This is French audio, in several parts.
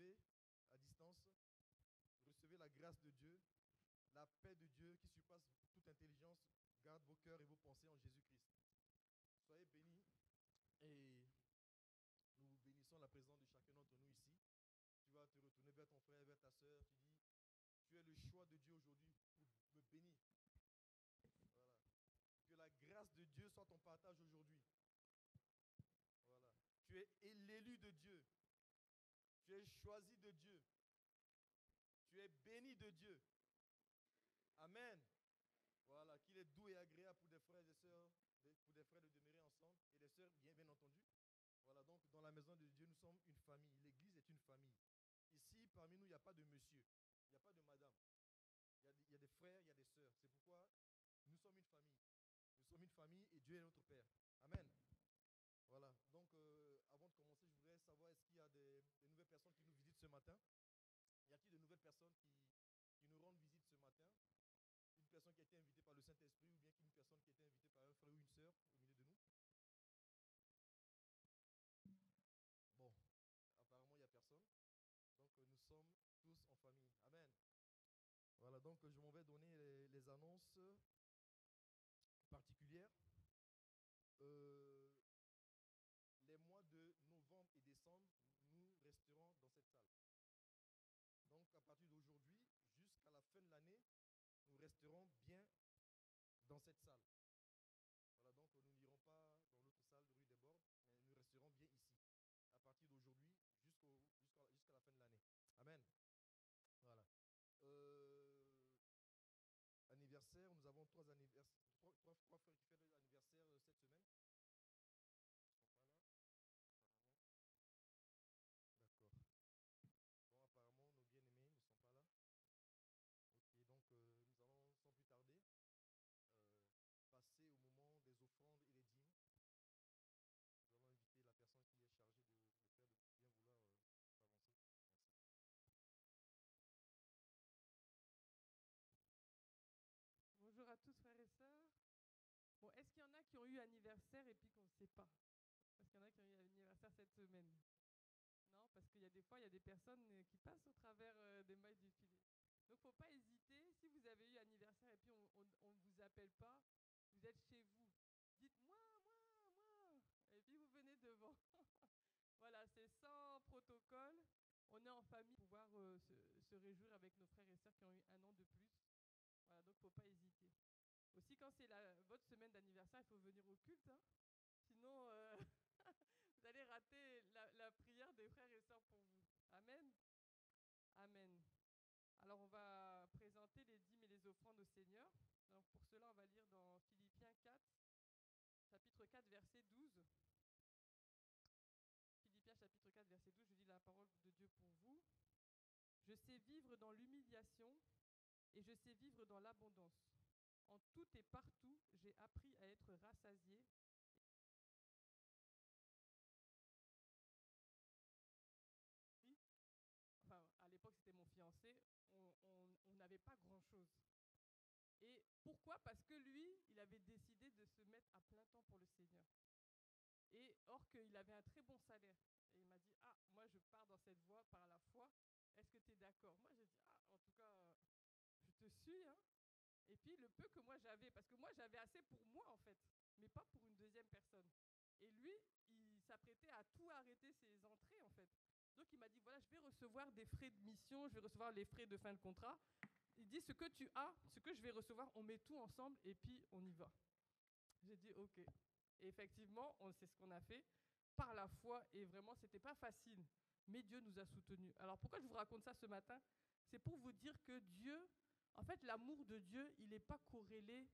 suivez à distance, recevez la grâce de Dieu, la paix de Dieu qui surpasse toute intelligence, garde vos cœurs et vos pensées en Jésus-Christ. Soyez bénis et nous bénissons la présence de chacun d'entre nous ici. Tu vas te retourner vers ton frère, vers ta soeur. Tu dis, tu es le choix de Dieu aujourd'hui pour me bénir. Voilà. Que la grâce de Dieu soit ton partage aujourd'hui. Voilà. Tu es l'élu de Dieu. Tu es choisi de Dieu. Tu es béni de Dieu. Amen. Voilà. Qu'il est doux et agréable pour des frères et sœurs, pour des frères de demeurer ensemble et des sœurs, bien entendu. Voilà. Donc, dans la maison de Dieu, nous sommes une famille. L'église est une famille. Ici, parmi nous, il n'y a pas de monsieur. Il n'y a pas de madame. Il y a des frères, il y a des sœurs. C'est pourquoi nous sommes une famille. Nous sommes une famille et Dieu est notre Père. Amen. Voilà. Donc, avant de commencer, je voudrais savoir, est-ce qu'il y a des nouvelles personnes qui nous visitent ce matin? Y a-t-il de nouvelles personnes qui nous rendent visite ce matin? Une personne qui a été invitée par le Saint-Esprit ou bien une personne qui a été invitée par un frère ou une sœur au milieu de nous? Bon, apparemment, il n'y a personne. Donc, nous sommes tous en famille. Amen. Voilà, donc je m'en vais donner les annonces particulières. Les mois de novembre et décembre, nous resterons dans cette salle. Donc, à partir d'aujourd'hui, jusqu'à la fin de l'année, nous resterons bien dans cette salle. Voilà, donc nous n'irons pas dans l'autre salle de rue des Bordes, mais nous resterons bien ici. À partir d'aujourd'hui, jusqu'à la fin de l'année. Amen. Voilà. Anniversaire, nous avons trois frères qui fêtent l'anniversaire cette semaine. Ils ne sont pas là. D'accord. Bon, apparemment, nos bien-aimés ne sont pas là. Ok, donc nous allons sans plus tarder passer au moment des offrandes et des dîmes. Nous allons inviter la personne qui est chargée de faire de bien vouloir s'avancer. Merci. Bonjour à tous frères et sœurs. Bon, est-ce qu'il y en a qui ont eu anniversaire et puis qu'on ne sait pas? Est-ce qu'il y en a qui ont eu anniversaire cette semaine? Non, parce qu'il y a des fois, il y a des personnes qui passent au travers des mailles du filet. Donc, il ne faut pas hésiter. Si vous avez eu anniversaire et puis on ne vous appelle pas, vous êtes chez vous. Dites moi. Et puis vous venez devant. Voilà, c'est sans protocole. On est en famille pour pouvoir se réjouir avec nos frères et sœurs qui ont eu un an de plus. Voilà, donc il ne faut pas hésiter. Aussi, quand c'est votre semaine d'anniversaire, il faut venir au culte. Hein. Sinon, vous allez rater la prière des frères et sœurs pour vous. Amen. Amen. Alors, on va présenter les dîmes et les offrandes au Seigneur. Donc, pour cela, on va lire dans Philippiens 4, chapitre 4, verset 12. Philippiens, chapitre 4, verset 12, je lis la parole de Dieu pour vous. Je sais vivre dans l'humiliation et je sais vivre dans l'abondance. En tout et partout, j'ai appris à être rassasié. Enfin, à l'époque, c'était mon fiancé. On n'avait pas grand-chose. Et pourquoi? Parce que lui, il avait décidé de se mettre à plein temps pour le Seigneur. Et or qu'il avait un très bon salaire. Et il m'a dit, moi, je pars dans cette voie par la foi. Est-ce que tu es d'accord? Moi, j'ai dit, en tout cas, je te suis, hein. Et puis, le peu que moi j'avais, parce que moi, j'avais assez pour moi, en fait, mais pas pour une deuxième personne. Et lui, il s'apprêtait à tout arrêter ses entrées, en fait. Donc, il m'a dit, voilà, je vais recevoir des frais de mission, je vais recevoir les frais de fin de contrat. Il dit, ce que tu as, ce que je vais recevoir, on met tout ensemble et puis on y va. J'ai dit, OK. Et effectivement, c'est ce qu'on a fait par la foi. Et vraiment, ce n'était pas facile. Mais Dieu nous a soutenus. Alors, pourquoi je vous raconte ça ce matin? C'est pour vous dire que Dieu, en fait, l'amour de Dieu, il n'est pas corrélé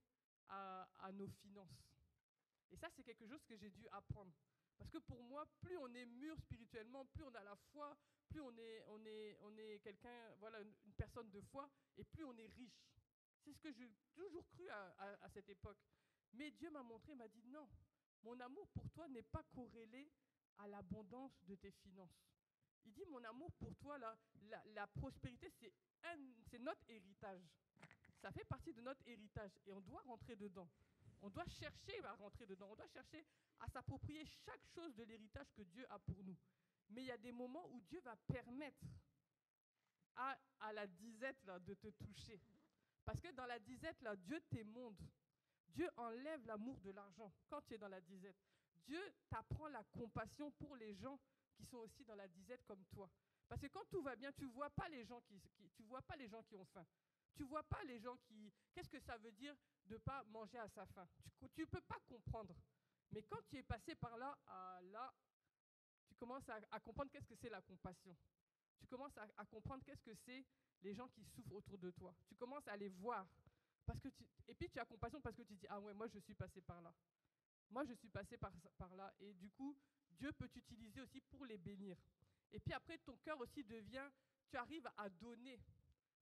à nos finances. Et ça, c'est quelque chose que j'ai dû apprendre. Parce que pour moi, plus on est mûr spirituellement, plus on a la foi, plus on est quelqu'un, voilà, une personne de foi, et plus on est riche. C'est ce que j'ai toujours cru à cette époque. Mais Dieu m'a montré, m'a dit non, mon amour pour toi n'est pas corrélé à l'abondance de tes finances. Il dit mon amour pour toi, la prospérité, c'est notre héritage. Ça fait partie de notre héritage et on doit rentrer dedans. On doit chercher à rentrer dedans. On doit chercher à s'approprier chaque chose de l'héritage que Dieu a pour nous. Mais il y a des moments où Dieu va permettre à la disette là, de te toucher. Parce que dans la disette, là, Dieu t'émonde. Dieu enlève l'amour de l'argent quand tu es dans la disette. Dieu t'apprend la compassion pour les gens qui sont aussi dans la disette comme toi. Parce que quand tout va bien, tu ne vois pas les gens tu vois pas les gens qui ont faim. Tu ne vois pas les gens qui... Qu'est-ce que ça veut dire de ne pas manger à sa faim? Tu ne peux pas comprendre. Mais quand tu es passé par là, là, tu commences à comprendre qu'est-ce que c'est la compassion. Tu commences à comprendre qu'est-ce que c'est les gens qui souffrent autour de toi. Tu commences à les voir. Et puis tu as compassion parce que tu dis, ah ouais, moi je suis passé par là. Moi je suis passé par là. Et du coup, Dieu peut t'utiliser aussi pour les bénir. Et puis après, ton cœur aussi devient, tu arrives à donner.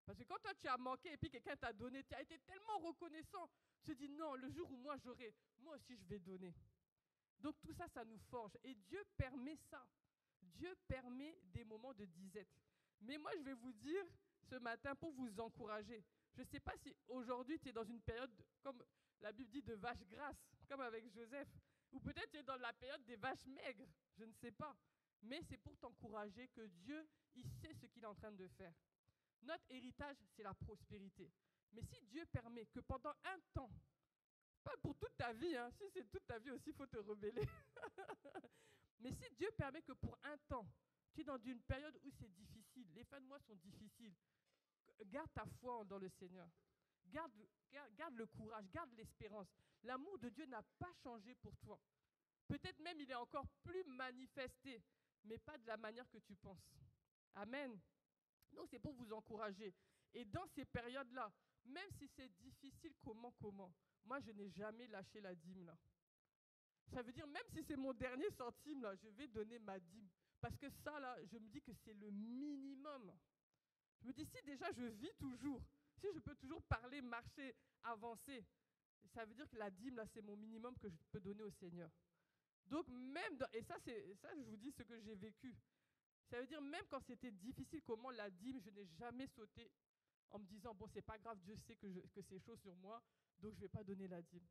Parce que quand toi tu as manqué et puis quelqu'un t'a donné, tu as été tellement reconnaissant. Tu te dis, non, le jour où moi j'aurai, moi aussi je vais donner. Donc tout ça, ça nous forge. Et Dieu permet ça. Dieu permet des moments de disette. Mais moi, je vais vous dire ce matin pour vous encourager. Je ne sais pas si aujourd'hui tu es dans une période, comme la Bible dit, de vaches grasses, comme avec Joseph. Ou peut-être tu es dans la période des vaches maigres. Je ne sais pas. Mais c'est pour t'encourager que Dieu, il sait ce qu'il est en train de faire. Notre héritage, c'est la prospérité. Mais si Dieu permet que pendant un temps, pas pour toute ta vie, hein, si c'est toute ta vie aussi, il faut te rebeller. Mais si Dieu permet que pour un temps, tu es dans une période où c'est difficile, les fins de mois sont difficiles, garde ta foi dans le Seigneur. Garde le courage, garde l'espérance. L'amour de Dieu n'a pas changé pour toi. Peut-être même il est encore plus manifesté, mais pas de la manière que tu penses. Amen. Donc c'est pour vous encourager. Et dans ces périodes-là, même si c'est difficile, comment, moi je n'ai jamais lâché la dîme là. Ça veut dire même si c'est mon dernier centime là, je vais donner ma dîme. Parce que ça là, je me dis que c'est le minimum. Je me dis si déjà je vis toujours, si je peux toujours parler, marcher, avancer, ça veut dire que la dîme là c'est mon minimum que je peux donner au Seigneur. Donc même, et ça je vous dis ce que j'ai vécu. Ça veut dire même quand c'était difficile, comment la dîme, je n'ai jamais sauté en me disant, bon, c'est pas grave, Dieu sait que c'est chaud sur moi, donc je ne vais pas donner la dîme.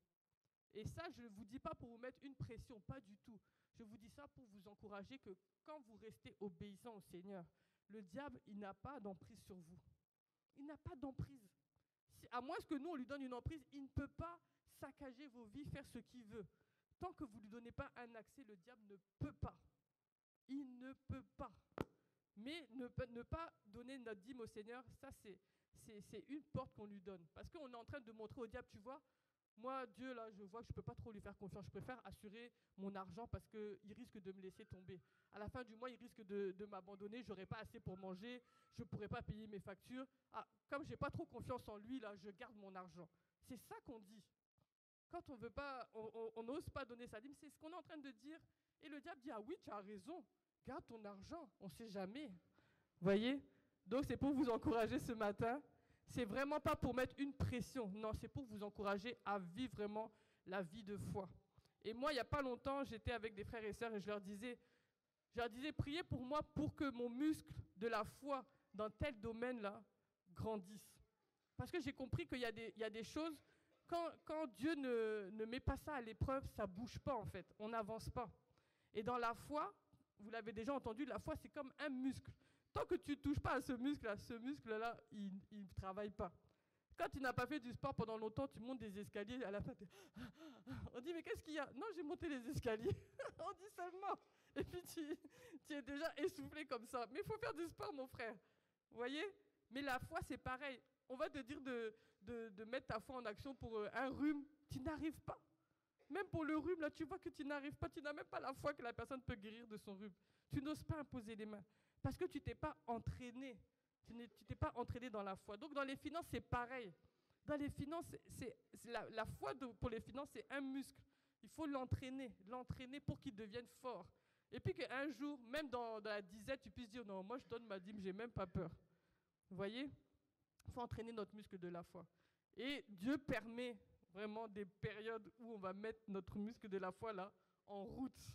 Et ça, je ne vous dis pas pour vous mettre une pression, pas du tout. Je vous dis ça pour vous encourager que quand vous restez obéissant au Seigneur, le diable, il n'a pas d'emprise sur vous. Il n'a pas d'emprise. À moins que nous, on lui donne une emprise, il ne peut pas saccager vos vies, faire ce qu'il veut. Tant que vous ne lui donnez pas un accès, le diable ne peut pas. Il ne peut pas. Mais ne pas donner notre dîme au Seigneur, ça c'est une porte qu'on lui donne. Parce qu'on est en train de montrer au diable, tu vois, moi, Dieu, là, je vois que je ne peux pas trop lui faire confiance. Je préfère assurer mon argent parce qu'il risque de me laisser tomber. À la fin du mois, il risque de m'abandonner. Je n'aurai pas assez pour manger. Je ne pourrai pas payer mes factures. Ah, comme je n'ai pas trop confiance en lui, là, je garde mon argent. C'est ça qu'on dit. Quand on veut pas, on n'ose pas donner sa dîme, c'est ce qu'on est en train de dire. Et le diable dit, ah oui, tu as raison. Garde ton argent. On ne sait jamais. Voyez? Donc, c'est pour vous encourager ce matin. C'est vraiment pas pour mettre une pression. Non, c'est pour vous encourager à vivre vraiment la vie de foi. Et moi, il n'y a pas longtemps, j'étais avec des frères et sœurs et je leur disais, priez pour moi pour que mon muscle de la foi dans tel domaine-là grandisse. Parce que j'ai compris qu'il y a des choses, quand Dieu ne met pas ça à l'épreuve, ça ne bouge pas en fait. On n'avance pas. Et dans la foi, vous l'avez déjà entendu, la foi c'est comme un muscle. Tant que tu ne touches pas à ce muscle-là, il ne travaille pas. Quand tu n'as pas fait du sport pendant longtemps, tu montes des escaliers, à la fin, on dit, mais qu'est-ce qu'il y a? Non, j'ai monté les escaliers. On dit seulement. Et puis, tu es déjà essoufflé comme ça. Mais il faut faire du sport, mon frère. Vous voyez? Mais la foi, c'est pareil. On va te dire de mettre ta foi en action pour un rhume. Tu n'arrives pas. Même pour le rhume, là, tu vois que tu n'arrives pas. Tu n'as même pas la foi que la personne peut guérir de son rhume. Tu n'oses pas imposer les mains. Parce que tu ne t'es pas entraîné. Tu t'es pas entraîné dans la foi. Donc, dans les finances, c'est pareil. Dans les finances, la foi pour les finances, c'est un muscle. Il faut l'entraîner pour qu'il devienne fort. Et puis qu'un jour, même dans la disette, tu puisses dire, non, moi, je donne ma dîme, je n'ai même pas peur. Vous voyez? Il faut entraîner notre muscle de la foi. Et Dieu permet vraiment des périodes où on va mettre notre muscle de la foi là en route.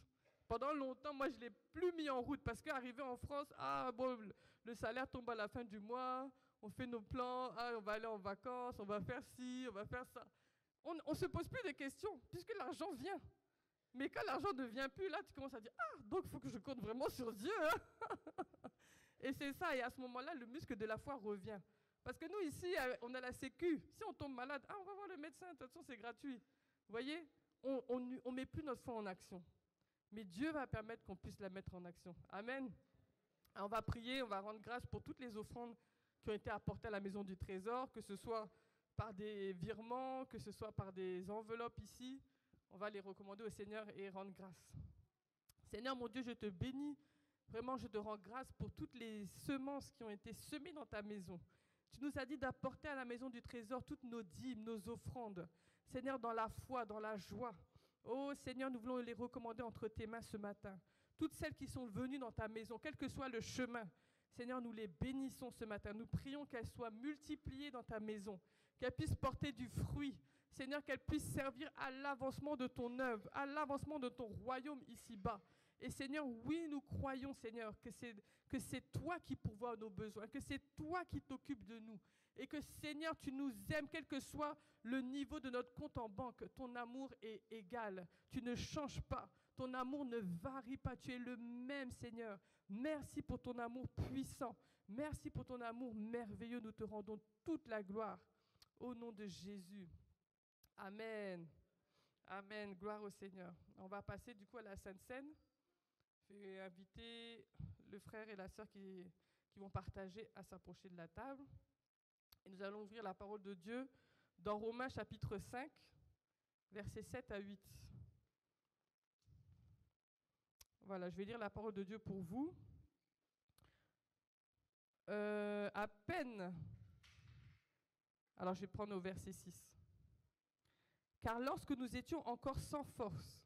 Pendant longtemps, moi, je ne l'ai plus mis en route parce qu'arrivé en France, le salaire tombe à la fin du mois, on fait nos plans, on va aller en vacances, on va faire ci, on va faire ça. On ne se pose plus de questions puisque l'argent vient. Mais quand l'argent ne vient plus, là, tu commences à dire, ah, donc il faut que je compte vraiment sur Dieu. Hein. Et c'est ça, et à ce moment-là, le muscle de la foi revient. Parce que nous, ici, on a la sécu. Si on tombe malade, ah, on va voir le médecin, de toute façon, c'est gratuit. Vous voyez, on ne met plus notre foi en action. Mais Dieu va permettre qu'on puisse la mettre en action. Amen. On va prier, on va rendre grâce pour toutes les offrandes qui ont été apportées à la maison du trésor, que ce soit par des virements, que ce soit par des enveloppes ici. On va les recommander au Seigneur et rendre grâce. Seigneur, mon Dieu, je te bénis. Vraiment, je te rends grâce pour toutes les semences qui ont été semées dans ta maison. Tu nous as dit d'apporter à la maison du trésor toutes nos dîmes, nos offrandes. Seigneur, dans la foi, dans la joie. Oh Seigneur, nous voulons les recommander entre tes mains ce matin. Toutes celles qui sont venues dans ta maison, quel que soit le chemin, Seigneur, nous les bénissons ce matin. Nous prions qu'elles soient multipliées dans ta maison, qu'elles puissent porter du fruit. Seigneur, qu'elles puissent servir à l'avancement de ton œuvre, à l'avancement de ton royaume ici-bas. Et Seigneur, oui, nous croyons, Seigneur, que c'est toi qui pourvois nos besoins, que c'est toi qui t'occupes de nous. Et que, Seigneur, tu nous aimes, quel que soit le niveau de notre compte en banque. Ton amour est égal. Tu ne changes pas. Ton amour ne varie pas. Tu es le même, Seigneur. Merci pour ton amour puissant. Merci pour ton amour merveilleux. Nous te rendons toute la gloire. Au nom de Jésus. Amen. Amen. Gloire au Seigneur. On va passer du coup à la Sainte Seine. Je vais inviter le frère et la sœur qui vont partager à s'approcher de la table. Et nous allons ouvrir la parole de Dieu dans Romains chapitre 5, versets 7 à 8. Voilà, je vais lire la parole de Dieu pour vous. À peine. Alors je vais prendre au verset 6. Car lorsque nous étions encore sans force,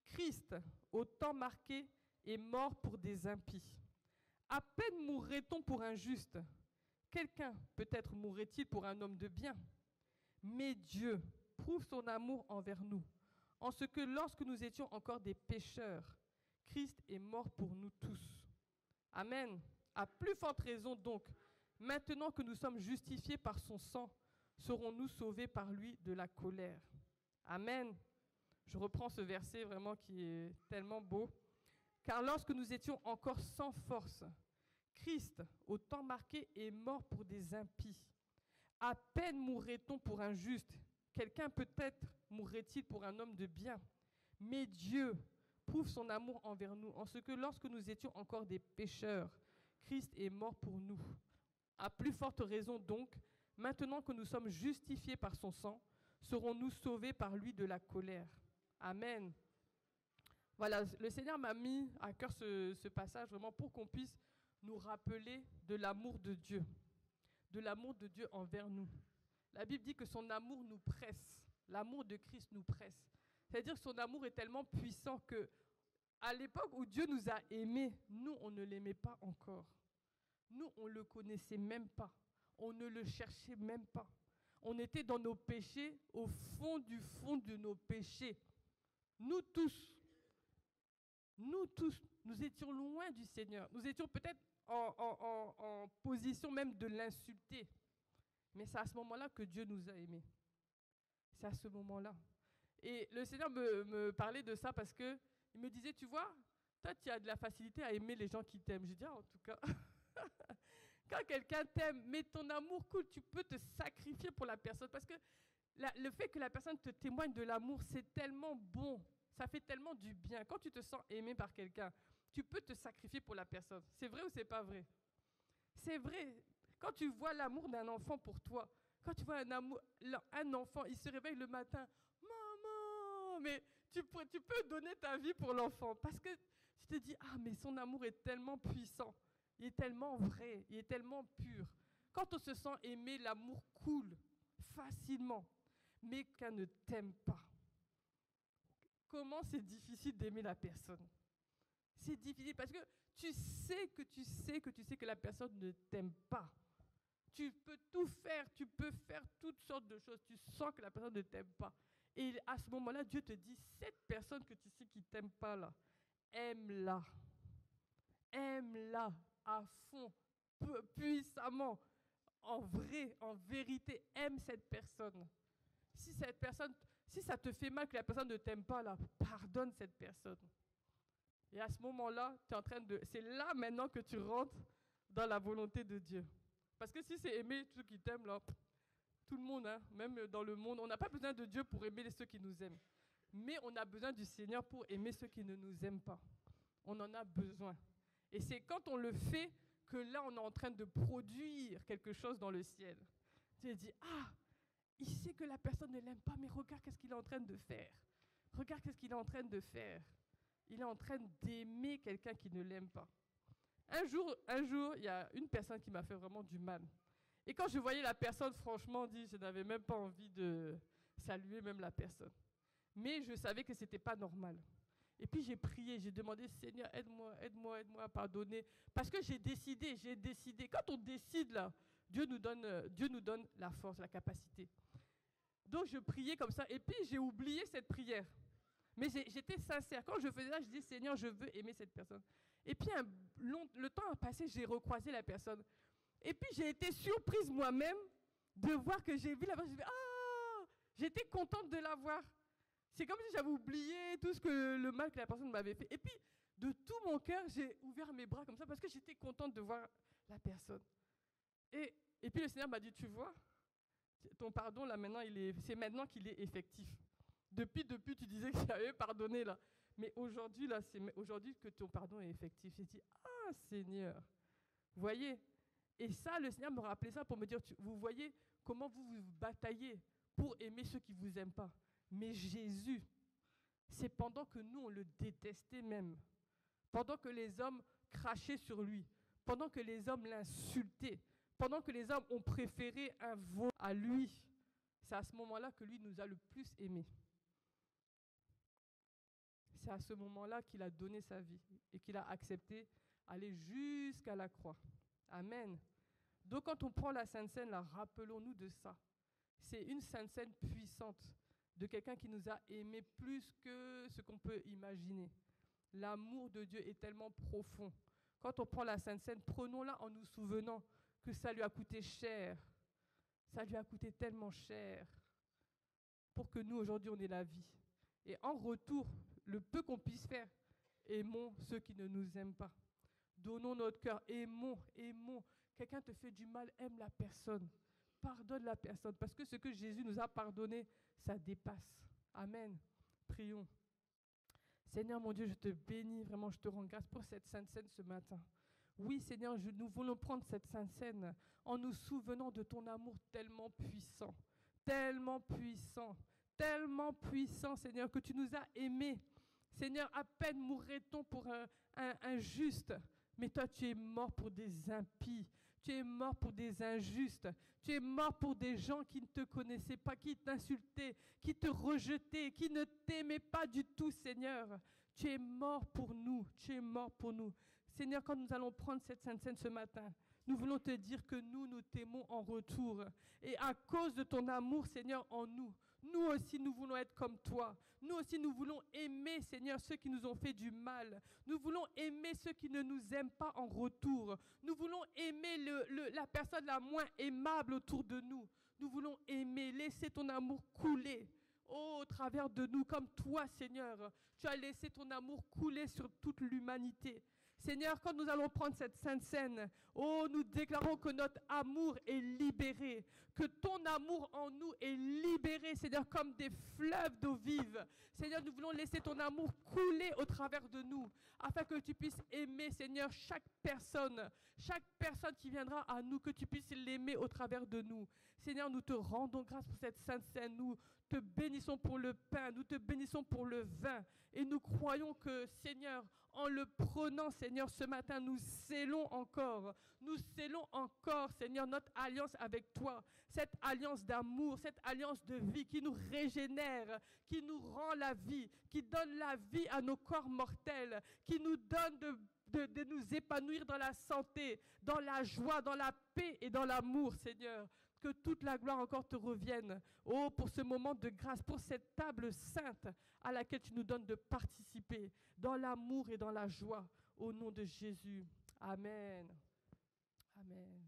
Christ, au temps marqué, est mort pour des impies. À peine mourrait-on pour un juste. Quelqu'un peut-être mourrait-il pour un homme de bien. Mais Dieu prouve son amour envers nous, en ce que lorsque nous étions encore des pécheurs, Christ est mort pour nous tous. Amen. À plus forte raison donc, maintenant que nous sommes justifiés par son sang, serons-nous sauvés par lui de la colère. Amen. Je reprends ce verset vraiment qui est tellement beau. Car lorsque nous étions encore sans force, Christ, au temps marqué, est mort pour des impies. À peine mourrait-on pour un juste. Quelqu'un peut-être mourrait-il pour un homme de bien. Mais Dieu prouve son amour envers nous, en ce que lorsque nous étions encore des pécheurs, Christ est mort pour nous. À plus forte raison donc, maintenant que nous sommes justifiés par son sang, serons-nous sauvés par lui de la colère. Amen. Voilà, le Seigneur m'a mis à cœur ce passage vraiment pour qu'on puisse nous rappeler de l'amour de Dieu envers nous. La Bible dit que son amour nous presse, l'amour de Christ nous presse. C'est-à-dire que son amour est tellement puissant que, à l'époque où Dieu nous a aimés, nous, on ne l'aimait pas encore. Nous, on ne le connaissait même pas. On ne le cherchait même pas. On était dans nos péchés, au fond de nos péchés. Nous tous, nous étions loin du Seigneur. Nous étions peut-être en position même de l'insulter. Mais c'est à ce moment-là que Dieu nous a aimés. C'est à ce moment-là. Et le Seigneur me parlait de ça parce qu'il me disait, tu vois, toi, tu as de la facilité à aimer les gens qui t'aiment. J'ai dit, en tout cas, quand quelqu'un t'aime, mais ton amour coule, tu peux te sacrifier pour la personne. Parce que le fait que la personne te témoigne de l'amour, c'est tellement bon. Ça fait tellement du bien. Quand tu te sens aimé par quelqu'un, tu peux te sacrifier pour la personne. C'est vrai ou c'est pas vrai? C'est vrai. Quand tu vois l'amour d'un enfant pour toi, quand tu vois un enfant, il se réveille le matin, maman, mais tu peux donner ta vie pour l'enfant parce que tu te dis, ah, mais son amour est tellement puissant, il est tellement vrai, il est tellement pur. Quand on se sent aimé, l'amour coule facilement. Mais qu'elle ne t'aime pas. Comment c'est difficile d'aimer la personne? C'est difficile parce que tu sais que la personne ne t'aime pas. Tu peux tout faire, tu peux faire toutes sortes de choses. Tu sens que la personne ne t'aime pas. Et à ce moment-là, Dieu te dit, cette personne que tu sais qui ne t'aime pas là, aime-la. Aime-la à fond, puissamment, en vrai, en vérité. Aime cette personne. Si cette personne Si ça te fait mal que la personne ne t'aime pas, là, pardonne cette personne. Et à ce moment-là, c'est là maintenant que tu rentres dans la volonté de Dieu. Parce que si c'est aimer ceux qui t'aiment, là, tout le monde, hein, même dans le monde, on n'a pas besoin de Dieu pour aimer ceux qui nous aiment. Mais on a besoin du Seigneur pour aimer ceux qui ne nous aiment pas. On en a besoin. Et c'est quand on le fait que là, on est en train de produire quelque chose dans le ciel. Dieu dit, ah, il sait que la personne ne l'aime pas, mais regarde qu'est-ce qu'il est en train de faire. Regarde qu'est-ce qu'il est en train de faire. Il est en train d'aimer quelqu'un qui ne l'aime pas. Un jour, il y a une personne qui m'a fait vraiment du mal. Et quand je voyais la personne, franchement, je n'avais même pas envie de saluer même la personne. Mais je savais que ce n'était pas normal. Et puis j'ai prié, j'ai demandé, Seigneur, aide-moi à pardonner. Parce que j'ai décidé. Quand on décide, là, Dieu nous donne la force, la capacité. Donc je priais comme ça. Et puis j'ai oublié cette prière. Mais j'étais sincère. Quand je faisais ça, je disais, Seigneur, je veux aimer cette personne. Et puis le temps a passé, j'ai recroisé la personne. Et puis j'ai été surprise moi-même de voir que j'ai vu la personne. J'étais contente de la voir. C'est comme si j'avais oublié tout le mal que la personne m'avait fait. Et puis, de tout mon cœur, j'ai ouvert mes bras comme ça parce que j'étais contente de voir la personne. Et puis le Seigneur m'a dit, tu vois, ton pardon, là, maintenant, c'est maintenant qu'il est effectif. Depuis, tu disais que tu avais pardonné, là. Mais aujourd'hui, là, c'est aujourd'hui que ton pardon est effectif. J'ai dit, ah, Seigneur. Vous voyez? Et ça, le Seigneur me rappelait ça pour me dire, vous voyez comment vous bataillez pour aimer ceux qui ne vous aiment pas. Mais Jésus, c'est pendant que nous, on le détestait même, pendant que les hommes crachaient sur lui, pendant que les hommes l'insultaient, pendant que les hommes ont préféré un veau à lui, c'est à ce moment-là que lui nous a le plus aimés. C'est à ce moment-là qu'il a donné sa vie et qu'il a accepté d'aller jusqu'à la croix. Amen. Donc quand on prend la Sainte Seine, là, rappelons-nous de ça. C'est une Sainte Seine puissante de quelqu'un qui nous a aimés plus que ce qu'on peut imaginer. L'amour de Dieu est tellement profond. Quand on prend la Sainte Seine, prenons-la en nous souvenant que ça lui a coûté cher. Ça lui a coûté tellement cher pour que nous, aujourd'hui, on ait la vie. Et en retour, le peu qu'on puisse faire, aimons ceux qui ne nous aiment pas. Donnons notre cœur, aimons. Quelqu'un te fait du mal, aime la personne. Pardonne la personne. Parce que ce que Jésus nous a pardonné, ça dépasse. Amen. Prions. Seigneur mon Dieu, je te bénis, vraiment, je te rends grâce pour cette Sainte Seine ce matin. Oui, Seigneur, nous voulons prendre cette Sainte Seine en nous souvenant de ton amour tellement puissant, Seigneur, que tu nous as aimés. Seigneur, à peine mourrait-on pour un juste, mais toi, tu es mort pour des impies. Tu es mort pour des injustes. Tu es mort pour des gens qui ne te connaissaient pas, qui t'insultaient, qui te rejetaient, qui ne t'aimaient pas du tout, Seigneur. Tu es mort pour nous. Seigneur, quand nous allons prendre cette Sainte Seine ce matin, nous voulons te dire que nous t'aimons en retour. Et à cause de ton amour, Seigneur, en nous, nous aussi, nous voulons être comme toi. Nous aussi, nous voulons aimer, Seigneur, ceux qui nous ont fait du mal. Nous voulons aimer ceux qui ne nous aiment pas en retour. Nous voulons aimer la personne la moins aimable autour de nous. Nous voulons aimer, laisser ton amour couler. Oh, au travers de nous, comme toi, Seigneur, tu as laissé ton amour couler sur toute l'humanité. Seigneur, quand nous allons prendre cette Sainte Seine, oh, nous déclarons que notre amour est libéré, que ton amour en nous est libéré, Seigneur, comme des fleuves d'eau vive. Seigneur, nous voulons laisser ton amour couler au travers de nous, afin que tu puisses aimer, Seigneur, chaque personne qui viendra à nous, que tu puisses l'aimer au travers de nous. Seigneur, nous te rendons grâce pour cette Sainte Seine, nous te bénissons pour le pain, nous te bénissons pour le vin, et nous croyons que, Seigneur, en le prenant, Seigneur, ce matin, nous scellons encore, Seigneur, notre alliance avec toi, cette alliance d'amour, cette alliance de vie qui nous régénère, qui nous rend la vie, qui donne la vie à nos corps mortels, qui nous donne de nous épanouir dans la santé, dans la joie, dans la paix et dans l'amour, Seigneur. Que toute la gloire encore te revienne. Oh, pour ce moment de grâce, pour cette table sainte à laquelle tu nous donnes de participer dans l'amour et dans la joie. Au nom de Jésus. Amen. Amen.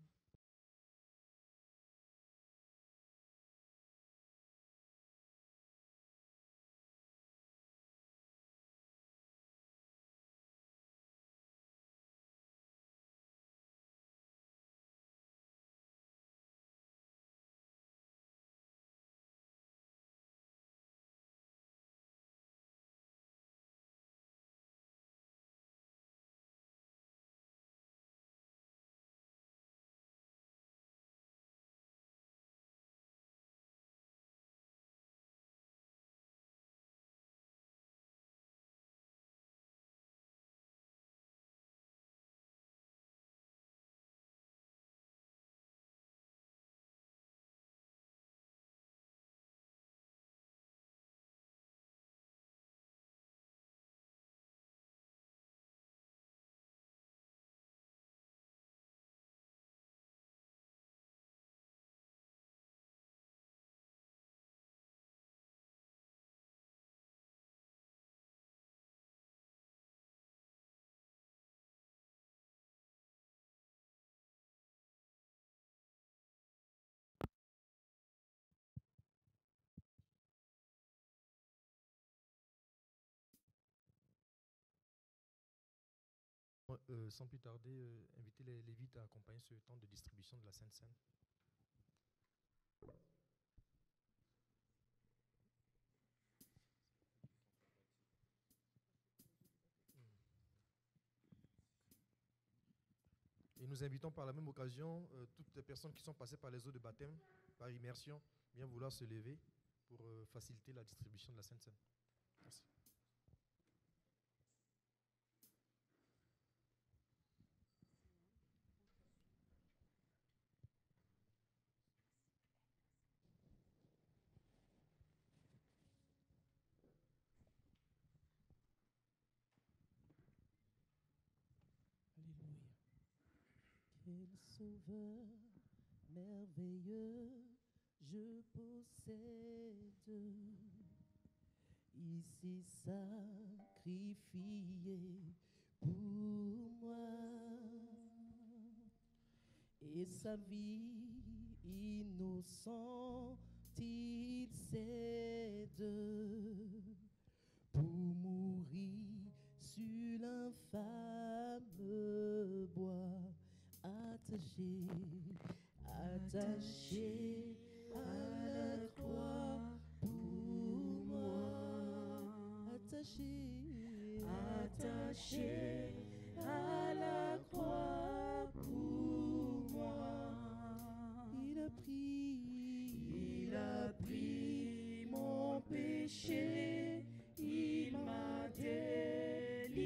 sans plus tarder, inviter les Lévites à accompagner ce temps de distribution de la Sainte Seine. Et nous invitons par la même occasion toutes les personnes qui sont passées par les eaux de baptême, par immersion, bien vouloir se lever pour faciliter la distribution de la Sainte Seine. Merci. Alléluia. Quel sauveur merveilleux je possède, ici sacrifié pour moi, et sa vie innocente il cède pour mourir sur l'infâme bois, attaché à la croix pour moi, attaché à la croix pour moi. Il a pris mon péché, il m'a délivré,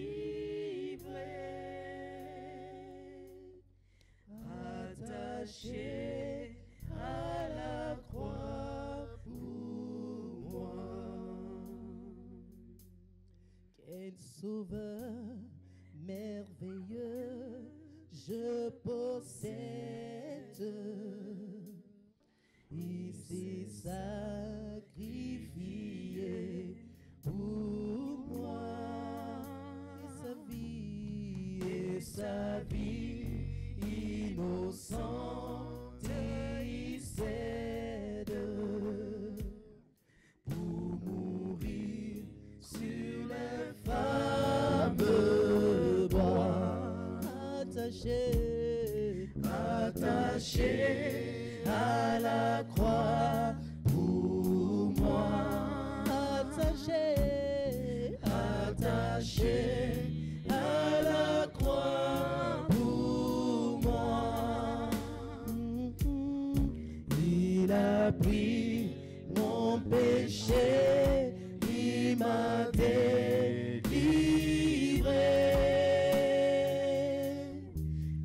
attaché à la croix pour moi. Quel sauveur merveilleux je possède, il s'est sacrifié pour moi, et sa vie innocente il cède pour mourir sur l'infâme bois, attaché à la croix pour moi, attaché à la croix pour moi. Il a pris mon péché, il m'a délivré,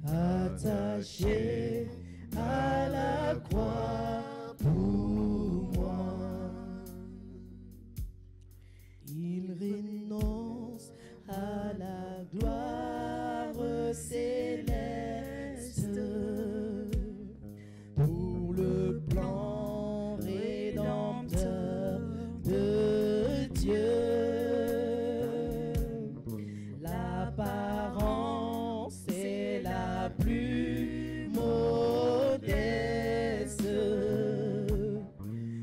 attaché à la croix pour moi. Il renonce à la gloire céleste pour le plan rédempteur de Dieu. L'apparence est la plus modeste,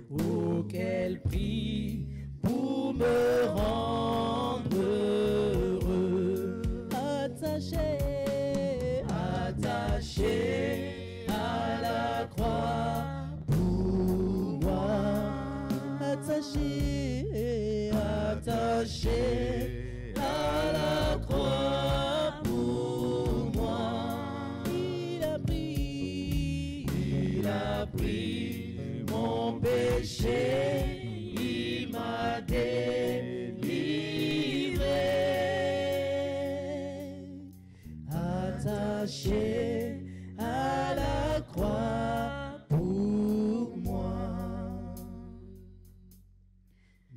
auquel prix pour me rendre heureux, attaché à la croix pour moi, attaché à la croix pour moi. Il a pris mon péché, il m'a délivré, attaché à la croix pour moi.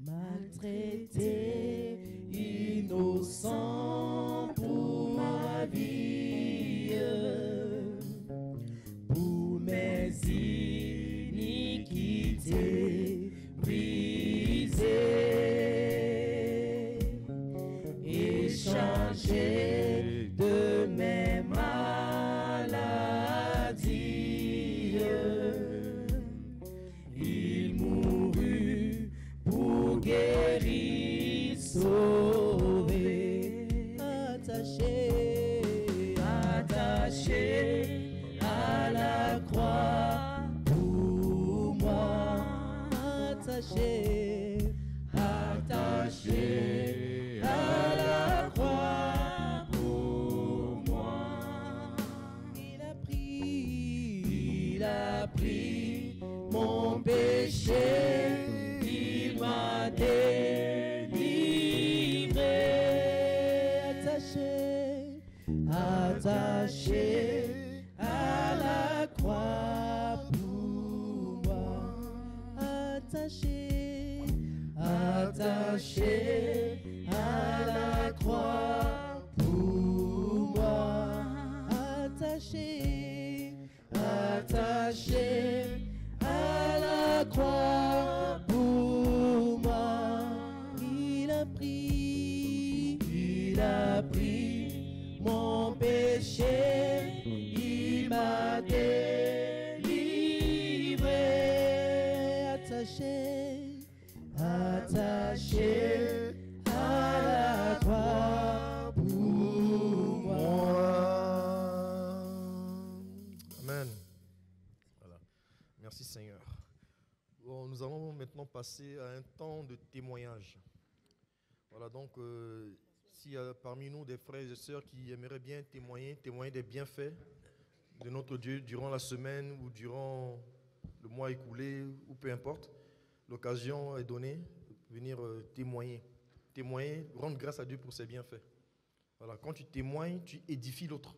Maltraité, innocent pour ma vie, pour mes iniquités brisées, échangé de mes maladies a pris mon péché, il m'a délivré, attaché à la croix pour moi, attaché à la croix pour moi, attaché à la croix pour moi. Il a pris mon péché, il m'a délivré, attaché à la croix pour moi. Amen. Voilà. Merci Seigneur. Bon, nous allons maintenant passer à un temps de témoignage. Voilà, donc s'il y a parmi nous des frères et sœurs qui aimeraient bien témoigner des bienfaits de notre Dieu durant la semaine ou durant le mois écoulé, ou peu importe, l'occasion est donnée de venir témoigner, rendre grâce à Dieu pour ses bienfaits. Voilà, quand tu témoignes, tu édifies l'autre.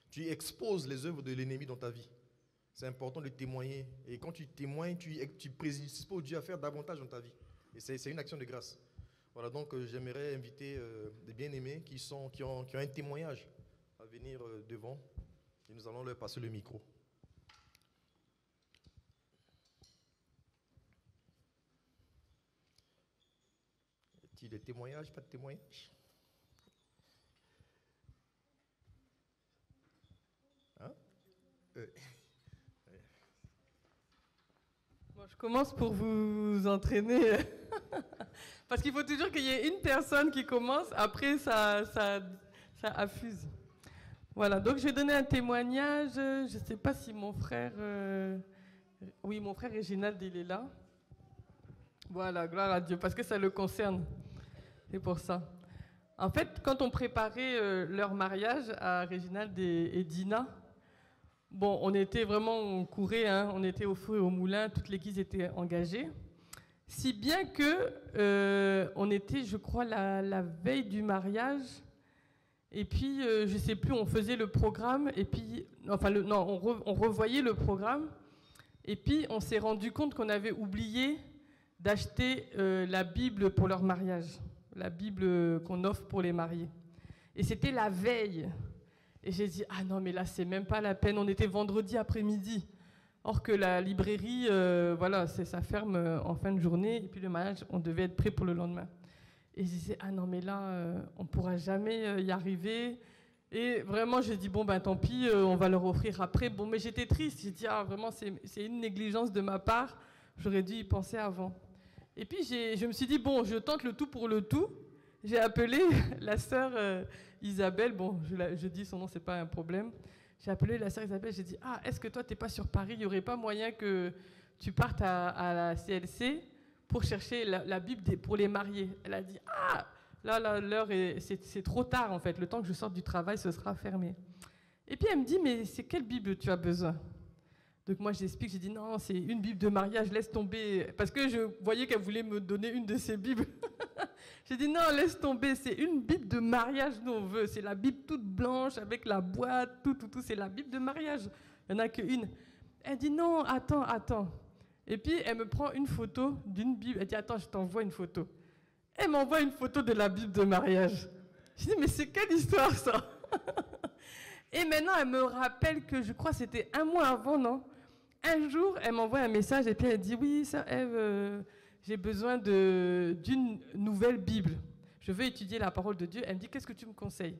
Tu exposes les œuvres de l'ennemi dans ta vie. C'est important de témoigner. Et quand tu témoignes, tu prédisposes Dieu à faire davantage dans ta vie. Et c'est une action de grâce. Voilà, donc j'aimerais inviter des bien-aimés qui ont un témoignage à venir devant. Et nous allons leur passer le micro. Y a-t-il des témoignages, pas de témoignages? Hein? Bon, je commence pour vous entraîner. Parce qu'il faut toujours qu'il y ait une personne qui commence, après ça affuse. Voilà, donc je vais donner un témoignage. Je ne sais pas si mon frère... Oui, mon frère Réginald, il est là. Voilà, gloire à Dieu, parce que ça le concerne. C'est pour ça. En fait, quand on préparait leur mariage à Réginald et Dina, bon, on courait, hein, on était au feu et au moulin, toute l'église était engagée. Si bien que on était, je crois, la veille du mariage, et puis, je ne sais plus, on faisait le programme, et puis, on revoyait le programme, et puis on s'est rendu compte qu'on avait oublié d'acheter la Bible pour leur mariage, la Bible qu'on offre pour les mariés. Et c'était la veille. Et j'ai dit, ah non, mais là, c'est même pas la peine, on était vendredi après-midi. Or que la librairie, ça ferme en fin de journée, et puis le mariage, on devait être prêt pour le lendemain. Et je disais, ah non, mais là, on ne pourra jamais y arriver. Et vraiment, j'ai dit, bon, ben tant pis, on va leur offrir après. Bon, mais j'étais triste, j'ai dit, ah vraiment, c'est une négligence de ma part, j'aurais dû y penser avant. Et puis, je me suis dit, bon, je tente le tout pour le tout. J'ai appelé la sœur Isabelle, bon, je dis son nom, c'est pas un problème. J'ai appelé la sœur Isabelle, j'ai dit, ah, est-ce que toi, tu n'es pas sur Paris? Il n'y aurait pas moyen que tu partes à la CLC pour chercher la Bible pour les mariés? Elle a dit, ah, là l'heure, c'est trop tard, en fait. Le temps que je sorte du travail, ce sera fermé. Et puis, elle me dit, mais c'est quelle Bible tu as besoin? Donc moi, j'explique, j'ai dit, non, c'est une Bible de mariage, laisse tomber. Parce que je voyais qu'elle voulait me donner une de ses Bibles. J'ai dit, non, laisse tomber, c'est une Bible de mariage, nous on veut. C'est la Bible toute blanche, avec la boîte, tout, c'est la Bible de mariage. Il n'y en a qu'une. Elle dit, non, attends. Et puis, elle me prend une photo d'une Bible. Elle dit, attends, je t'envoie une photo. Elle m'envoie une photo de la Bible de mariage. Je dis, mais c'est quelle histoire, ça? Et maintenant, elle me rappelle que, je crois, c'était un mois avant, non? Un jour, elle m'envoie un message et puis elle dit, oui, sœur Ève, j'ai besoin d'une nouvelle Bible. Je veux étudier la parole de Dieu. Elle me dit, qu'est-ce que tu me conseilles?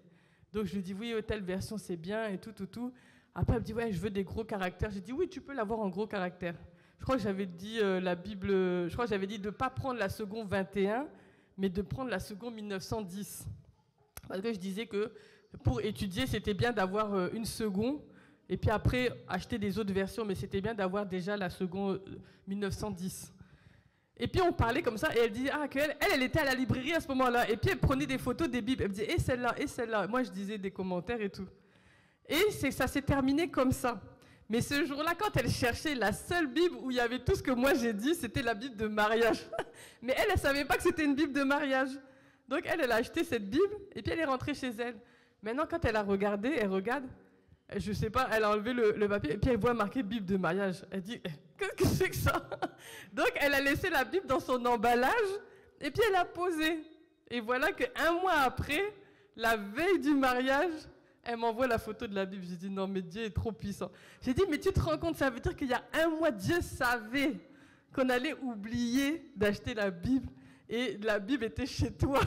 Donc, je lui dis, oui, telle version, c'est bien et tout. Après, elle me dit, ouais, je veux des gros caractères. J'ai dit, oui, tu peux l'avoir en gros caractères. Je crois que j'avais dit la Bible, de ne pas prendre la seconde 21, mais de prendre la seconde 1910. Parce que je disais que pour étudier, c'était bien d'avoir une seconde, et puis après, acheter des autres versions, mais c'était bien d'avoir déjà la seconde 1910. Et puis on parlait comme ça, et elle dit, ah, elle était à la librairie à ce moment-là, et puis elle prenait des photos des Bibles. Elle me disait, et celle-là. Moi, je disais des commentaires et tout. Et ça s'est terminé comme ça. Mais ce jour-là, quand elle cherchait la seule Bible où il y avait tout ce que moi j'ai dit, c'était la Bible de mariage. Mais elle ne savait pas que c'était une Bible de mariage. Donc elle a acheté cette Bible et puis elle est rentrée chez elle. Maintenant, quand elle a regardé, elle regarde, je ne sais pas, elle a enlevé le papier et puis elle voit marqué Bible de mariage. Elle dit, qu'est-ce que c'est que ça? Donc elle a laissé la Bible dans son emballage et puis elle a posé. Et voilà qu'un mois après, la veille du mariage, elle m'envoie la photo de la Bible. J'ai dit, non, mais Dieu est trop puissant. J'ai dit, mais tu te rends compte, ça veut dire qu'il y a un mois, Dieu savait qu'on allait oublier d'acheter la Bible. Et la Bible était chez toi.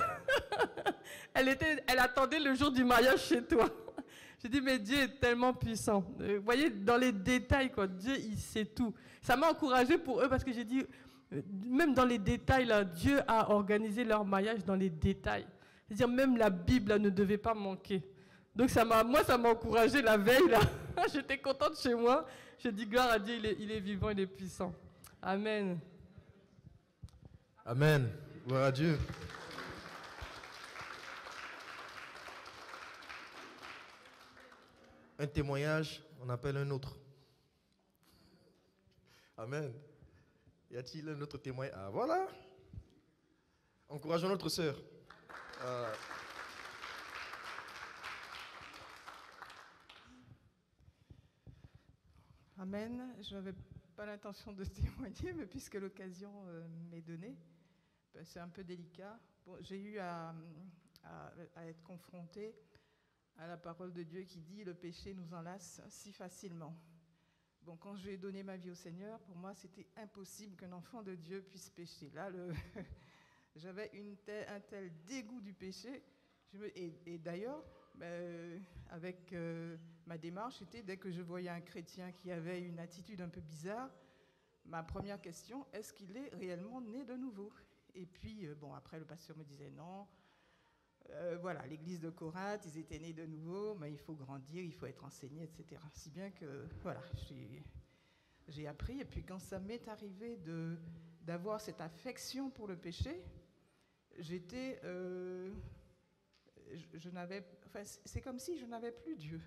Elle attendait le jour du mariage chez toi. J'ai dit, mais Dieu est tellement puissant. Vous voyez, dans les détails, quoi, Dieu, il sait tout. Ça m'a encouragée pour eux parce que j'ai dit, même dans les détails, là, Dieu a organisé leur mariage dans les détails. C'est-à-dire, même la Bible là, ne devait pas manquer. Donc moi, ça m'a encouragée la veille. Là. J'étais contente chez moi. Je dis, gloire à Dieu, il est vivant, il est puissant. Amen. Amen. Gloire à Dieu. Un témoignage, on appelle un autre. Amen. Y a-t-il un autre témoignage? Ah, voilà. Encourageons notre sœur. Amen. Je n'avais pas l'intention de témoigner, mais puisque l'occasion m'est donnée, c'est un peu délicat. Bon, j'ai eu à être confrontée à la parole de Dieu qui dit « Le péché nous enlace si facilement ». Bon, quand j'ai donné ma vie au Seigneur, pour moi, c'était impossible qu'un enfant de Dieu puisse pécher. Là, j'avais un tel dégoût du péché. Et d'ailleurs, avec ma démarche, c'était dès que je voyais un chrétien qui avait une attitude un peu bizarre, ma première question, est-ce qu'il est réellement né de nouveau? Et puis, après, le pasteur me disait non. Voilà, l'église de Corinthe, ils étaient nés de nouveau, mais il faut grandir, il faut être enseigné, etc. Si bien que, voilà, j'ai appris. Et puis, quand ça m'est arrivé d'avoir cette affection pour le péché, j'étais... c'est comme si je n'avais plus Dieu.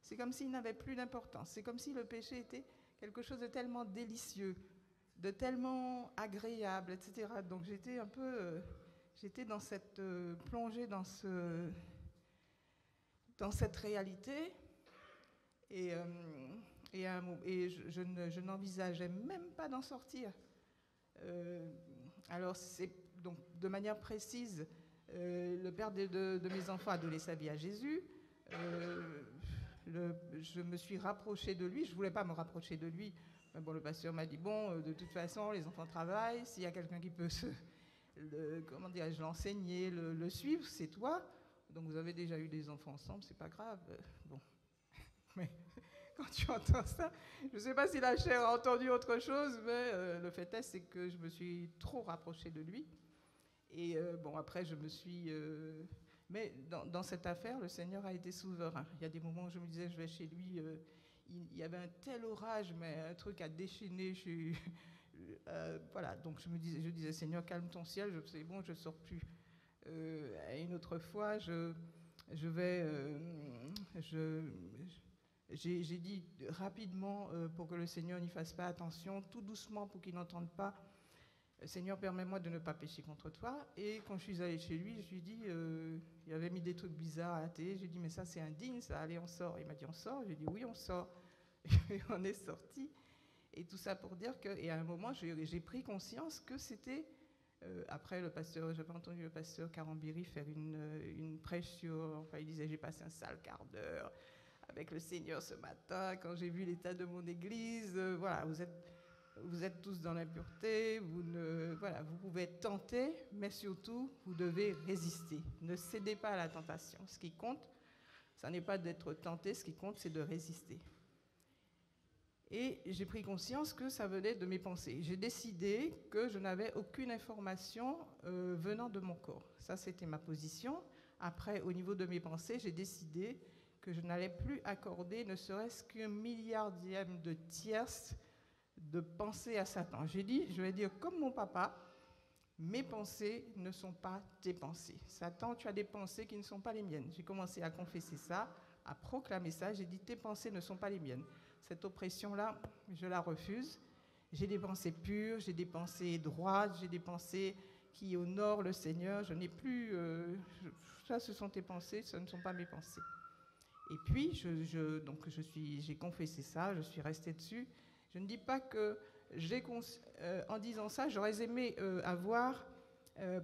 C'est comme s'il n'avait plus d'importance. C'est comme si le péché était quelque chose de tellement délicieux, de tellement agréable, etc. Donc j'étais un peu... j'étais dans cette plongée dans cette réalité et je n'envisageais même pas d'en sortir. Alors c'est donc de manière précise, le père de mes enfants a donné sa vie à Jésus. Je me suis rapprochée de lui. Je ne voulais pas me rapprocher de lui. Mais bon, le pasteur m'a dit, de toute façon, les enfants travaillent. S'il y a quelqu'un qui peut l'enseigner, le suivre, c'est toi. Donc vous avez déjà eu des enfants ensemble, c'est pas grave. Bon. Mais quand tu entends ça, je ne sais pas si la chair a entendu autre chose, mais le fait est, c'est que je me suis trop rapprochée de lui. Et après, je me suis... mais dans cette affaire, le Seigneur a été souverain. Il y a des moments où je me disais, je vais chez lui, il y avait un tel orage, mais un truc à déchaîner. Voilà, donc je disais, Seigneur, calme ton ciel, c'est bon, je ne sors plus. Une autre fois, j'ai dit rapidement pour que le Seigneur n'y fasse pas attention, tout doucement pour qu'il n'entende pas. Seigneur, permets-moi de ne pas pécher contre toi. Et quand je suis allée chez lui, je lui ai dit, il avait mis des trucs bizarres à la télé. J'ai dit, mais ça c'est indigne, ça, allez, on sort. Il m'a dit, on sort? J'ai dit, oui, on sort. Et on est sorti. Et tout ça pour dire que, et à un moment, j'ai pris conscience que c'était, après j'avais entendu le pasteur Karambiri faire une prêche sur, il disait, j'ai passé un sale quart d'heure avec le Seigneur ce matin, quand j'ai vu l'état de mon église, voilà, vous êtes tous dans l'impureté, vous pouvez être tentés, mais surtout, vous devez résister. Ne cédez pas à la tentation. Ce qui compte, ça n'est pas d'être tenté, ce qui compte, c'est de résister. Et j'ai pris conscience que ça venait de mes pensées. J'ai décidé que je n'avais aucune information venant de mon corps. Ça, c'était ma position. Après, au niveau de mes pensées, j'ai décidé que je n'allais plus accorder ne serait-ce qu'un milliardième de tierce de penser à Satan. J'ai dit, je vais dire comme mon papa, mes pensées ne sont pas tes pensées. Satan, tu as des pensées qui ne sont pas les miennes. J'ai commencé à confesser ça à proclamer ça. J'ai dit, tes pensées ne sont pas les miennes. Cette oppression-là, je la refuse. J'ai des pensées pures, j'ai des pensées droites, j'ai des pensées qui honorent le Seigneur. Je n'ai plus... ça, ce sont tes pensées, ce ne sont pas mes pensées. Et puis, j'ai confessé ça, je suis restée dessus. Je ne dis pas que en disant ça, j'aurais aimé avoir,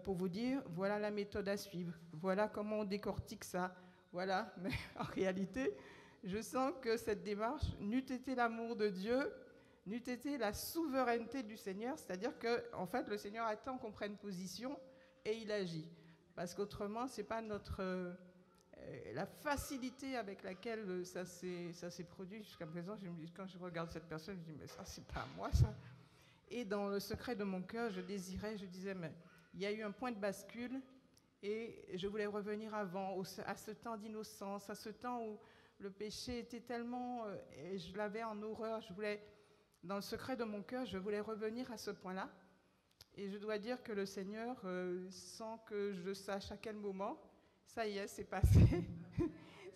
pour vous dire, voilà la méthode à suivre, voilà comment on décortique ça, voilà. Mais en réalité, je sens que cette démarche n'eût été l'amour de Dieu, n'eût été la souveraineté du Seigneur, c'est-à-dire qu'en fait, le Seigneur attend qu'on prenne position et il agit. Parce qu'autrement, ce n'est pas la facilité avec laquelle ça s'est produit jusqu'à présent. Quand je regarde cette personne, je dis, mais ça, c'est pas moi, ça. Et dans le secret de mon cœur, je disais, mais il y a eu un point de bascule et je voulais revenir avant, à ce temps d'innocence, à ce temps où le péché était tellement... et je l'avais en horreur. Dans le secret de mon cœur, je voulais revenir à ce point-là. Et je dois dire que le Seigneur, sans que je sache à quel moment, ça y est, c'est passé.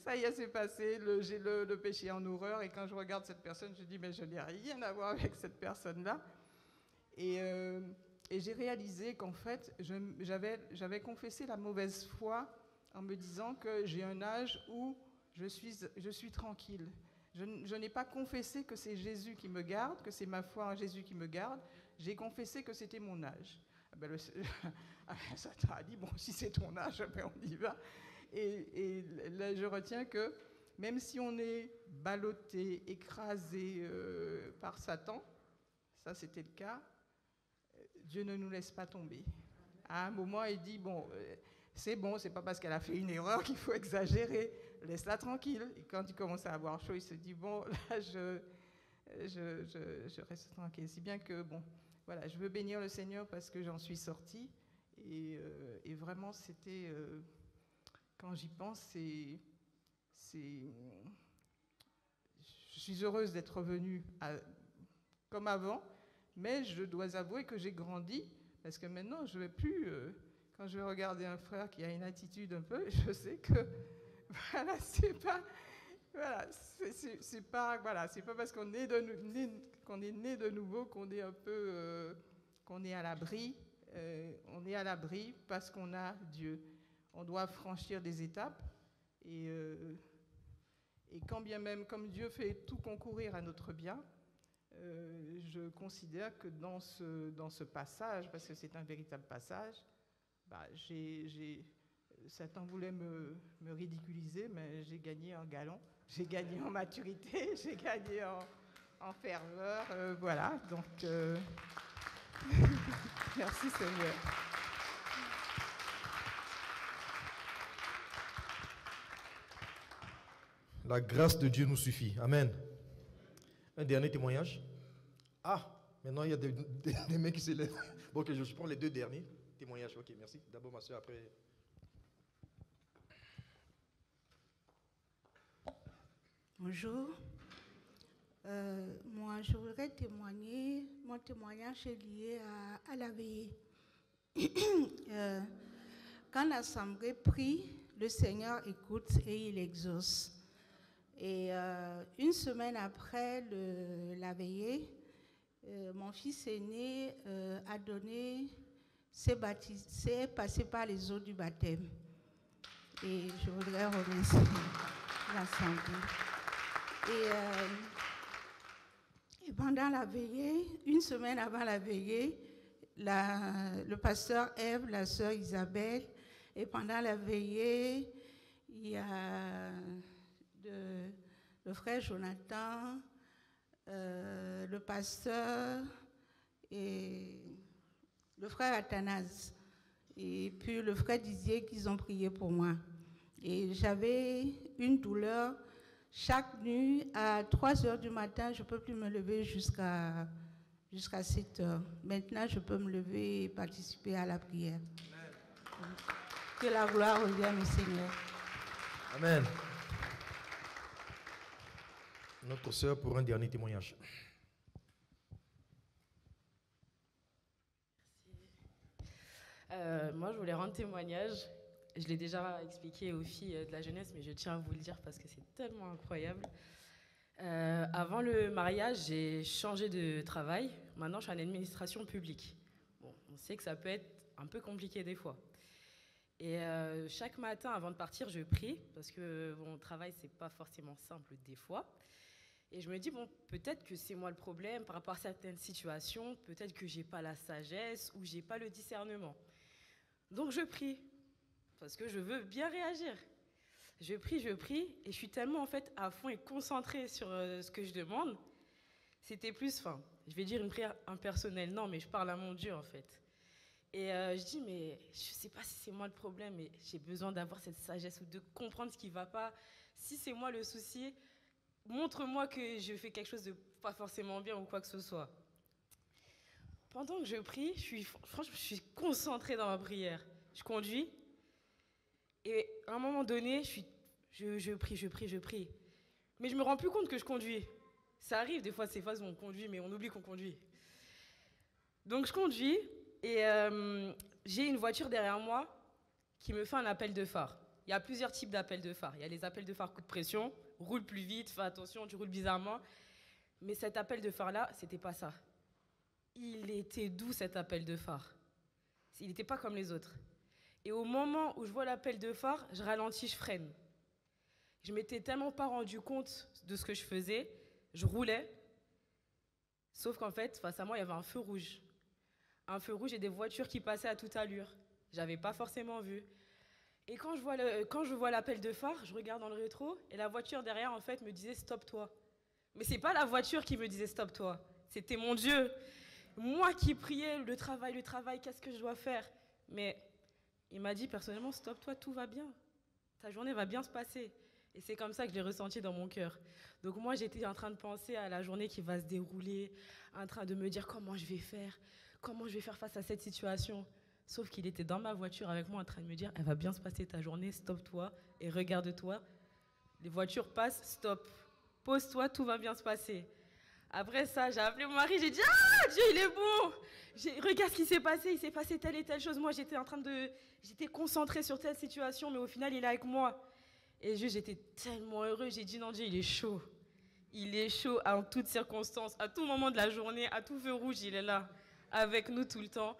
Ça y est, c'est passé. J'ai le péché en horreur. Et quand je regarde cette personne, je dis, mais je n'ai rien à voir avec cette personne-là. Et j'ai réalisé qu'en fait, j'avais confessé la mauvaise foi en me disant que j'ai un âge où je suis tranquille. Je n'ai pas confessé que c'est Jésus qui me garde, que c'est ma foi en Jésus qui me garde. J'ai confessé que c'était mon âge. Satan a dit, bon, si c'est ton âge, on y va. Et là, je retiens que même si on est ballotté, écrasé par Satan, ça c'était le cas, Dieu ne nous laisse pas tomber. À un moment, il dit, bon, c'est pas parce qu'elle a fait une erreur qu'il faut exagérer, laisse-la tranquille. Et quand il commence à avoir chaud, il se dit, bon, là, je reste tranquille. Si bien que, bon, voilà, je veux bénir le Seigneur parce que j'en suis sortie. Et vraiment, c'était, quand j'y pense, je suis heureuse d'être revenue comme avant, mais je dois avouer que j'ai grandi, parce que maintenant, je ne vais plus, quand je vais regarder un frère qui a une attitude un peu, je sais que, voilà, c'est pas parce qu'on est né de nouveau qu'on est un peu, qu'on est à l'abri. On est à l'abri parce qu'on a Dieu. On doit franchir des étapes et quand bien même, comme Dieu fait tout concourir à notre bien, je considère que dans ce passage, parce que c'est un véritable passage, Satan voulait me ridiculiser, mais j'ai gagné en galon, j'ai gagné en maturité, j'ai gagné en ferveur, voilà, donc merci Seigneur. La grâce de Dieu nous suffit. Amen. Un dernier témoignage. Ah, maintenant il y a des mecs qui se lèvent. Bon, ok, je prends les deux derniers témoignages. Ok, merci. D'abord ma soeur, après. Bonjour. Moi, je voudrais témoigner. Mon témoignage est lié à la veillée. Quand l'assemblée prie, le Seigneur écoute et il exauce. Et une semaine après la veillée, mon fils aîné s'est passé par les eaux du baptême. Et je voudrais remercier l'assemblée. Et pendant la veillée, une semaine avant la veillée, le pasteur Ève, la sœur Isabelle, et pendant la veillée, il y a le frère Jonathan, le pasteur et le frère Athanase, et puis le frère Dizier qu'ils ont prié pour moi. Et j'avais une douleur. Chaque nuit, à 3 heures du matin, je ne peux plus me lever jusqu'à 7 heures. Maintenant, je peux me lever et participer à la prière. Amen. Que la gloire revienne au Seigneur. Amen. Notre sœur pour un dernier témoignage. Moi, je voulais rendre témoignage. Je l'ai déjà expliqué aux filles de la jeunesse, mais je tiens à vous le dire parce que c'est tellement incroyable. Avant le mariage, j'ai changé de travail. Maintenant, je suis en administration publique. Bon, on sait que ça peut être un peu compliqué des fois. Et chaque matin, avant de partir, je prie, parce que mon travail, c'est pas forcément simple des fois. Et je me dis, bon, peut-être que c'est moi le problème par rapport à certaines situations, peut-être que j'ai pas la sagesse ou j'ai pas le discernement. Donc je prie, parce que je veux bien réagir. Je prie, et je suis tellement en fait à fond et concentrée sur ce que je demande. C'était plus, je vais dire une prière impersonnelle, non, mais je parle à mon Dieu en fait. Et je dis, mais je sais pas si c'est moi le problème, mais j'ai besoin d'avoir cette sagesse ou de comprendre ce qui va pas. Si c'est moi le souci, montre-moi que je fais quelque chose de pas forcément bien ou quoi que ce soit. Pendant que je prie, franchement, je suis concentrée dans ma prière. Je conduis. Et à un moment donné, je prie. Mais je me rends plus compte que je conduis. Ça arrive, des fois, ces phases où on conduit, mais on oublie qu'on conduit. Donc je conduis et j'ai une voiture derrière moi qui me fait un appel de phare. Il y a plusieurs types d'appels de phare. Il y a les appels de phare coup de pression, roule plus vite, fais attention, tu roules bizarrement. Mais cet appel de phare-là, c'était pas ça. Il était doux, cet appel de phare. Il n'était pas comme les autres. Et au moment où je vois l'appel de phare, je ralentis, je freine. Je m'étais tellement pas rendu compte de ce que je faisais. Je roulais. Sauf qu'en fait, face à moi, il y avait un feu rouge. Un feu rouge et des voitures qui passaient à toute allure. J'avais pas forcément vu. Et quand je vois l'appel de phare, je regarde dans le rétro et la voiture derrière, en fait, me disait « stop-toi ». Mais c'est pas la voiture qui me disait « stop-toi ». C'était mon Dieu. Moi qui priais, le travail, qu'est-ce que je dois faire? Mais il m'a dit personnellement, stop-toi, tout va bien. Ta journée va bien se passer. Et c'est comme ça que je l'ai ressenti dans mon cœur. Donc moi, j'étais en train de penser à la journée qui va se dérouler, en train de me dire comment je vais faire face à cette situation. Sauf qu'il était dans ma voiture avec moi en train de me dire, elle va bien se passer ta journée, stop-toi et regarde-toi. Les voitures passent, stop. Pose-toi, tout va bien se passer. Après ça, j'ai appelé mon mari, j'ai dit « Ah, Dieu, il est bon !» Regarde ce qui s'est passé, il s'est passé telle et telle chose. Moi, j'étais concentrée sur telle situation, mais au final, il est avec moi. Et j'étais tellement heureux, j'ai dit « Non, Dieu, il est chaud. Il est chaud en toutes circonstances, à tout moment de la journée, à tout feu rouge, il est là, avec nous tout le temps.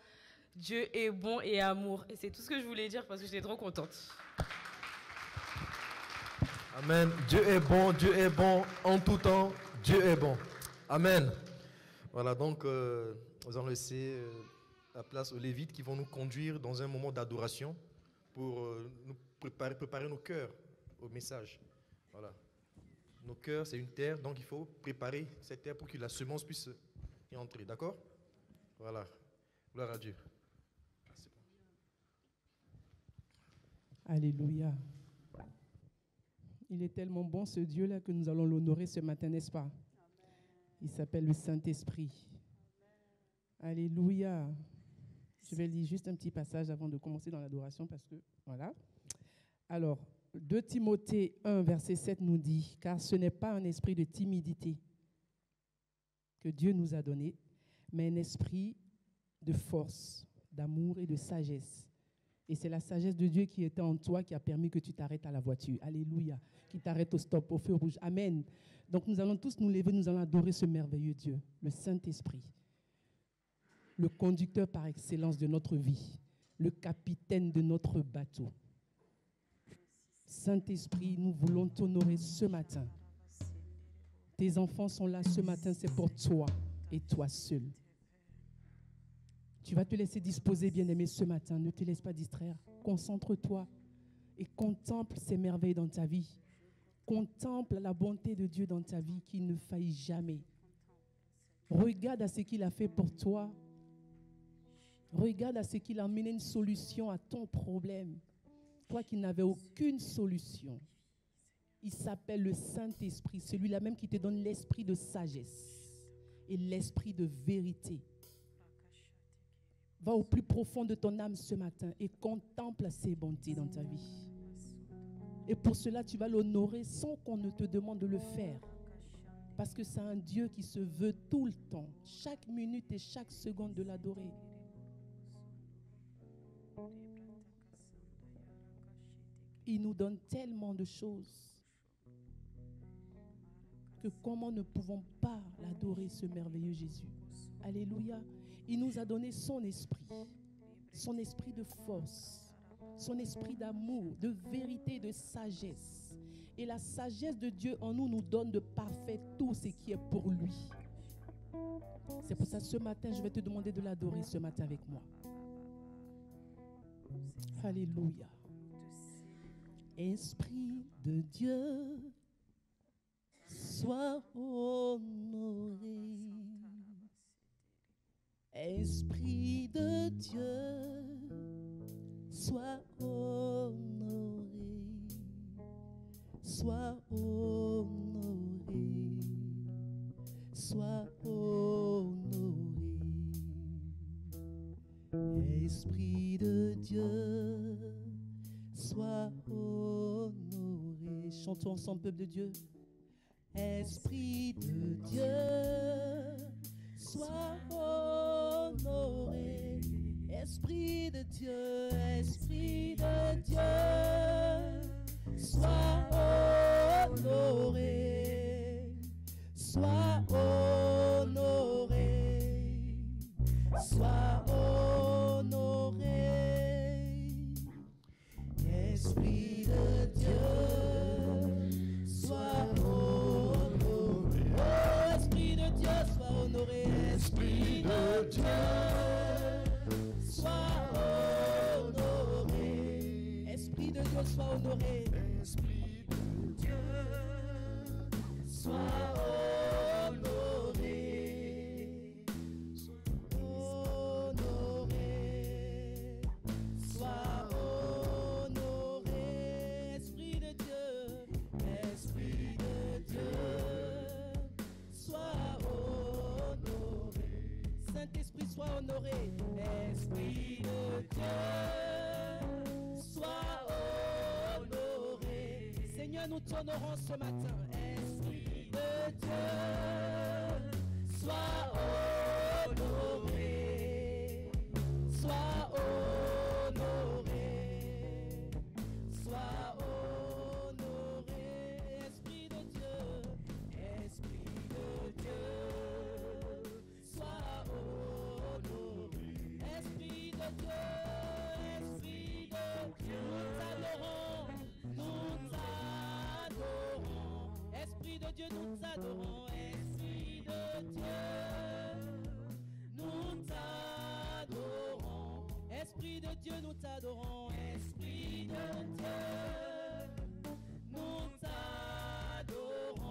Dieu est bon et amour. » Et c'est tout ce que je voulais dire parce que j'étais trop contente. Amen. Dieu est bon en tout temps. Dieu est bon. Amen. Voilà, donc nous allons laisser la place aux Lévites qui vont nous conduire dans un moment d'adoration pour nous préparer nos cœurs au message. Voilà. Nos cœurs, c'est une terre, donc il faut préparer cette terre pour que la semence puisse y entrer. D'accord? Voilà. Gloire à Dieu. Alléluia. Il est tellement bon ce Dieu-là que nous allons l'honorer ce matin, n'est-ce pas? Il s'appelle le Saint-Esprit. Alléluia. Je vais lire juste un petit passage avant de commencer dans l'adoration parce que, voilà. Alors, 2 Timothée 1, verset 7 nous dit, « Car ce n'est pas un esprit de timidité que Dieu nous a donné, mais un esprit de force, d'amour et de sagesse. » Et c'est la sagesse de Dieu qui était en toi qui a permis que tu t'arrêtes à la voiture. Alléluia. Qui t'arrête au stop, au feu rouge. Amen. Donc nous allons tous nous lever, nous allons adorer ce merveilleux Dieu, le Saint-Esprit, le conducteur par excellence de notre vie, le capitaine de notre bateau. Saint-Esprit, nous voulons t'honorer ce matin. Tes enfants sont là ce matin, c'est pour toi et toi seul. Tu vas te laisser disposer, bien-aimé, ce matin. Ne te laisse pas distraire. Concentre-toi et contemple ces merveilles dans ta vie. Contemple la bonté de Dieu dans ta vie qui ne faillit jamais. Regarde à ce qu'il a fait pour toi. Regarde à ce qu'il a amené une solution à ton problème. Toi qui n'avais aucune solution. Il s'appelle le Saint-Esprit, celui-là même qui te donne l'esprit de sagesse et l'esprit de vérité. Va au plus profond de ton âme ce matin et contemple ses bontés dans ta vie. Et pour cela, tu vas l'honorer sans qu'on ne te demande de le faire. Parce que c'est un Dieu qui se veut tout le temps, chaque minute et chaque seconde de l'adorer. Il nous donne tellement de choses que comment ne pouvons pas l'adorer, ce merveilleux Jésus. Alléluia. Il nous a donné son esprit de force, son esprit d'amour, de vérité, de sagesse. Et la sagesse de Dieu en nous nous donne de parfait tout ce qui est pour lui. C'est pour ça que ce matin, je vais te demander de l'adorer ce matin avec moi. Alléluia. Esprit de Dieu, sois honoré. Esprit de Dieu, sois honoré. Sois honoré. Sois honoré. Esprit de Dieu, sois honoré. Chantons ensemble, peuple de Dieu. Esprit de Dieu, sois honoré. Esprit de Dieu, Esprit de Dieu, sois honoré. Sois honoré. Sois honoré. Esprit de Dieu, sois honoré. Oh, Esprit de Dieu, sois honoré. Esprit de Dieu, sois honoré. Esprit de Dieu, sois honoré. Esprit de Dieu, sois honoré. Honoré. Sois honoré. Esprit de Dieu, Esprit de Dieu, sois honoré. Saint-Esprit, sois honoré. Esprit de Dieu, sois honoré. Seigneur, nous t'honorons ce matin. Esprit de Dieu, sois honoré. Sois honoré. Sois honoré. Esprit de Dieu, Esprit de Dieu, sois honoré. Esprit de Dieu, Esprit de Dieu, nous t'adorons, nous t'adorons. Esprit de Dieu, nous t'adorons. Esprit de Dieu, nous t'adorons. Esprit de Dieu, nous t'adorons. Esprit de Dieu, nous t'adorons.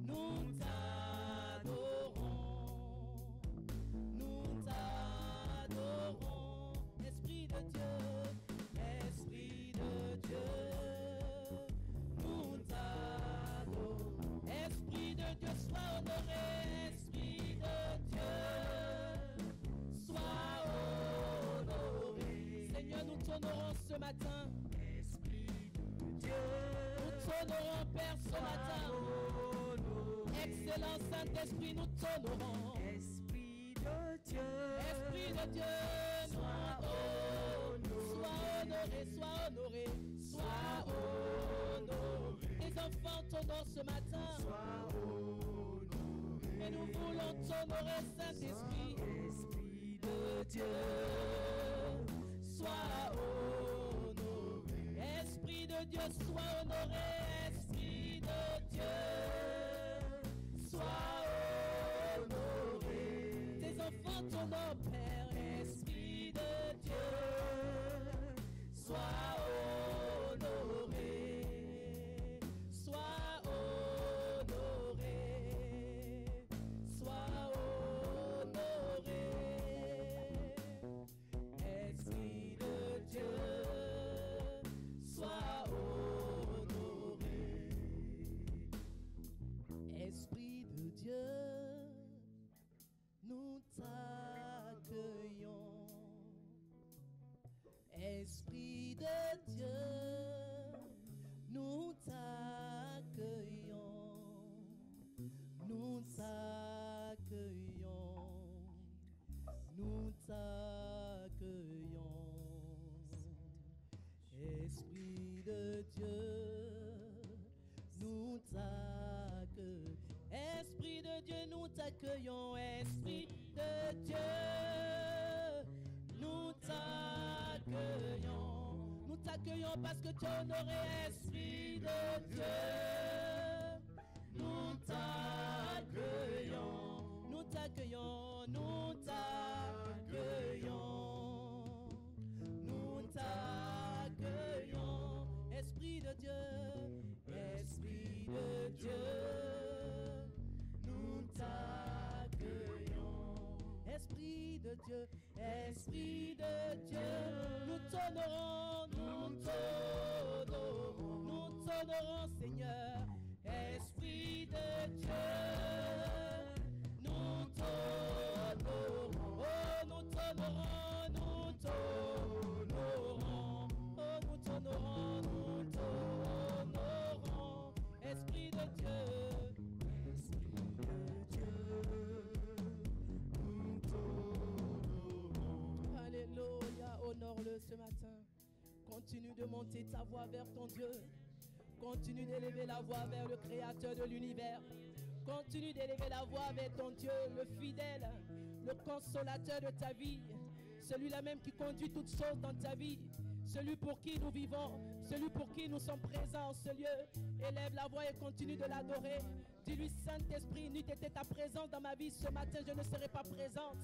Nous t'adorons. Nous t'adorons. Esprit de Dieu, Esprit de Dieu, nous t'adorons. Esprit de Dieu, sois honoré. Esprit de Dieu, sois honoré. Seigneur, nous t'honorons ce matin. Esprit de Dieu, nous t'honorons, Père, ce matin. Excellent Saint-Esprit, nous t'honorons. Esprit de Dieu, Esprit de Dieu, sois honoré, sois honoré, sois honoré. Tes enfants t'honorent ce matin. Sois honoré. Et nous voulons t'honorer, Saint-Esprit. Esprit de Dieu, sois honoré. Esprit de Dieu, sois honoré. Esprit de Dieu, sois honoré. Tes enfants t'honorent, Père. Esprit de Dieu, sois honoré. Sois honoré. Sois honoré. Esprit de Dieu, sois honoré. Esprit de Dieu, nous t'accueillons. Esprit de de Dieu, nous t'accueillons, Esprit de Dieu. Nous t'accueillons parce que tu es honoré, Esprit de Dieu. Nous t'accueillons, nous t'accueillons, nous t'accueillons, nous t'accueillons, Esprit de Dieu, Esprit de Dieu. Nous t'accueillons, Esprit de Dieu, Esprit de Dieu. Nous t'honorons, nous t'honorons, nous t'honorons, Seigneur, Esprit de Dieu. Nous t'honorons, oh, nous t'honorons, nous t'honorons, oh, nous t'honorons, nous t'honorons, Esprit de Dieu. Alléluia, honore-le ce matin. Continue de monter ta voix vers ton Dieu. Continue d'élever la voix vers le Créateur de l'univers. Continue d'élever la voix vers ton Dieu, le fidèle, le consolateur de ta vie. Celui-là même qui conduit toutes choses dans ta vie. Celui pour qui nous vivons, celui pour qui nous sommes présents en ce lieu. Élève la voix et continue de l'adorer. Dis-lui, Saint-Esprit, n'eût été ta présence dans ma vie ce matin, je ne serais pas présente.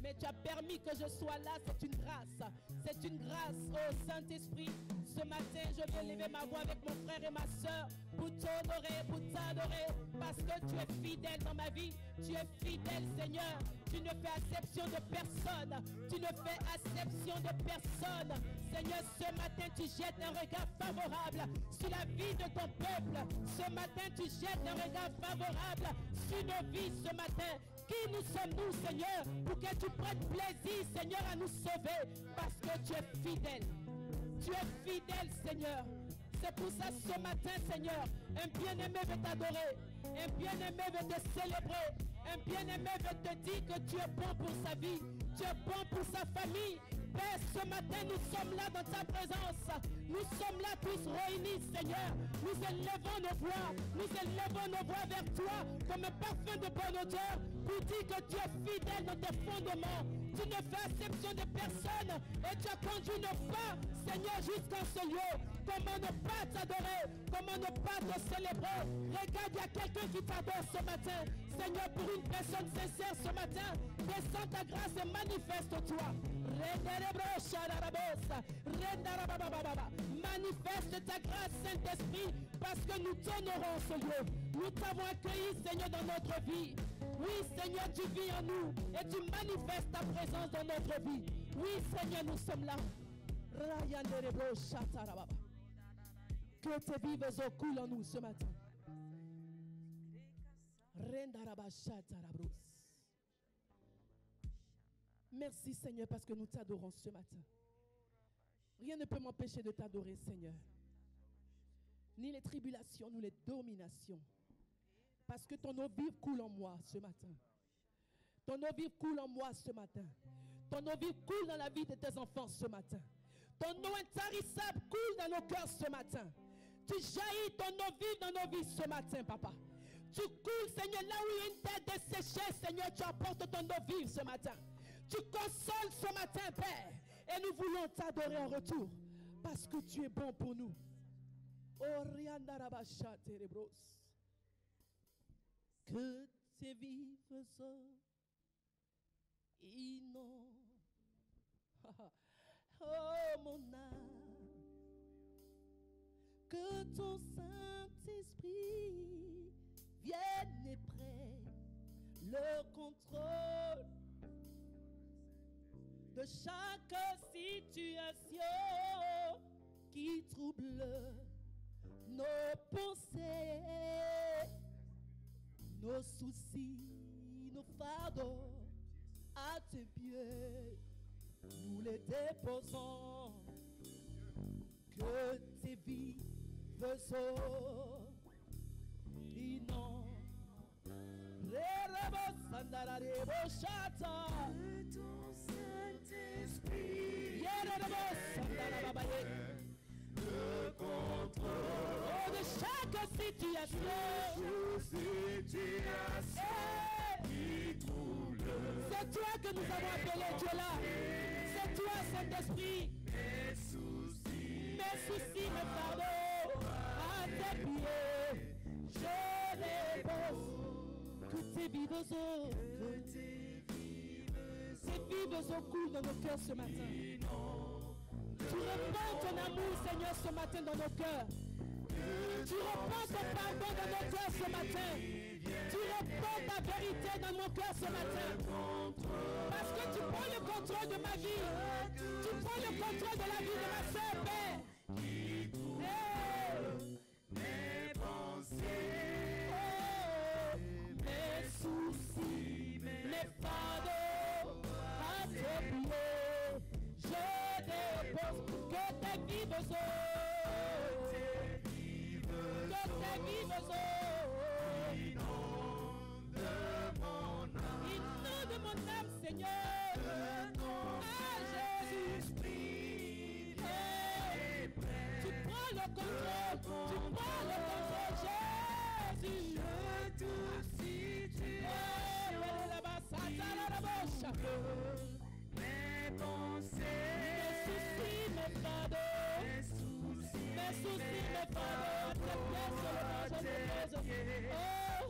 Mais tu as permis que je sois là, c'est une grâce. C'est une grâce, oh Saint-Esprit. Ce matin, je viens lever ma voix avec mon frère et ma soeur pour t'honorer, pour t'adorer, parce que tu es fidèle dans ma vie. Tu es fidèle, Seigneur. Tu ne fais acception de personne. Tu ne fais acception de personne. Seigneur, ce matin, tu jettes un regard favorable sur la vie de ton peuple. Ce matin, tu jettes un regard favorable sur nos vies ce matin. Qui nous sommes-nous, Seigneur, pour que tu prennes plaisir, Seigneur, à nous sauver, parce que tu es fidèle. Tu es fidèle, Seigneur. C'est pour ça, ce matin, Seigneur, un bien-aimé veut t'adorer. Un bien-aimé veut te célébrer. Un bien-aimé veut te dire que tu es bon pour sa vie. Tu es bon pour sa famille. Père, ce matin, nous sommes là dans ta présence. Nous sommes là tous réunis, Seigneur. Nous élevons nos voix. Nous élevons nos voix vers toi comme un parfum de bonne odeur pour dire que tu es fidèle dans tes fondements. Tu ne fais exception de personne et tu as conduit nos pas, Seigneur, jusqu'en ce lieu. Comment ne pas t'adorer? Comment ne pas te célébrer? Regarde, il y a quelqu'un qui t'adore ce matin. Seigneur, pour une personne sincère ce matin, descends ta grâce et manifeste-toi. Manifeste ta grâce, Saint-Esprit, parce que nous t'honorons ce lieu. Nous t'avons accueilli, Seigneur, dans notre vie. Oui, Seigneur, tu vis en nous et tu manifestes ta présence dans notre vie. Oui, Seigneur, nous sommes là. Que tes vives eaux coulent en nous ce matin. Merci, Seigneur, parce que nous t'adorons ce matin. Rien ne peut m'empêcher de t'adorer, Seigneur. Ni les tribulations, ni les dominations. Parce que ton eau vive coule en moi ce matin. Ton eau vive coule en moi ce matin. Ton eau vive coule dans la vie de tes enfants ce matin. Ton eau intarissable coule dans nos cœurs ce matin. Tu jaillis ton eau vive dans nos vies ce matin, papa. Tu coules, Seigneur, là où il y a une terre desséchée, Seigneur, tu apportes ton eau vive ce matin. Tu consoles ce matin, Père. Et nous voulons t'adorer en retour. Parce que tu es bon pour nous. Que tes vives eaux inondent, oh mon âme, que ton Saint-Esprit vienne et prenne le contrôle de chaque situation qui trouble nos pensées, nos soucis, nos fardeaux. À tes pieds, nous les déposons. Que tes vives eaux inondent. Que ton Saint-Esprit le contrôle de chaque situation. C'est toi que nous avons appelé, tu es là. C'est toi, Saint-Esprit. Mes soucis, mes fardeaux, à tes pieds, je les pose. Que tes vives eaux, ces vives eaux coulent dans nos cœurs ce matin. Tu répands ton amour, Seigneur, ce matin dans nos cœurs. Tu répands ton pardon dans nos cœurs ce matin. Tu répands ta vérité dans mon cœur ce matin. Parce que tu prends le contrôle de ma vie. Tu prends le contrôle de la vie de ma sœur, Père. Mes pensées, mes soucis, mes fardeaux, à tes pieds, je dépose que tes vives eaux, que tes vives eaux inondent mon âme, Seigneur. Ah, Jésus, tu prends le contrôle, Jésus. Je te situe. Mes pensées, mes soucis, mes fardeaux, mes fardeaux, tes pieds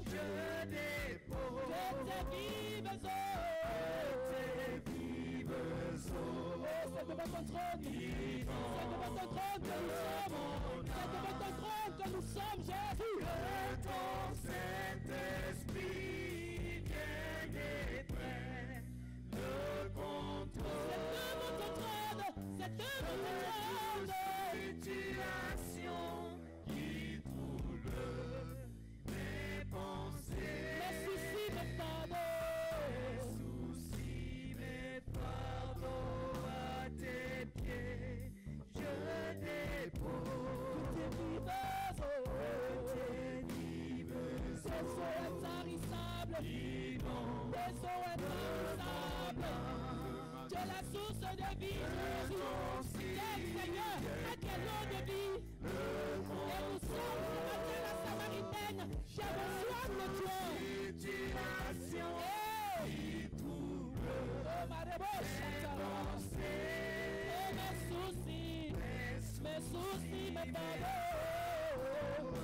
je dépose. Que tes vives eaux, c'est devant ton trône, que nous sommes, Jésus. Que ton Saint-Esprit vienne et prenne le contrôle. C'est devant ton trône, situation qui trouble mes pensées, mes soucis, mes fardeaux, à tes pieds, je dépose. Que tes vives eaux, tes eaux intarissables, de la source de vie, Jésus, Seigneur, à quelle eau de vie, et nous sommes ce matin la Samaritaine, j'ai besoin de toi. Qui trouble mes soucis, mes fardeaux,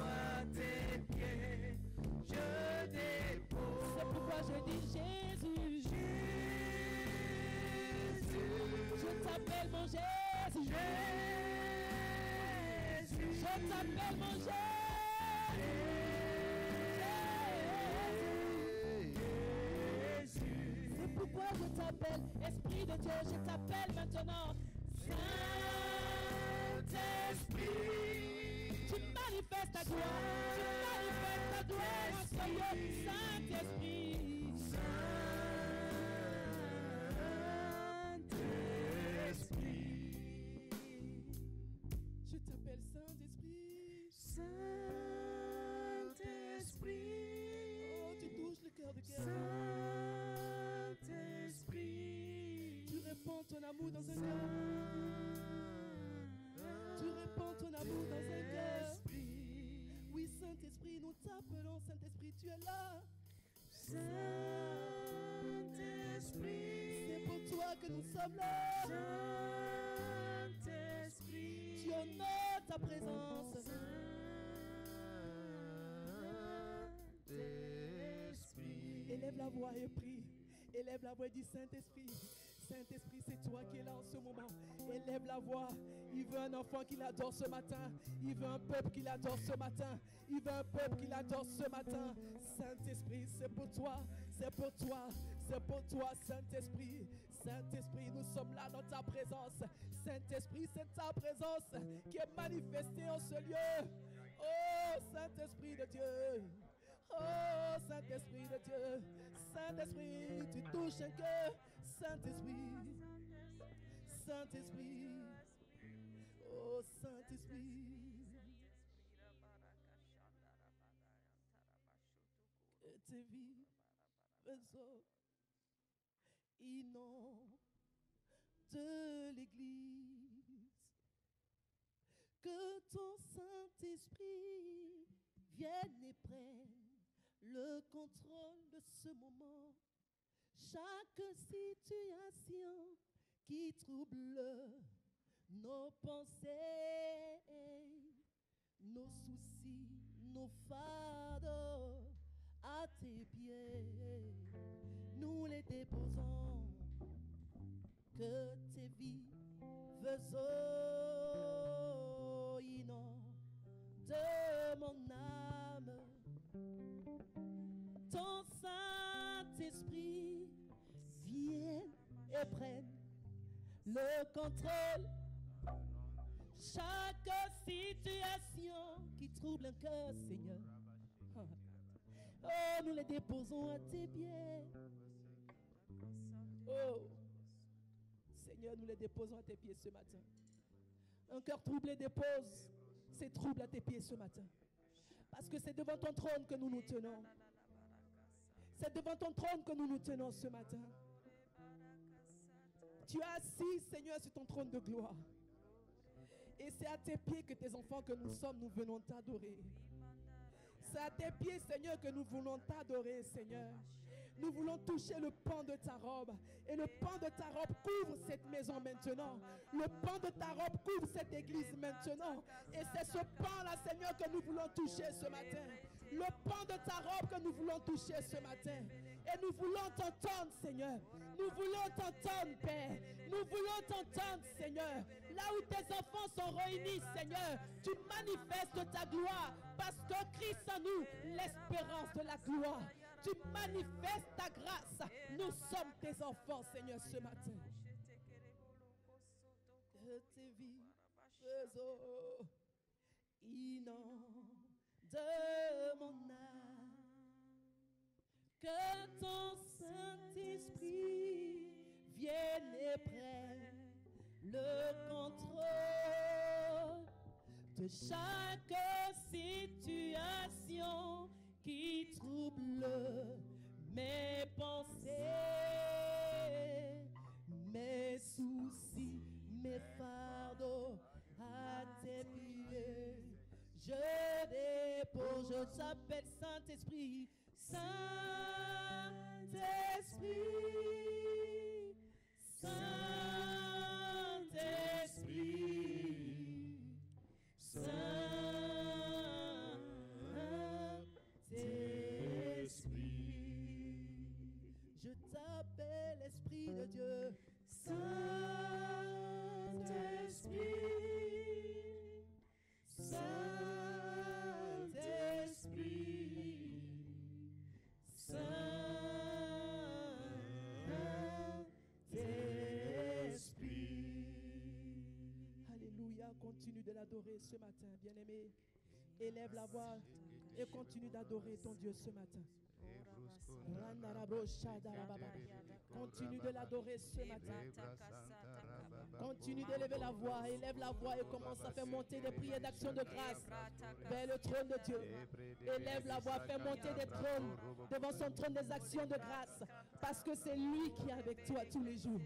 à tes pieds, je dépose. C'est pourquoi je dis Jésus, je t'appelle mon Jésus, je t'appelle mon Jésus. C'est pourquoi je t'appelle, Esprit de Dieu, je t'appelle maintenant. Saint-Esprit, tu manifestes ta gloire, en ce lieu, Saint-Esprit. Je t'appelle Saint-Esprit. Oh, tu touches le cœur de guerre. Tu répands ton amour dans un cœur. Tu répands ton amour dans un cœur. Oui, Saint-Esprit, nous t'appelons. Saint-Esprit, tu es là. Saint-Esprit, c'est pour toi que nous sommes là. Saint-Esprit, tu honores ta présence. Saint-Esprit, élève la voix et prie. Élève la voix et dis Saint-Esprit. Saint-Esprit, c'est toi qui es là en ce moment. Élève la voix. Il veut un enfant qui l'adore ce matin. Il veut un peuple qui l'adore ce matin. Il veut un peuple qui l'adore ce matin. Saint-Esprit, c'est pour toi. C'est pour toi. C'est pour toi, Saint-Esprit. Saint-Esprit, nous sommes là dans ta présence. Saint-Esprit, c'est ta présence qui est manifestée en ce lieu. Oh, Saint-Esprit de Dieu. Oh, Saint-Esprit de Dieu. Saint-Esprit, tu touches un cœur. Saint-Esprit, Saint-Esprit, oh Saint-Esprit, que tes vives eaux inondent de l'Église, que ton Saint-Esprit vienne et prenne le contrôle de ce moment. chaque situation qui trouble nos pensées, nos soucis, nos fardeaux à tes pieds. Nous les déposons, que tes vives eaux inondent mon âme. Ton Saint-Esprit vienne et prenne le contrôle. Chaque situation qui trouble un cœur, Seigneur, oh, nous les déposons à tes pieds. Oh, Seigneur, nous les déposons à tes pieds ce matin. Un cœur troublé dépose ses troubles à tes pieds ce matin. Parce que c'est devant ton trône que nous nous tenons. C'est devant ton trône que nous nous tenons ce matin. Tu es assis, Seigneur, sur ton trône de gloire. Et c'est à tes pieds que tes enfants que nous sommes, nous venons t'adorer. C'est à tes pieds, Seigneur, que nous voulons t'adorer, Seigneur. Nous voulons toucher le pan de ta robe. Et le pan de ta robe couvre cette maison maintenant. Le pan de ta robe couvre cette église maintenant. Et c'est ce pan-là, Seigneur, que nous voulons toucher ce matin. Le pan de ta robe que nous voulons toucher ce matin. Et nous voulons t'entendre, Seigneur. Nous voulons t'entendre, Père. Nous voulons t'entendre, Seigneur. Là où tes enfants sont réunis, Seigneur, tu manifestes ta gloire. Parce que Christ en nous, l'espérance de la gloire. Tu manifestes ta grâce. Nous sommes tes enfants, Seigneur, ce matin. Que tes vives eaux inondent mon âme. Que ton Saint-Esprit vienne et prenne le contrôle de chaque situation qui trouble mes pensées, mes soucis, mes fardeaux à tes pieds. Je dépose, je t'appelle Saint-Esprit, Saint-Esprit, Saint-Esprit, Saint-Esprit. Je t'appelle Esprit de Dieu, Saint-Esprit, Saint-Esprit, Saint-Esprit. Alléluia, continue de l'adorer ce matin, bien-aimé. Élève la voix et continue d'adorer ton Dieu ce matin. Continue de l'adorer ce matin. Continue d'élever la voix. Élève la voix et commence à faire monter des prières d'action de grâce vers le trône de Dieu. Élève la voix, fais monter des trônes devant son trône des actions de grâce. Parce que c'est lui qui est avec toi tous les jours.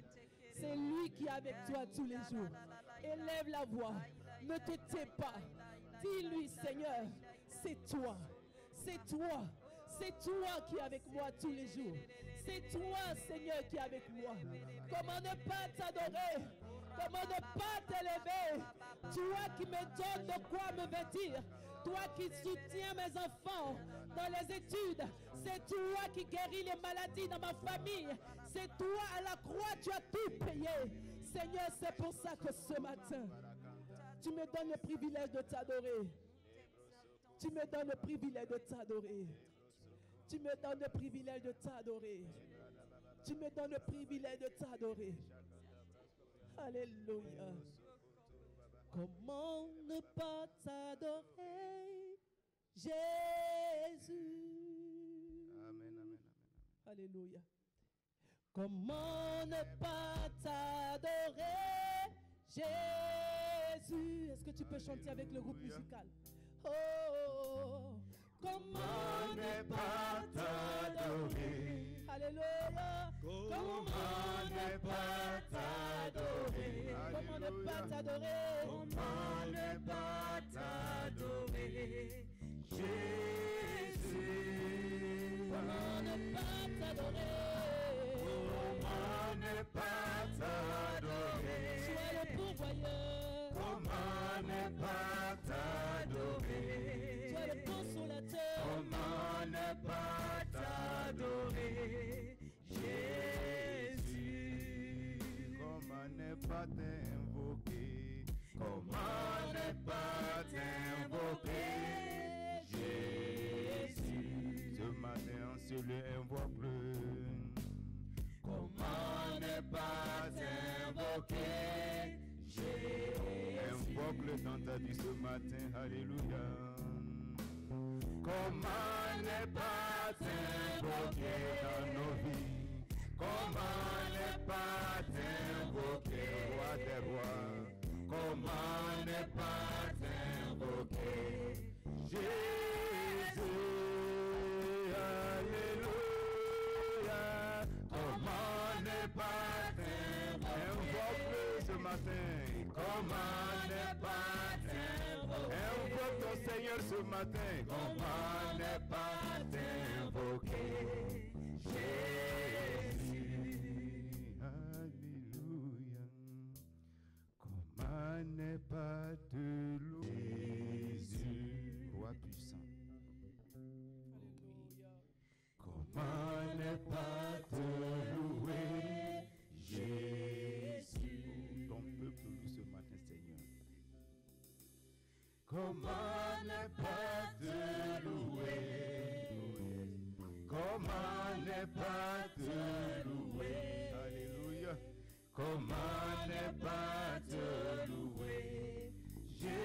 C'est lui qui est avec toi tous les jours. Élève la voix. Ne te tais pas. Dis-lui, Seigneur, c'est toi. C'est toi. C'est toi qui es avec moi tous les jours. C'est toi, Seigneur, qui est avec moi. Comment ne pas t'adorer? Comment ne pas t'élever? Toi qui me donnes de quoi me vêtir. Toi qui soutiens mes enfants dans les études. C'est toi qui guéris les maladies dans ma famille. C'est toi à la croix, tu as tout payé. Seigneur, c'est pour ça que ce matin, tu me donnes le privilège de t'adorer. Tu me donnes le privilège de t'adorer. Tu me donnes le privilège de t'adorer. Tu me donnes le privilège de t'adorer. Alléluia. Comment ne pas t'adorer, Jésus? Amen, amen, amen. Alléluia. Comment ne pas t'adorer, Jésus? Est-ce que tu peux chanter avec le groupe musical? Oh, comment ne pas t'adorer? Alléluia. Comment ne pas t'adorer? Comment ne pas t'adorer? Comment ne pas t'adorer, Jésus? Comment ne pas t'adorer? pas t'invoquer? Comment ne pas t'invoquer, Jésus? Ce matin, en ce lieu, invoque-le. Comment ne pas t'invoquer, Jésus? Invoque-le dans ta vie ce matin, alléluia. Comment ne pas t'invoquer dans nos vies? Comment ne pas t'invoquer, roi des rois? Comment ne pas t'invoquer, Jésus? Alléluia. Comment ne pas t'invoquer? Invoque-le ce matin. Comment ne pas t'invoquer? Invoque ton Seigneur ce matin. Comment ne pas t'invoquer, Jésus? Alléluia. Comment ne pas te louer, Jésus, roi puissant? Comment ne pas te louer, Jésus? Ton peuple loue ce matin, Seigneur. Comment ne pas te louer? Comment ne pas te louer? Alléluia. Comment ne pas te louer, Jésus?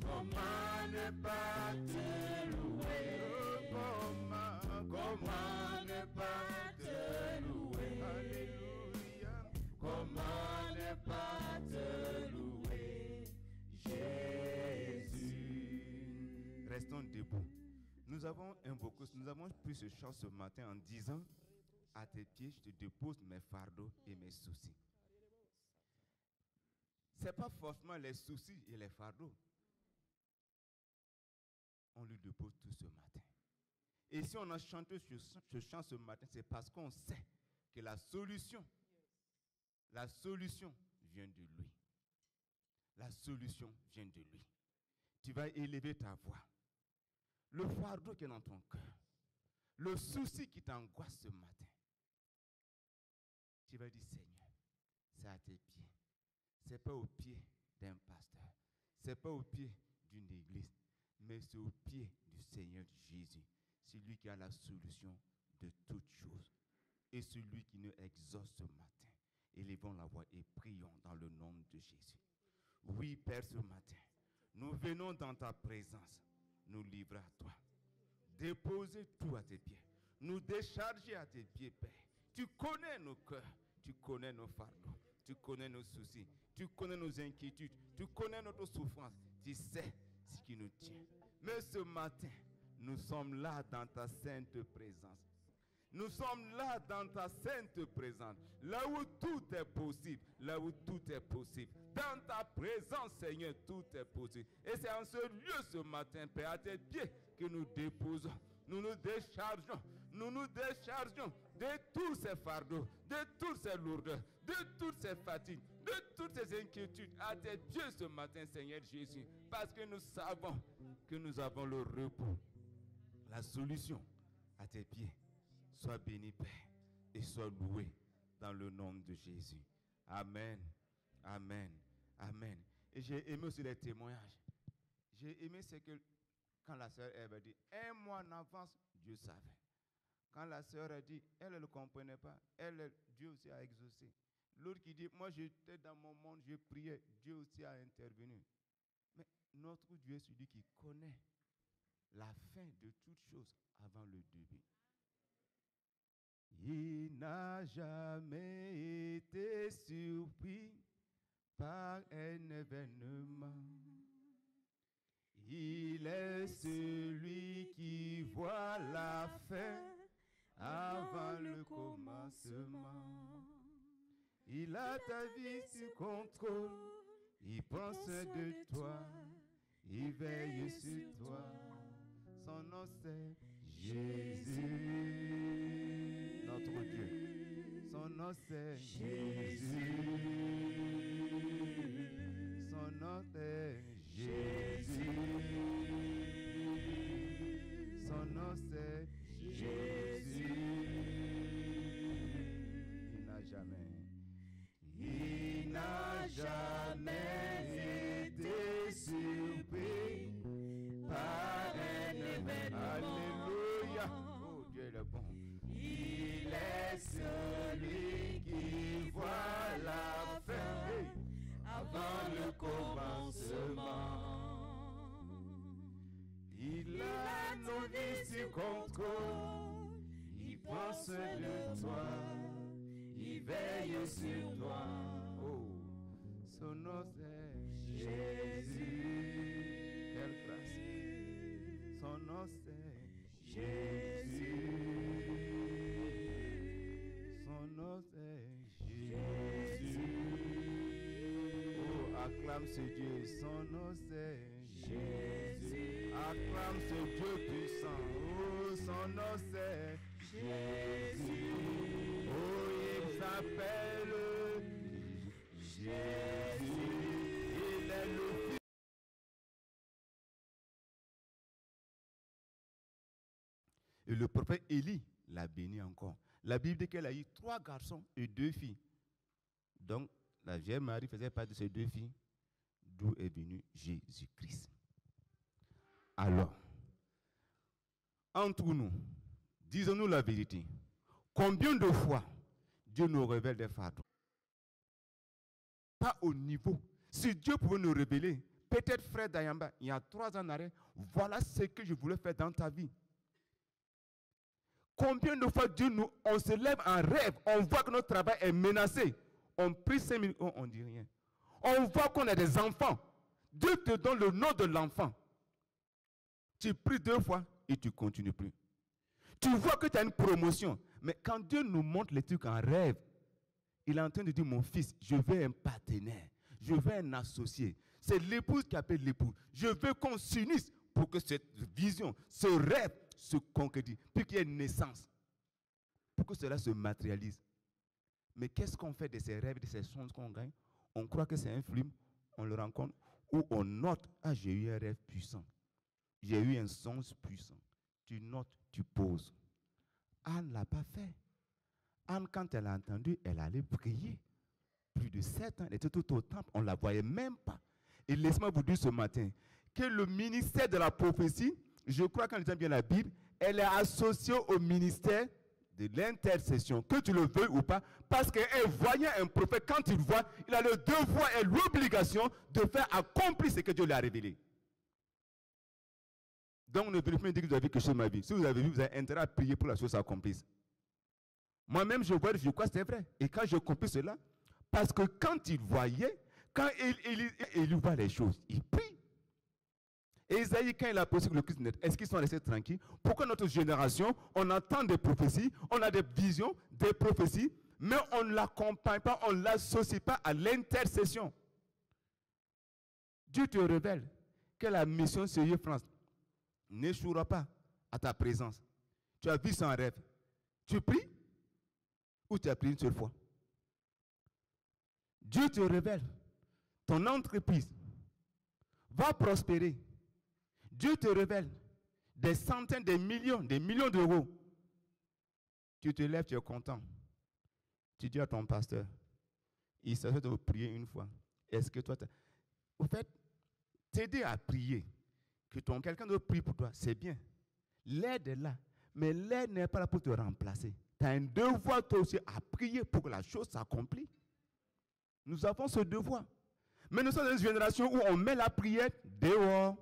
Comment ne pas te louer? Comment ne pas te louer? Alléluia. Comment ne pas te louer, Jésus? Restons debout. Nous avons pris ce chant ce matin en disant, à tes pieds, je te dépose mes fardeaux et mes soucis. Ce n'est pas forcément les soucis et les fardeaux. On lui dépose tout ce matin. Et si on a chanté ce chant ce matin, c'est parce qu'on sait que la solution vient de lui. La solution vient de lui. Tu vas élever ta voix. Le fardeau qui est dans ton cœur, le souci qui t'angoisse ce matin, tu vas dire, Seigneur, c'est à tes pieds. Ce n'est pas au pied d'un pasteur, ce n'est pas au pied d'une église, mais c'est au pied du Seigneur Jésus. C'est lui qui a la solution de toutes choses. Et celui qui nous exauce ce matin. Élevons la voix et prions dans le nom de Jésus. Oui, Père, ce matin, nous venons dans ta présence, nous livrer à toi. Déposer tout à tes pieds. Nous décharger à tes pieds, Père. Tu connais nos cœurs, tu connais nos fardeaux, tu connais nos soucis, tu connais nos inquiétudes, tu connais notre souffrance. Tu sais ce qui nous tient. Mais ce matin, nous sommes là dans ta sainte présence. Nous sommes là dans ta sainte présence, là où tout est possible, là où tout est possible. Dans ta présence, Seigneur, tout est possible. Et c'est en ce lieu ce matin, Père, à tes pieds que nous déposons, nous nous déchargeons de tous ces fardeaux, de toutes ces lourdeurs, de toutes ces fatigues, de toutes ces inquiétudes à tes pieds ce matin, Seigneur Jésus, parce que nous savons que nous avons le repos, la solution à tes pieds. Sois béni, Père, et sois loué dans le nom de Jésus. Amen, amen, amen. Et j'ai aimé aussi les témoignages. J'ai aimé ce que, quand la sœur Ève a dit, un mois en avance, Dieu savait. Quand la sœur a dit, elle ne le comprenait pas, Dieu aussi a exaucé. L'autre qui dit, moi j'étais dans mon monde, je priais, Dieu aussi a intervenu. Mais notre Dieu est celui qui connaît la fin de toutes choses avant le début. Il n'a jamais été surpris par un événement. Il est celui qui voit la fin avant le commencement. Il a ta vie sous contrôle, il pense de toi, il veille sur toi. Son nom c'est Jésus, notre Dieu. Son nom c'est Jésus. Son nom c'est Jésus. Son nom c'est Jésus. Acclame ce Dieu, son nom c'est Jésus. Acclame ce Dieu puissant, oh, son nom c'est Jésus. Oh, il s'appelle Jésus. Il est le Fils. Et le prophète Élie l'a béni encore. La Bible dit qu'elle a eu 3 garçons et 2 filles. Donc, la Vierge Marie faisait partie de ces 2 filles, d'où est venu Jésus-Christ. Alors, entre nous, disons-nous la vérité. Combien de fois Dieu nous révèle des fardeaux? Pas au niveau. Si Dieu pouvait nous révéler, peut-être frère Dayamba, il y a 3 ans en arrière, voilà ce que je voulais faire dans ta vie. Combien de fois on se lève en rêve, on voit que notre travail est menacé. On prie 5 minutes, on ne dit rien. On voit qu'on a des enfants. Dieu te donne le nom de l'enfant. Tu pries 2 fois et tu ne continues plus. Tu vois que tu as une promotion. Mais quand Dieu nous montre les trucs en rêve, il est en train de dire, mon fils, je veux un partenaire. Je veux un associé. C'est l'épouse qui appelle l'époux. Je veux qu'on s'unisse pour que cette vision, ce rêve se concrétise, puis qu'il y ait une naissance, pour que cela se matérialise. Mais qu'est-ce qu'on fait de ces rêves, de ces songes qu'on gagne? On croit que c'est un film, on le rencontre, ou on note, ah, j'ai eu un rêve puissant, j'ai eu un songe puissant. Tu notes, tu poses. Anne ne l'a pas fait. Anne, quand elle a entendu, elle allait prier. Plus de 7 ans, elle était tout au temple, on ne la voyait même pas. Et laissez-moi vous dire ce matin, que le ministère de la prophétie, je crois qu'en lisant bien la Bible, elle est associée au ministère de l'intercession, que tu le veuilles ou pas, parce qu'elle voyait un prophète, quand il voit, il a le devoir et l'obligation de faire accomplir ce que Dieu lui a révélé. Donc ne venez pas me dire que vous avez quelque chose dans ma vie. Si vous avez vu, vous avez intérêt à prier pour que la chose s'accomplisse. Moi-même, je vois, je crois que c'est vrai. Et quand je compris cela, parce que quand il voyait, quand il voit les choses, il prie. Et Isaïe, quand il a posé le Christ net, est-ce qu'ils sont restés tranquilles? Pourquoi notre génération, on entend des prophéties, on a des visions, des prophéties, mais on ne l'accompagne pas, on ne l'associe pas à l'intercession? Dieu te révèle que la mission Seigneur France n'échouera pas à ta présence. Tu as vu ça en rêve. Tu pries ou tu as prié une seule fois? Dieu te révèle, ton entreprise va prospérer. Dieu te révèle des centaines, des millions d'euros. Tu te lèves, tu es content. Tu dis à ton pasteur, il s'agit de prier une fois. Est-ce que toi, au fait, t'aider à prier, que quelqu'un d'autre prie pour toi, c'est bien. L'aide est là, mais l'aide n'est pas là pour te remplacer. Tu as un devoir toi aussi à prier pour que la chose s'accomplisse. Nous avons ce devoir. Mais nous sommes dans une génération où on met la prière dehors.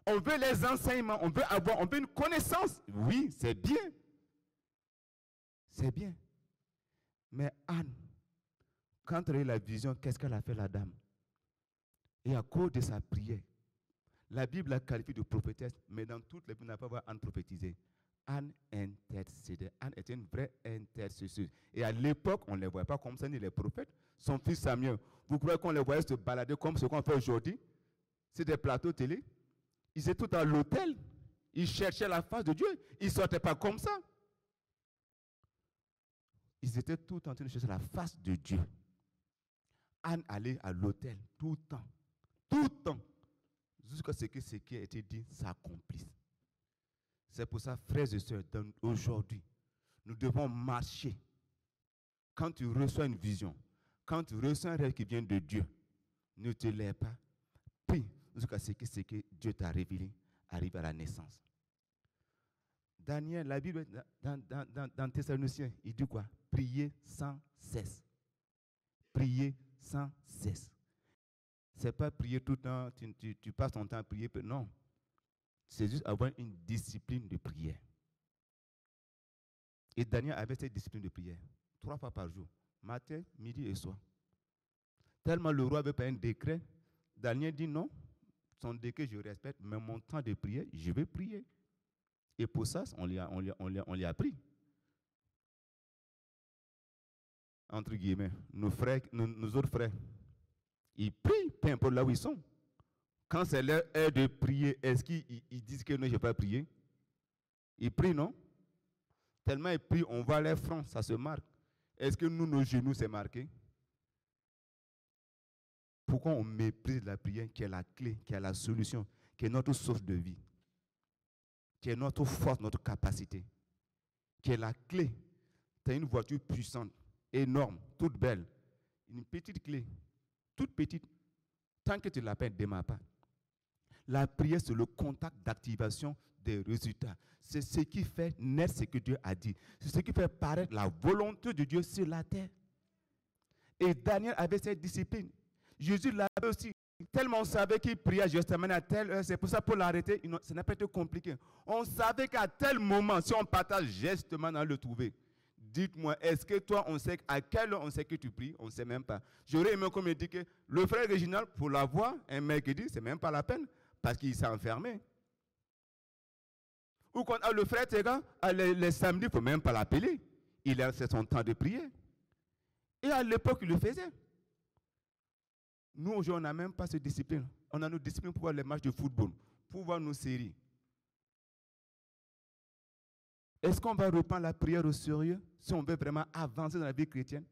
On veut les enseignements, on veut une connaissance. Oui, c'est bien. C'est bien. Mais Anne, quand elle a eu la vision, qu'est-ce qu'elle a fait, la dame? Et à cause de sa prière, la Bible la qualifie de prophétesse, mais dans toutes les Bibles, on n'a pas voir Anne prophétiser. Anne intercédait. Anne était une vraie intercesseuse. Et à l'époque, on ne les voyait pas comme ça, ni les prophètes. Son fils Samuel, vous croyez qu'on les voyait se balader comme ce qu'on fait aujourd'hui? C'est des plateaux télé. Ils étaient tout à l'hôtel. Ils cherchaient la face de Dieu. Ils ne sortaient pas comme ça. Ils étaient tout en train de chercher la face de Dieu. Anne allait à l'hôtel tout le temps. Tout le temps. Jusqu'à ce que ce qui a été dit s'accomplisse. C'est pour ça, frères et sœurs, aujourd'hui, nous devons marcher. Quand tu reçois une vision, quand tu reçois un rêve qui vient de Dieu, ne te lève pas. Prie jusqu'à ce que Dieu t'a révélé arrive à la naissance. Daniel, la Bible, dans Thessaloniciens, il dit quoi? Priez sans cesse. Priez sans cesse. Ce n'est pas prier tout le temps, tu passes ton temps à prier. Non. C'est juste avoir une discipline de prière. Et Daniel avait cette discipline de prière 3 fois par jour, matin, midi et soir. Tellement le roi avait pas un décret, Daniel dit non, son décret je respecte, mais mon temps de prière, je vais prier. Et pour ça, on lui a appris. Entre guillemets, nos autres frères, Ils prient, peu importe là où ils sont. Quand c'est leur heure de prier, est-ce qu'ils disent que non, je ne vais pas prier? Ils prient, non? Tellement ils prient, on voit leur front, ça se marque. Est-ce que nous, nos genoux, c'est marqué? Pourquoi on méprise la prière qui est la clé, qui est la solution, qui est notre source de vie, qui est notre force, notre capacité, qui est la clé? Tu as une voiture puissante, énorme, toute belle, une petite clé, toute petite. Tant que tu ne l'appelles, ne démarre pas. La prière, c'est le contact d'activation des résultats. C'est ce qui fait naître ce que Dieu a dit. C'est ce qui fait paraître la volonté de Dieu sur la terre. Et Daniel avait cette discipline. Jésus l'avait aussi. Tellement on savait qu'il priait justement à telle heure. C'est pour ça, pour l'arrêter, ça n'a pas été compliqué. On savait qu'à tel moment, si on partage gestement dans le trouver, dites-moi, est-ce que toi, on sait à quelle heure on sait que tu pries? On ne sait même pas. J'aurais aimé qu'on me dise que le frère Réginald, pour l'avoir, un mercredi, ce n'est même pas la peine, parce qu'il s'est enfermé. Ou quand le frère Téga, les samedis, il ne faut même pas l'appeler. C'est son temps de prière. Et à l'époque, il le faisait. Nous, aujourd'hui, on n'a même pas cette discipline. On a nos disciplines pour voir les matchs de football, pour voir nos séries. Est-ce qu'on va reprendre la prière au sérieux si on veut vraiment avancer dans la vie chrétienne?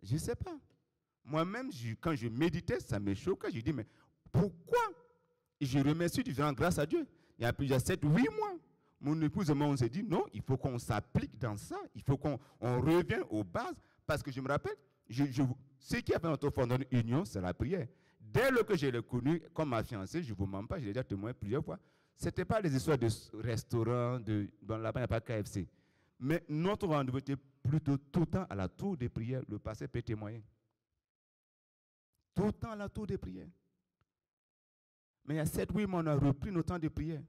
Je ne sais pas. Moi-même, quand je méditais, ça me choquait. Je dis, mais pourquoi? Et je remercie du vivant grâce à Dieu. Il y a plusieurs 7-8 mois, mon épouse et moi, on s'est dit, non, il faut qu'on s'applique dans ça. Il faut qu'on revienne aux bases. Parce que je me rappelle, ce qui a fait notre fondation union, c'est la prière. Dès lors que je l'ai connu comme ma fiancée, je ne vous mens pas, je l'ai déjà témoigné plusieurs fois, ce n'était pas des histoires de restaurants, bon, là-bas, il n'y a pas KFC. Mais notre rendez-vous était plutôt tout le temps à la tour des prières. Le passé peut témoigner. Tout le temps à la tour des prières. Mais il y a 7-8 mois, on a repris nos temps de prière.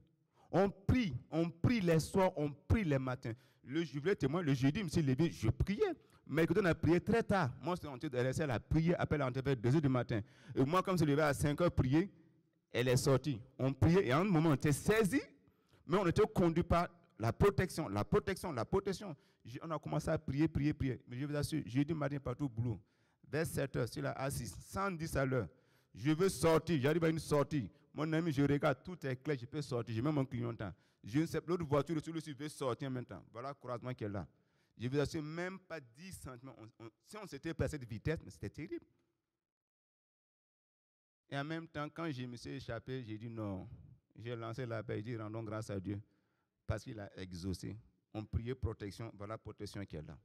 On prie les soirs, on prie les matins. Je voulais témoigner, le jeudi, je me suis levé, je priais. Mais écoutez, on a prié très tard. Moi, j'étais en train de laisser la prière, après l'entrée vers 2 h du matin. Et moi, comme je me levais à 5 h prier, elle est sortie. On priait et à un moment, on était saisis, mais on était conduit par la protection, la protection, la protection. On a commencé à prier. Mais je vous assure, jeudi matin, partout au boulot, vers 7 h, sur la A6, 110 à l'heure. Je veux sortir, j'arrive à une sortie. Mon ami, je regarde, tout est clair, je peux sortir. J'ai même mon clignotant. Je ne sais pas, l'autre voiture, celui-ci veut sortir maintenant. Voilà le croisement qui est là. Je vous assure, même pas 10 cm. Si on s'était passé de vitesse, mais c'était terrible. Et en même temps, quand je me suis échappé, j'ai dit non. J'ai lancé la paix, j'ai dit rendons grâce à Dieu. Parce qu'il a exaucé. On priait protection, voilà la protection qui est là.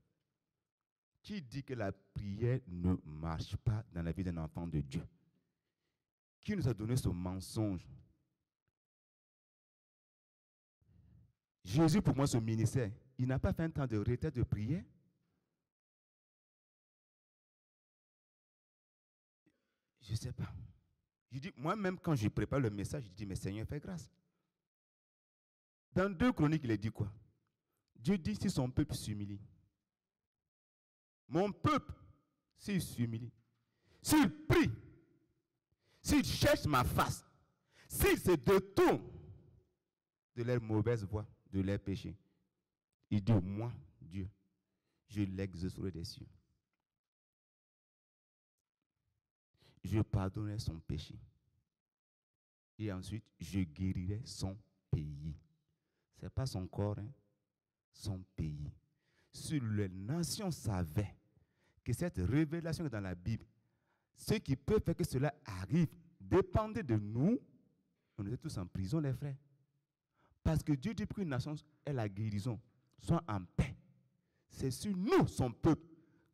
Qui dit que la prière ne marche pas dans la vie d'un enfant de Dieu? Qui nous a donné ce mensonge? Jésus, pour moi, ce ministère, il n'a pas fait un temps de retraite de prière. Je ne sais pas. Je dis, moi-même, quand je prépare le message, je dis, mais Seigneur, fais grâce. Dans 2 Chroniques, il a dit quoi? Dieu dit, si son peuple s'humilie, mon peuple, s'il s'humilie, s'il prie, s'il cherche ma face, s'il se détourne de leur mauvaise voie, de leur péché, il dit, moi, Dieu, je l'exaucerai des cieux. Je pardonnerai son péché. Et ensuite, je guérirai son pays. Ce n'est pas son corps, hein, son pays. Si les nations savaient que cette révélation dans la Bible, ce qui peut faire que cela arrive, dépendait de nous, on était tous en prison, les frères. Parce que Dieu dit qu'une nation est la guérison, soit en paix. C'est sur nous, son peuple.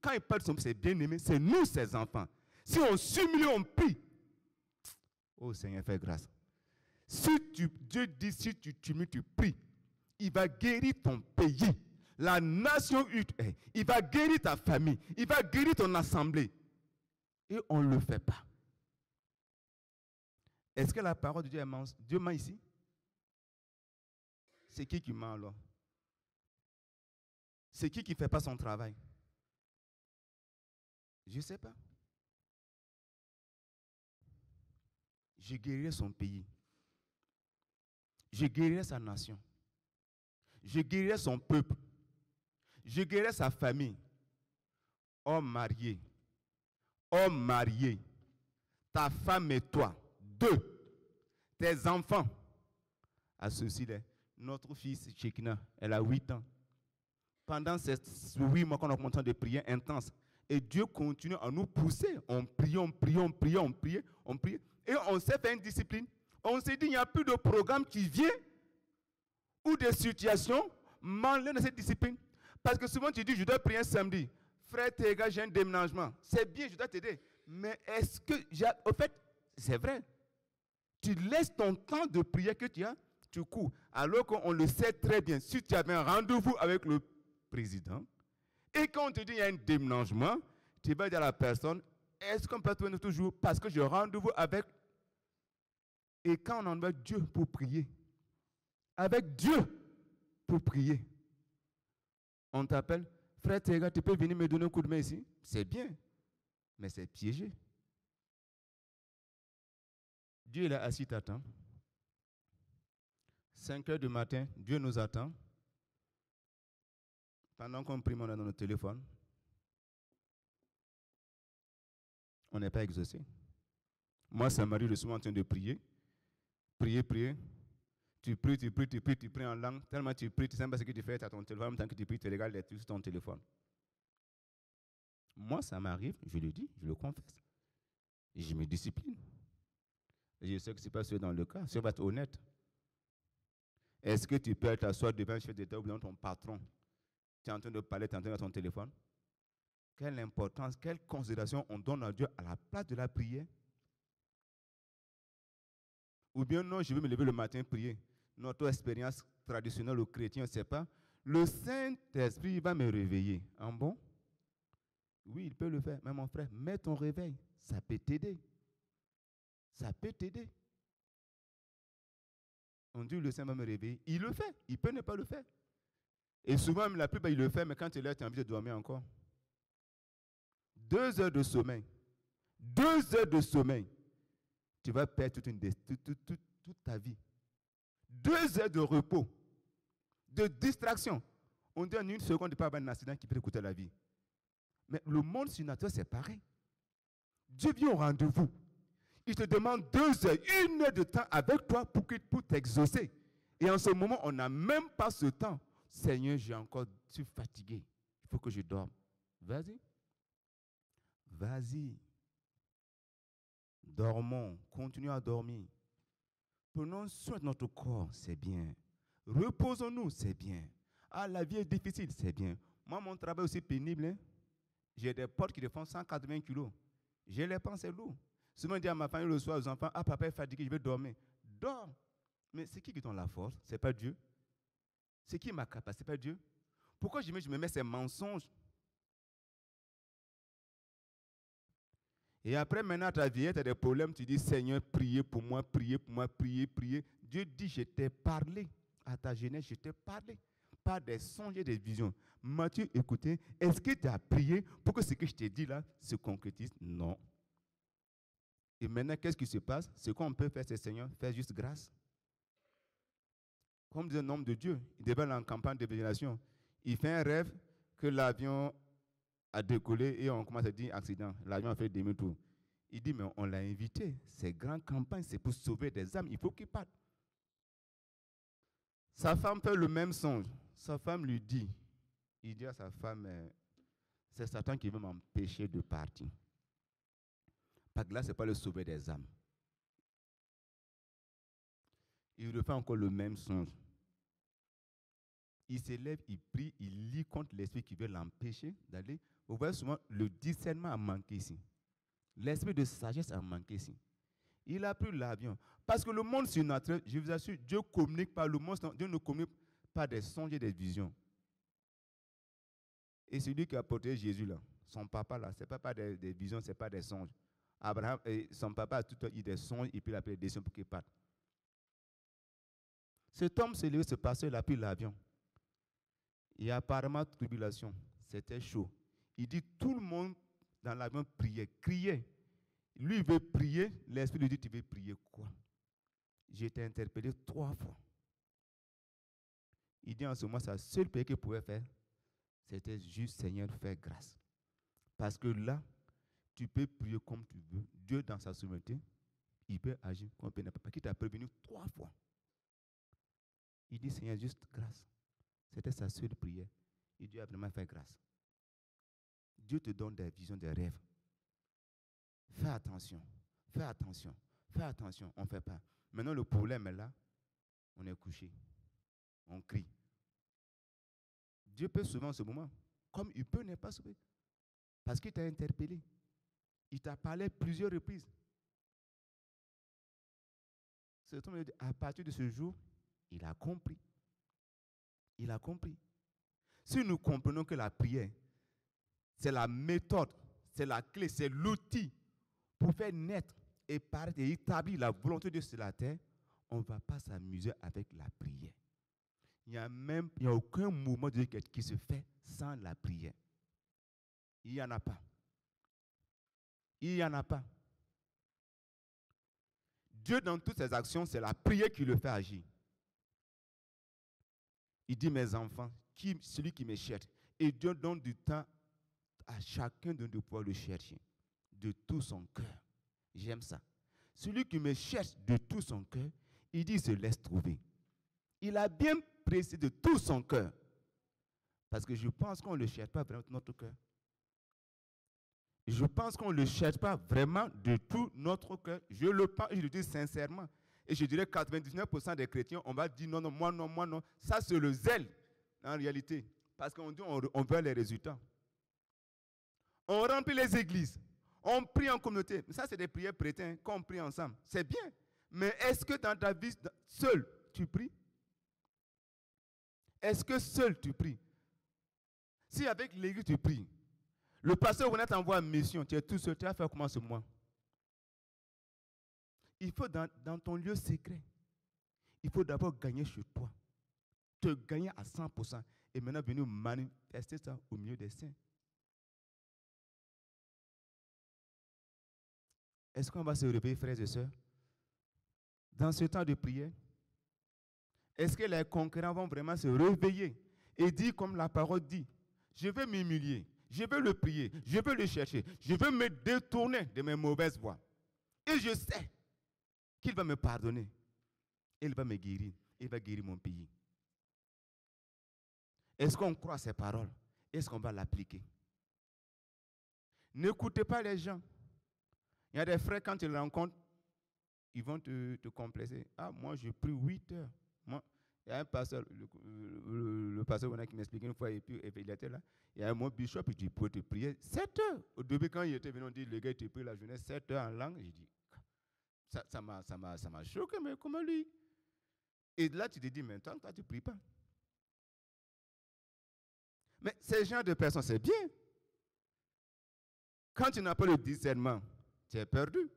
Quand il parle de son peuple, c'est bien-aimé, c'est nous, ses enfants. Si on s'humilie, on prie. Oh Seigneur, fais grâce. Si Dieu dit, si tu t'humilies, tu pries, il va guérir ton pays. La nation, il va guérir ta famille. Il va guérir ton assemblée. Et on ne le fait pas. Est-ce que la parole de Dieu est mensonge? Dieu ment ici? C'est qui ment alors? C'est qui ne fait pas son travail? Je ne sais pas. Je guérirai son pays. Je guérirai sa nation. Je guérirai son peuple. Je guérirai sa famille. Homme marié, homme marié, ta femme et toi, 2, tes enfants. À ceci-là, notre fille Chekina, elle a 8 ans. Pendant ces 8 mois qu'on a commencé de prière intense, et Dieu continue à nous pousser. On prie. Et on s'est fait une discipline. On s'est dit, il n'y a plus de programme qui vient ou de situation m'enlève de cette discipline. Parce que souvent tu dis, je dois prier un samedi. Frère Téga, j'ai un déménagement. C'est bien, je dois t'aider. Mais est-ce que, au fait, c'est vrai. Tu laisses ton temps de prière que tu as, tu cours. Alors qu'on le sait très bien. Si tu avais un rendez-vous avec le président, et quand on te dit qu'il y a un déménagement, tu vas dire à la personne, est-ce qu'on peut tourner toujours? Parce que j'ai rendez-vous avec. Et quand on envoie Dieu pour prier, avec Dieu pour prier, on t'appelle, frère Téga, tu peux venir me donner un coup de main ici? C'est bien, mais c'est piégé. Dieu est là assis, t'attend. 5 heures du matin, Dieu nous attend. Pendant qu'on prie, on est dans notre téléphone. On n'est pas exaucé. Moi, ça m'arrive de souvent en train de prier. Prier. Tu pries en langue. Tellement tu pries, tu sais pas ce que tu fais, tu as ton téléphone, en même temps que tu pries, tu regardes les trucs sur ton téléphone. Moi, ça m'arrive, je le dis, je le confesse. Et je me discipline. Et je sais que ce n'est pas dans le cas. Si on va être honnête, est-ce que tu peux t'asseoir devant un chef d'État ou devant ton patron? Tu es en train de parler, tu es en train de ton téléphone? Quelle importance, quelle considération on donne à Dieu à la place de la prière? Ou bien non, je vais me lever le matin prier. Notre expérience traditionnelle aux chrétiens, on ne sait pas. Le Saint-Esprit va me réveiller. En bon? Oui, il peut le faire. Mais mon frère, mets ton réveil. Ça peut t'aider. Ça peut t'aider. On dit le Saint va me réveiller. Il le fait. Il peut ne pas le faire. Et souvent, la plupart, il le fait, mais quand tu es là, tu as envie de dormir encore. 2 heures de sommeil. 2 heures de sommeil. Tu vas perdre toute ta vie. 2 heures de repos. De distraction. On dit en une seconde, il peut y avoir un accident qui peut te coûter la vie. Mais le monde surnaturel, c'est pareil. Dieu vient au rendez-vous. Il te demande 2 heures, 1 heure de temps avec toi pour t'exaucer. Et en ce moment, on n'a même pas ce temps. Seigneur, je suis fatigué. Il faut que je dorme. Vas-y. Vas-y. Dormons. Continuons à dormir. Prenons soin de notre corps, c'est bien. Reposons-nous, c'est bien. Ah, la vie est difficile, c'est bien. Moi, mon travail aussi pénible. Hein? J'ai des potes qui font 180 kilos. Je les pense, c'est lourd. Souvent, je dis à ma famille le soir, aux enfants, ah, papa est fatigué, je vais dormir. Dors. Mais c'est qui donne la force? Ce n'est pas Dieu. C'est qui ma capacité? Ce n'est pas Dieu. Pourquoi je me mets ces mensonges? Et après, maintenant, ta vie, tu as des problèmes, tu dis, Seigneur, priez pour moi, priez. Dieu dit, je t'ai parlé à ta jeunesse, je t'ai parlé. Pas des songes et des visions. Matthieu, écoutez, est-ce que tu as prié pour que ce que je t'ai dit là se concrétise? Non. Et maintenant, qu'est-ce qui se passe? Ce qu'on peut faire, c'est, Seigneur, faire juste grâce. Comme dit un homme de Dieu, il devait aller en campagne de d'évangélisation. Il fait un rêve que l'avion a décollé et on commence à dire accident. L'avion a fait demi-tour. Il dit, mais on l'a invité. C'est grande campagne, c'est pour sauver des âmes. Il faut qu'il parte. Sa femme fait le même songe. Sa femme lui dit, il dit à sa femme, c'est Satan qui veut m'empêcher de partir. Parce que là, ce n'est pas le sauver des âmes. Il refait encore le même songe. Il s'élève, il prie, il lit contre l'esprit qui veut l'empêcher d'aller. Vous voyez souvent, le discernement a manqué ici. L'esprit de sagesse a manqué ici. Il a pris l'avion. Parce que le monde surnaturel, je vous assure, Dieu communique par le monde. Dieu ne communique pas des songes et des visions. Et celui qui a porté Jésus là, son papa là, ce n'est pas des visions, ce n'est pas des songes. Abraham, son papa a tout eu des songes et puis il a pris des décisions pour qu'il parte. Cet homme s'est levé, ce pasteur, il a pris l'avion. Il y a apparemment tribulation. C'était chaud. Il dit tout le monde dans l'avion priait, criait. Lui, il veut prier. L'Esprit lui dit, tu veux prier quoi? J'ai été interpellé 3 fois. Il dit en ce moment, sa seule prière qu'il pouvait faire, c'était juste, Seigneur, fais grâce. Parce que là, Tu peux prier comme tu veux. Dieu, dans sa souveraineté, il peut agir comme il peut. Parce qu'il t'a prévenu 3 fois. Il dit, Seigneur, juste grâce. C'était sa seule prière. Et Dieu a vraiment fait grâce. Dieu te donne des visions, des rêves. Fais attention. Fais attention. Fais attention. On ne fait pas. Maintenant, le problème est là. On est couché. On crie. Dieu peut souvent en ce moment, comme il peut ne pas sauver. Parce qu'il t'a interpellé. Il t'a parlé plusieurs reprises. C'est tout, à partir de ce jour, il a compris. Il a compris. Si nous comprenons que la prière, c'est la méthode, c'est la clé, c'est l'outil pour faire naître et paraître et établir la volonté de Dieu sur la terre, on ne va pas s'amuser avec la prière. Il n'y a aucun mouvement de Dieu qui se fait sans la prière. Il n'y en a pas. Il n'y en a pas. Dieu, dans toutes ses actions, c'est la prière qui le fait agir. Il dit, mes enfants, celui qui me cherche, et Dieu donne du temps à chacun de nous pouvoir le chercher de tout son cœur. J'aime ça. Celui qui me cherche de tout son cœur, il dit, il se laisse trouver. Il a bien précisé de tout son cœur. Parce que je pense qu'on ne le cherche pas vraiment de notre cœur. Je pense qu'on ne le cherche pas vraiment de tout notre cœur. Je le pense, je le dis sincèrement. Et je dirais 99% des chrétiens, on va dire non, non, moi non, moi non. Ça, c'est le zèle, en réalité. Parce qu'on dit on veut les résultats. On remplit les églises. On prie en communauté. Ça, c'est des prières chrétiennes qu'on prie ensemble. C'est bien. Mais est-ce que dans ta vie, seul, tu pries? Est-ce que seul, tu pries? Si avec l'église, tu pries, le pasteur venait t'envoyer une mission, tu es tout seul, tu vas faire comment ce mois? Il faut dans ton lieu secret, il faut d'abord gagner chez toi. Te gagner à 100% et maintenant venir manifester ça au milieu des saints. Est-ce qu'on va se réveiller, frères et sœurs? Dans ce temps de prière, est-ce que les concurrents vont vraiment se réveiller et dire comme la parole dit, je vais m'humilier, je vais le prier, je vais le chercher, je vais me détourner de mes mauvaises voies. Et je sais qu'il va me pardonner, il va me guérir, il va guérir mon pays. Est-ce qu'on croit ces paroles? Est-ce qu'on va l'appliquer? N'écoutez pas les gens. Il y a des frères, quand ils les rencontrent, ils vont te complacer. Ah, moi, je prie 8 heures. Moi, il y a un pasteur, le pasteur qui m'expliquait une fois, et puis il était là. Il y a un mot bishop, il dit, pour te prier 7 heures. Au début, quand il était venu, on dit, le gars, il te prie la journée 7 heures en langue. J'ai dit, ça m'a choqué, mais comment lui? Et là, tu te dis, mais toi, tu ne pries pas. Mais ces genres de personnes, c'est bien. Quand tu n'as pas le discernement, tu es perdu.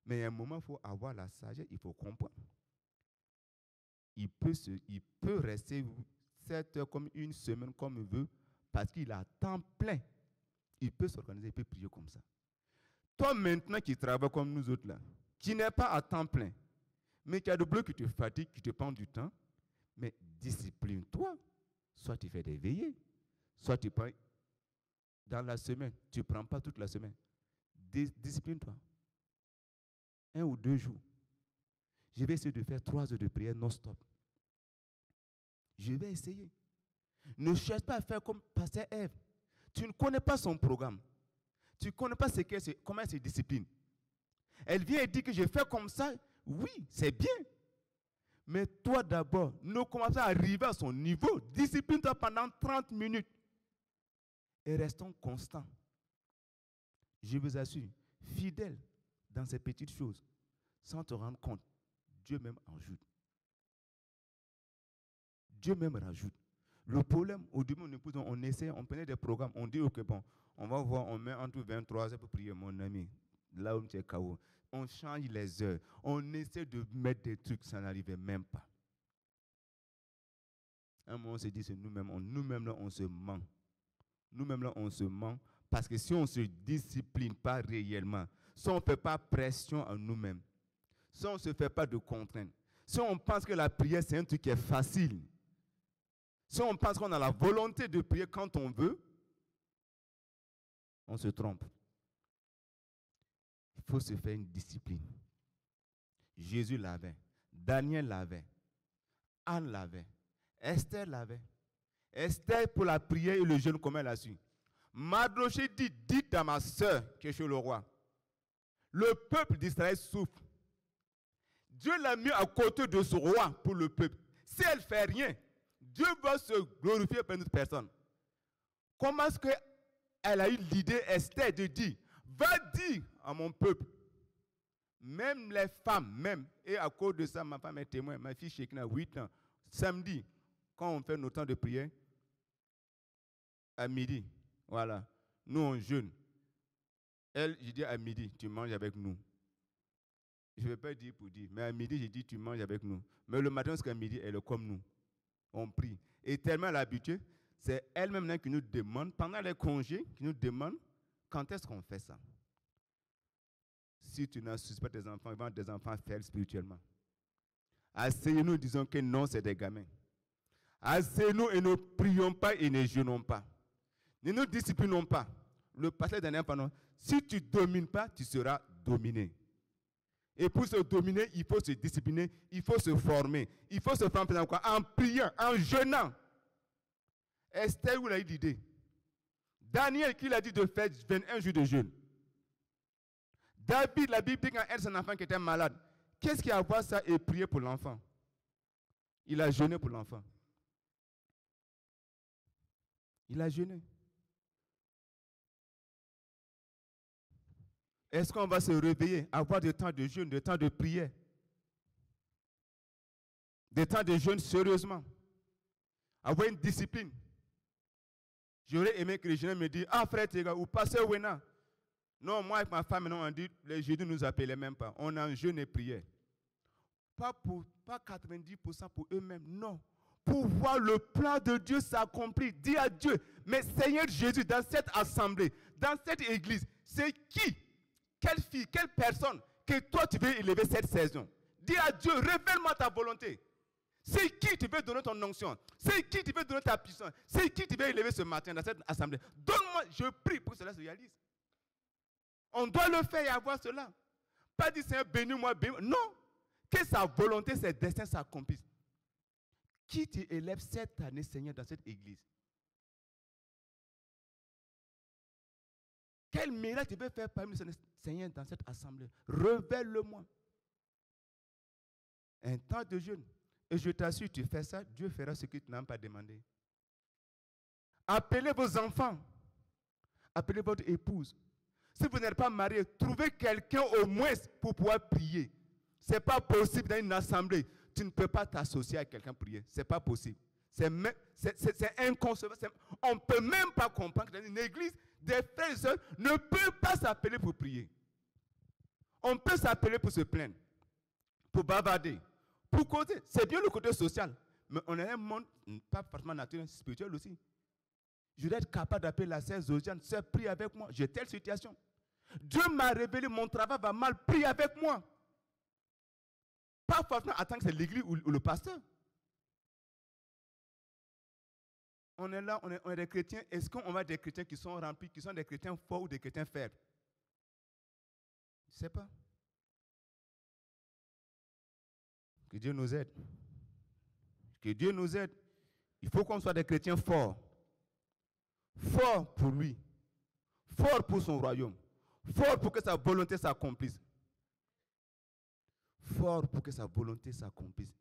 Mais il y a un moment, il faut avoir la sagesse, il faut comprendre. Il peut rester 7 heures comme une semaine, comme il veut, parce qu'il a temps plein. Il peut s'organiser, il peut prier comme ça. Toi, maintenant, qui travailles comme nous autres là, qui n'es pas à temps plein, mais qui a de blocs qui te fatiguent, qui te prend du temps, mais discipline-toi. Soit tu fais des veillées, soit tu prends dans la semaine, tu ne prends pas toute la semaine. Discipline-toi. 1 ou 2 jours. Je vais essayer de faire 3 heures de prière non-stop. Je vais essayer. Ne cherche pas à faire comme Pasteur Ève. Tu ne connais pas son programme. Tu ne connais pas comment elle se discipline. Elle vient et dit que je fais comme ça. Oui, c'est bien. Mais toi d'abord, ne commence pas à arriver à son niveau. Discipline-toi pendant 30 minutes. Et restons constants. Je vous assure, fidèle dans ces petites choses, sans te rendre compte, Dieu même ajoute. Dieu même rajoute. Le problème, au début, on essaie, on prenait des programmes, on dit, ok, bon, on va voir, on met entre 23 heures pour prier, mon ami. Là où tu es KO. On change les heures. On essaie de mettre des trucs, ça n'arrivait même pas. Un moment, on se dit, c'est nous-mêmes, là, on se ment. Nous-mêmes, là, on se ment. Parce que si on ne se discipline pas réellement, si on ne fait pas pression à nous-mêmes, si on ne se fait pas de contraintes, si on pense que la prière, c'est un truc qui est facile, si on pense qu'on a la volonté de prier quand on veut, on se trompe. faut se faire une discipline. Jésus l'avait, Daniel l'avait, Anne l'avait, Esther l'avait. Esther, pour la prière et le jeûne, comment elle a su? Mardochée dit, dites à ma soeur qui est chez le roi. Le peuple d'Israël souffre. Dieu l'a mis à côté de ce roi pour le peuple. Si elle ne fait rien, Dieu va se glorifier par une autre personne. Comment est-ce qu'elle a eu l'idée, Esther, de dire, va dire à mon peuple, même les femmes, même, et à cause de ça, ma femme est témoin, ma fille Shekina a 8 ans, samedi, quand on fait nos temps de prière, à midi, voilà, nous on jeûne. Elle, je dis à midi, tu manges avec nous. Je ne vais pas dire pour dire, mais à midi, je dis, tu manges avec nous. Mais le matin jusqu'à midi, elle est comme nous. On prie. Et tellement l'habitude, c'est elle-même qui nous demande, pendant les congés, qui nous demande quand est-ce qu'on fait ça. Si tu n'assures pas tes enfants, ils vont des enfants faibles spirituellement. Asseyez-nous, disons que non, c'est des gamins. Asseyez-nous et ne prions pas et ne jeûnons pas. Ne nous disciplinons pas. Le pasteur dernier, pardon, si tu ne domines pas, tu seras dominé. Et pour se dominer, il faut se discipliner, il faut se former. Il faut se former en priant, en jeûnant. Esther, où il a eu l'idée? Daniel, qui l'a dit de faire 21 jours de jeûne. David, la Bible dit quand son enfant qui était malade, qu'est-ce qu'il a à voir ça et prier pour l'enfant? Il a jeûné pour l'enfant. Il a jeûné. Est-ce qu'on va se réveiller, avoir des temps de jeûne, des temps de prière? Des temps de jeûne sérieusement. Avoir une discipline. J'aurais aimé que les jeunes me disent, ah frère Tega, ou pasteur Wena. Non, moi avec ma femme, on dit, les jeudis ne nous appelaient même pas. On a un jeûne et prière. Pas 90% pour eux-mêmes, non. Pour voir le plan de Dieu s'accomplir. Dis à Dieu, mais Seigneur Jésus, dans cette assemblée, dans cette église, c'est qui? Quelle fille, quelle personne que toi tu veux élever cette saison? Dis à Dieu, révèle-moi ta volonté. C'est qui tu veux donner ton onction? C'est qui tu veux donner ta puissance? C'est qui tu veux élever ce matin dans cette assemblée? Donne-moi, je prie pour que cela se réalise. On doit le faire et avoir cela. Pas dire Seigneur, bénis-moi, bénis-moi. Non. Que sa volonté, ses destins s'accomplissent. Qui tu élèves cette année, Seigneur, dans cette église? Quel miracle tu veux faire parmi nous, Seigneur, dans cette assemblée? Révèle-le-moi. Un temps de jeûne. Et je t'assure, tu fais ça, Dieu fera ce que tu n'as pas demandé. Appelez vos enfants. Appelez votre épouse. Si vous n'êtes pas marié, trouvez quelqu'un au moins pour pouvoir prier. Ce n'est pas possible dans une assemblée. Tu ne peux pas t'associer à quelqu'un pour prier. Ce n'est pas possible. C'est inconcevable. On ne peut même pas comprendre que dans une église, des frères et sœurs ne peuvent pas s'appeler pour prier. On peut s'appeler pour se plaindre, pour bavarder, pour causer. C'est bien le côté social. Mais on est un monde, pas forcément naturel, spirituel aussi. Je dois être capable d'appeler la sœur Zosiane, sœur, prie avec moi. J'ai telle situation. Dieu m'a révélé, mon travail va mal, prie avec moi. Pas forcément attendre que c'est l'église ou le pasteur. On est là, on est des chrétiens. Est-ce qu'on va des chrétiens qui sont remplis, qui sont des chrétiens forts ou des chrétiens faibles? Je ne sais pas. Que Dieu nous aide. Que Dieu nous aide. Il faut qu'on soit des chrétiens forts. Forts pour lui. Forts pour son royaume. Forts pour que sa volonté s'accomplisse. Fort pour que sa volonté s'accomplisse.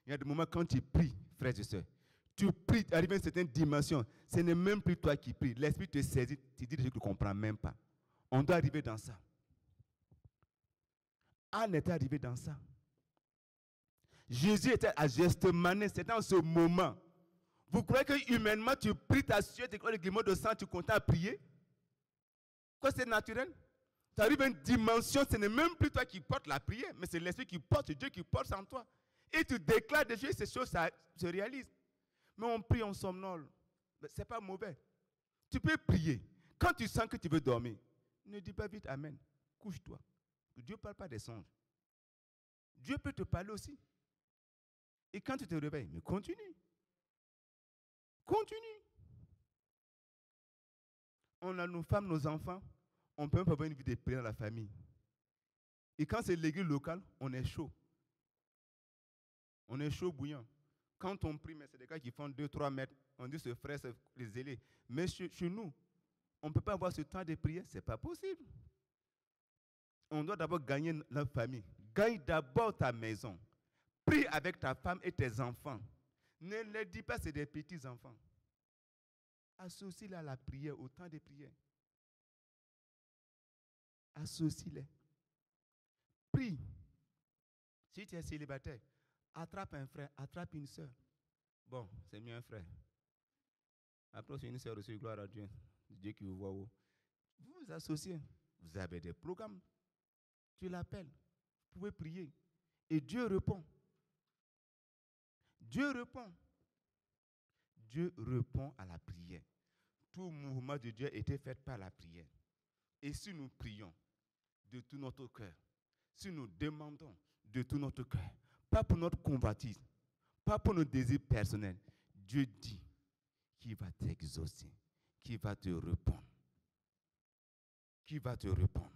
Il y a des moments quand tu pries, frères et sœurs, tu pries, arrivé à une certaine dimension, ce n'est même plus toi qui pries. L'Esprit te saisit, tu dis que tu ne comprends même pas. On doit arriver dans ça. Anne était arrivé dans ça. Jésus était à Gethsémani, c'est dans ce moment. Vous croyez que humainement tu pries ta suite et que le guillemot de sang, tu comptes à prier? Quoi, c'est naturel? Tu arrives à une dimension, ce n'est même plus toi qui portes la prière, mais c'est l'Esprit qui porte, c'est Dieu qui porte en toi. Et tu déclares des choses, ces choses ça se réalisent. Mais on prie, on somnole. Ce n'est pas mauvais. Tu peux prier. Quand tu sens que tu veux dormir, ne dis pas vite Amen. Couche-toi. Dieu ne parle pas des songes. Dieu peut te parler aussi. Et quand tu te réveilles, mais continue. Continue. On a nos femmes, nos enfants. on ne peut même pas avoir une vie de prière dans la famille. Et quand c'est l'église locale, on est chaud. On est chaud bouillant. Quand on prie, mais c'est des gars qui font 2-3 mètres, on dit ce frère, c'est les zélés. Mais chez nous, on ne peut pas avoir ce temps de prière, ce n'est pas possible. On doit d'abord gagner la famille. Gagne d'abord ta maison. Prie avec ta femme et tes enfants. Ne les dis pas, c'est des petits enfants. Associe-les à la prière, au temps de prière. Associe-les. Prie. Si tu es célibataire, attrape un frère, attrape une soeur. Bon, c'est mieux un frère. Après, c'est une soeur aussi, gloire à Dieu. Dieu qui vous voit haut. Vous vous associez. Vous avez des programmes. Tu l'appelles. Vous pouvez prier. Et Dieu répond. Dieu répond. Dieu répond à la prière. Tout mouvement de Dieu était fait par la prière. Et si nous prions de tout notre cœur, si nous demandons de tout notre cœur, pas pour notre convoitise, pas pour nos désirs personnels, Dieu dit qu'il va t'exaucer, qu'il va te répondre. Qui va te répondre?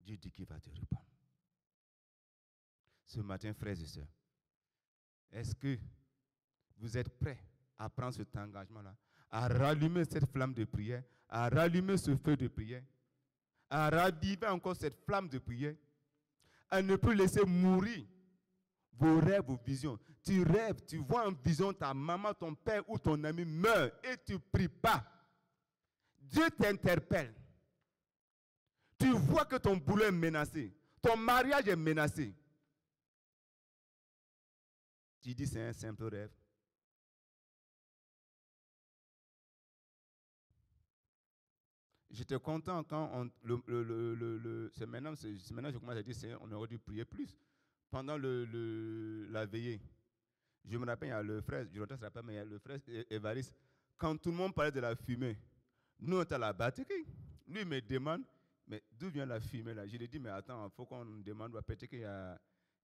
Dieu dit qu'il va te répondre. Ce matin, frères et sœurs, est-ce que vous êtes prêts à prendre cet engagement-là, à rallumer cette flamme de prière, à rallumer ce feu de prière, à raviver encore cette flamme de prière, à ne plus laisser mourir vos rêves, vos visions. Tu rêves, tu vois en vision ta maman, ton père ou ton ami meurt et tu ne pries pas. Dieu t'interpelle. Tu vois que ton boulot est menacé, ton mariage est menacé. Tu dis c'est un simple rêve. J'étais content quand c'est maintenant je commence à dire Seigneur, on aurait dû prier plus. Pendant la veillée, je me rappelle, il y a le frère, je ne sais pas, mais il y a le frère Évariste, quand tout le monde parlait de la fumée, nous on était à la batterie. Lui me demande, mais d'où vient la fumée là? Je lui ai dit, mais attends, il faut qu'on demande, peut-être qu'il y a,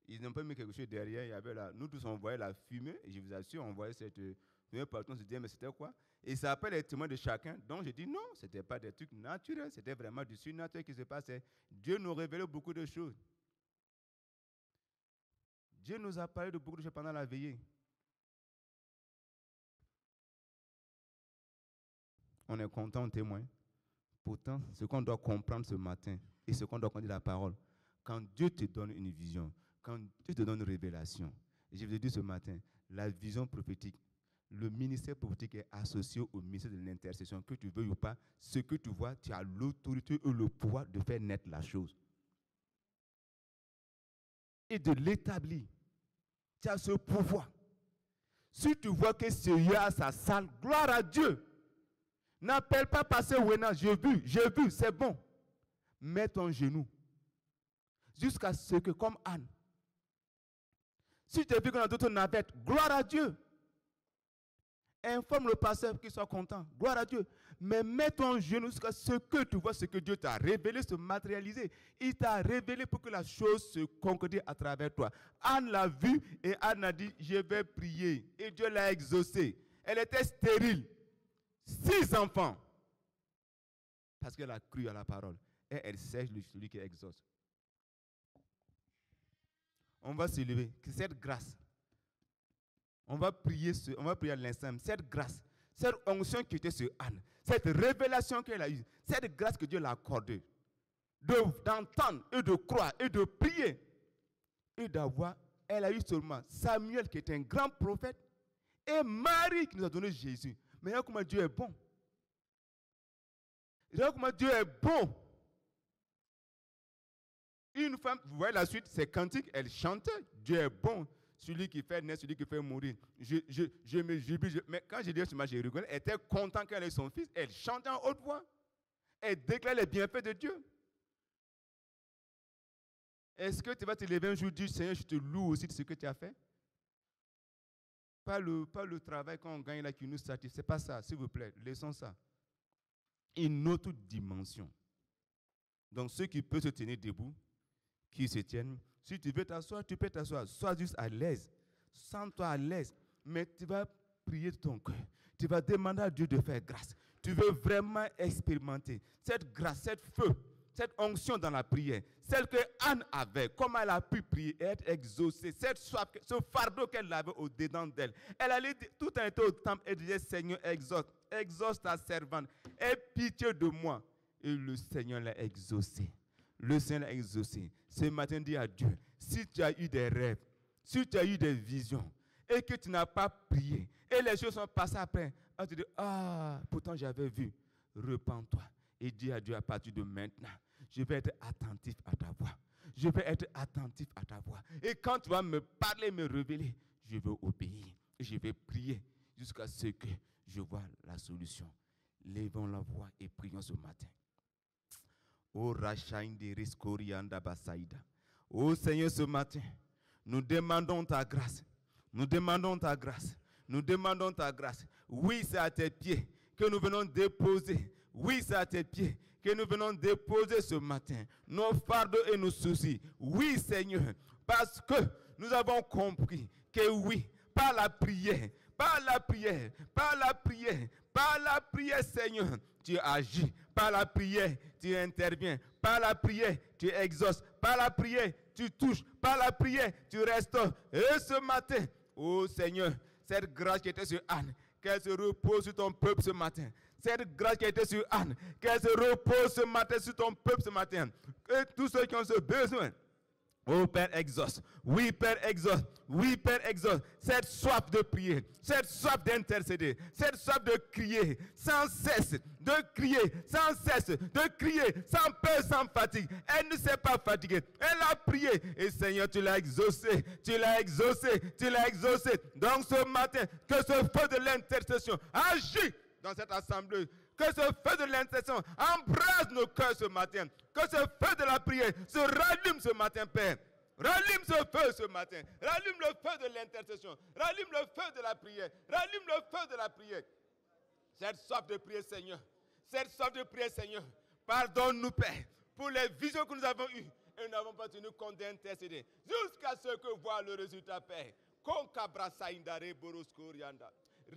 ils n'ont pas mis quelque chose derrière, il y avait là, nous tous on voyait la fumée, et je vous assure, on voyait cette fumée partout, on se disait, mais c'était quoi? Et ça appelle les témoins de chacun. Donc je dis non, ce n'était pas des trucs naturels, c'était vraiment du surnaturel qui se passait. Dieu nous révélait beaucoup de choses. Dieu nous a parlé de beaucoup de choses pendant la veillée. On est content, témoin. Pourtant, ce qu'on doit comprendre ce matin et ce qu'on doit comprendre de la parole, quand Dieu te donne une vision, quand Dieu te donne une révélation, et je vous ai dit ce matin, la vision prophétique, le ministère prophétique est associé au ministère de l'intercession. Que tu veuilles ou pas, ce que tu vois, tu as l'autorité et le pouvoir de faire naître la chose. Et de l'établir. Tu as ce pouvoir. Si tu vois que Seigneur a sa salle, gloire à Dieu. N'appelle pas passer Wena, j'ai vu, c'est bon. Mets ton genou. Jusqu'à ce que, comme Anne, si tu as vu qu'on a d'autres navettes, gloire à Dieu. Informe le pasteur qu'il soit content. Gloire à Dieu. Mais mets ton genou jusqu'à ce que tu vois ce que Dieu t'a révélé se matérialiser. Il t'a révélé pour que la chose se concrétise à travers toi. Anne l'a vu et Anne a dit, je vais prier. Et Dieu l'a exaucée. Elle était stérile. 6 enfants. Parce qu'elle a cru à la parole. Et elle sait celui qui exauce. On va se lever. Que cette grâce. On va prier à l'instant. Cette grâce, cette onction qui était sur Anne, cette révélation qu'elle a eue, cette grâce que Dieu l'a accordée, d'entendre et de croire et de prier et d'avoir, elle a eu seulement Samuel qui est un grand prophète et Marie qui nous a donné Jésus. Mais regarde comment Dieu est bon. Regarde comment Dieu est bon. Une femme, vous voyez la suite, c'est cantique, elle chantait, Dieu est bon. Celui qui fait naître, celui qui fait mourir. Je me jubile. Mais quand j'ai dit ce match, j'ai rigolé. Elle était contente qu'elle ait son fils. Elle chantait en haute voix. Elle déclare les bienfaits de Dieu. Est-ce que tu vas te lever un jour et dire, Seigneur, je te loue aussi de ce que tu as fait? Pas le travail qu'on gagne là qui nous satisfait. Ce n'est pas ça, s'il vous plaît. Laissons ça. Une autre dimension. Donc, ceux qui peuvent se tenir debout, qui se tiennent. Si tu veux t'asseoir, tu peux t'asseoir. Sois juste à l'aise. Sens-toi à l'aise. Mais tu vas prier de ton cœur. Tu vas demander à Dieu de faire grâce. tu veux vraiment expérimenter cette grâce, cette feu, cette onction dans la prière, celle que Anne avait, comment elle a pu prier et être exaucée, cette soif, ce fardeau qu'elle avait au-dedans d'elle. Elle allait tout en étant au temple et disait, Seigneur, exauce ta servante, aie pitié de moi. Et le Seigneur l'a exaucé. Le Seigneur l'a exaucé. Ce matin, dis à Dieu, si tu as eu des rêves, si tu as eu des visions, et que tu n'as pas prié, et les choses sont passées après, on te dit, pourtant j'avais vu, repens-toi. Et dis à Dieu, à partir de maintenant, je vais être attentif à ta voix. Je vais être attentif à ta voix. Et quand tu vas me parler, me révéler, je vais obéir. Et je vais prier jusqu'à ce que je vois la solution. Levons la voix et prions ce matin. Oh Seigneur, ce matin, nous demandons ta grâce. Nous demandons ta grâce. Nous demandons ta grâce. Oui, c'est à tes pieds que nous venons déposer. Oui, c'est à tes pieds que nous venons déposer ce matin nos fardeaux et nos soucis. Oui, Seigneur, parce que nous avons compris que oui, par la prière, par la prière, par la prière, par la prière, Seigneur, tu agis. Par la prière, tu interviens. Par la prière, tu exauces. Par la prière, tu touches. Par la prière, tu restaures. Et ce matin, oh Seigneur, cette grâce qui était sur Anne, qu'elle se repose sur ton peuple ce matin. Cette grâce qui a été sur Anne, qu'elle se repose ce matin sur ton peuple ce matin. Que tous ceux qui ont ce besoin, oh Père, exauce. Oui, Père, exauce. Oui, Père, exauce. Cette soif de prier, cette soif d'intercéder, cette soif de crier sans cesse, de crier sans cesse, de crier sans peur, sans fatigue. Elle ne s'est pas fatiguée. Elle a prié. Et Seigneur, tu l'as exaucé. Tu l'as exaucé. Tu l'as exaucé. Donc ce matin, que ce feu de l'intercession agit dans cette assemblée. Que ce feu de l'intercession embrase nos cœurs ce matin. Que ce feu de la prière se rallume ce matin, Père. Rallume ce feu ce matin. Rallume le feu de l'intercession. Rallume le feu de la prière. Rallume le feu de la prière. Cette soif de prière, Seigneur. Cette soif de prière, Seigneur. Pardonne-nous, Père, pour les visions que nous avons eues. Et nous n'avons pas tenu compte d'intercéder. Jusqu'à ce que voit le résultat, Père. Konkabrasaindare boroskorianda.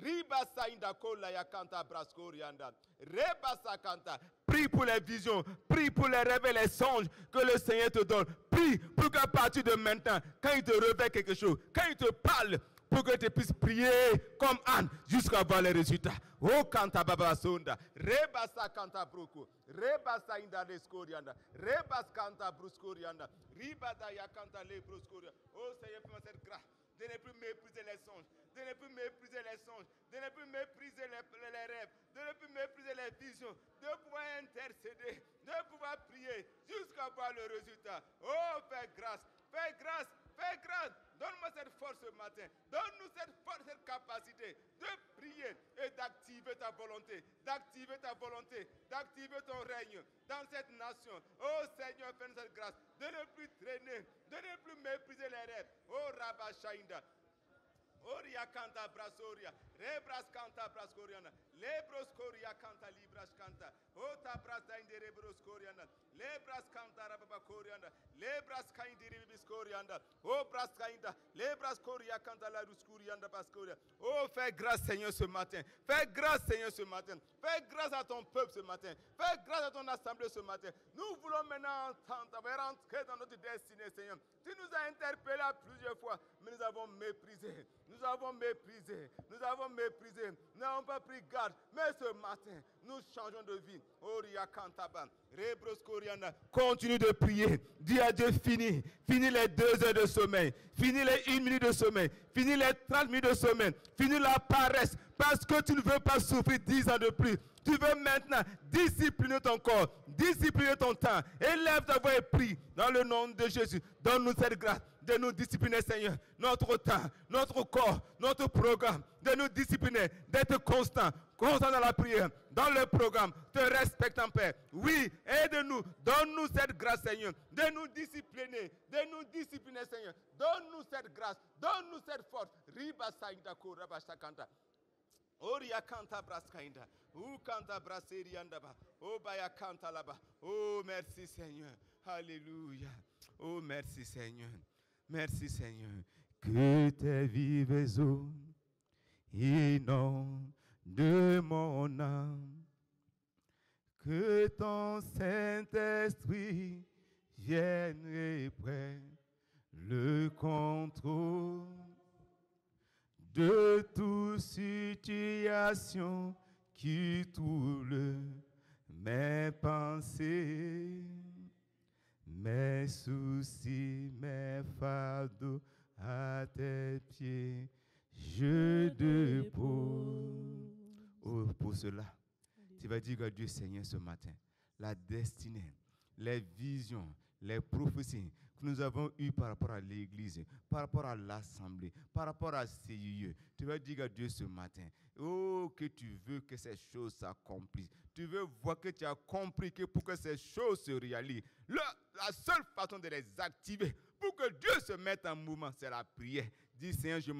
Ribasainda kola yakanta braskorianda. Rebasakanta. Prie pour les visions, prie pour les rêves et les songes que le Seigneur te donne. Prie pour qu'à partir de maintenant, quand il te révèle quelque chose, quand il te parle, pour que tu puisses prier comme Anne jusqu'à voir les résultats. Oh, kanta baba sonda, rebasa kanta bruku, rebasa inda leskorianda, rebas kanta bruskorianda, ribada yakanta le bruskorianda. Oh Seigneur, fais-moi cette grâce de ne plus mépriser les songes, de ne plus mépriser les songes, de ne plus mépriser les rêves, de ne plus mépriser les visions, de pouvoir intercéder, de pouvoir prier jusqu'à voir le résultat. Oh, fais grâce, fais grâce, fais grâce. Donne-moi cette force ce matin. Donne-nous cette force, cette capacité de prier et d'activer ta volonté, d'activer ta volonté, d'activer ton règne dans cette nation. Oh Seigneur, fais-nous cette grâce de ne plus traîner, de ne plus mépriser les rêves. Oh Rabashainda. Oria canta brasoria, rebras canta brascoriana, lebros coria canta libras canta, ota brasa in de rebros coriana, lebras canta rababa coriana, lebras cain de ribis corianda, oh brascainda, lebras coria canta la ruscurianda bascoria. Oh, fais grâce Seigneur ce matin, fais grâce Seigneur ce matin, fais grâce à ton peuple ce matin, fais grâce à ton assemblée ce matin. Nous voulons maintenant entendre, rentrer dans notre destinée Seigneur. Tu nous as interpellés à plusieurs fois, mais nous avons méprisé. Nous avons méprisé, nous avons méprisé, nous n'avons pas pris garde. Mais ce matin, nous changeons de vie. Continue de prier. Dis à Dieu, finis les 2 heures de sommeil, finis les 1 minute de sommeil, finis les 30 minutes de sommeil, finis la paresse, parce que tu ne veux pas souffrir 10 ans de plus. Tu veux maintenant discipliner ton corps, discipliner ton temps. Élève ta voix et prie dans le nom de Jésus. Donne-nous cette grâce de nous discipliner, Seigneur. Notre temps, notre corps, notre programme, de nous discipliner, d'être constant dans la prière, dans le programme, te respectant, Père. Oui, aide-nous, donne-nous cette grâce, Seigneur, de nous discipliner, Seigneur. Donne-nous cette grâce, donne-nous cette force. Riba saïda ko raba shakanta. Oria kanta braskainda, ou kanta braserianda ba, oh baya kanta là-bas. Oh merci Seigneur, alléluia. Oh merci Seigneur, merci Seigneur. Que tes vives eaux inondent de mon âme, Que ton Saint-Esprit vienne et prenne le contrôle de toute situation qui trouble mes pensées, mes soucis, mes fardeaux à tes pieds, je dépose. Oh, pour cela, tu vas dire à Dieu, Seigneur, ce matin, la destinée, les visions, les prophéties que nous avons eues par rapport à l'église, par rapport à l'assemblée, par rapport à CIE, tu vas dire à Dieu ce matin, oh, que tu veux que ces choses s'accomplissent. Tu veux voir que tu as compris que pour que ces choses se réalisent, la seule façon de les activer, pour que Dieu se mette en mouvement, c'est la prière. Dis, Seigneur, je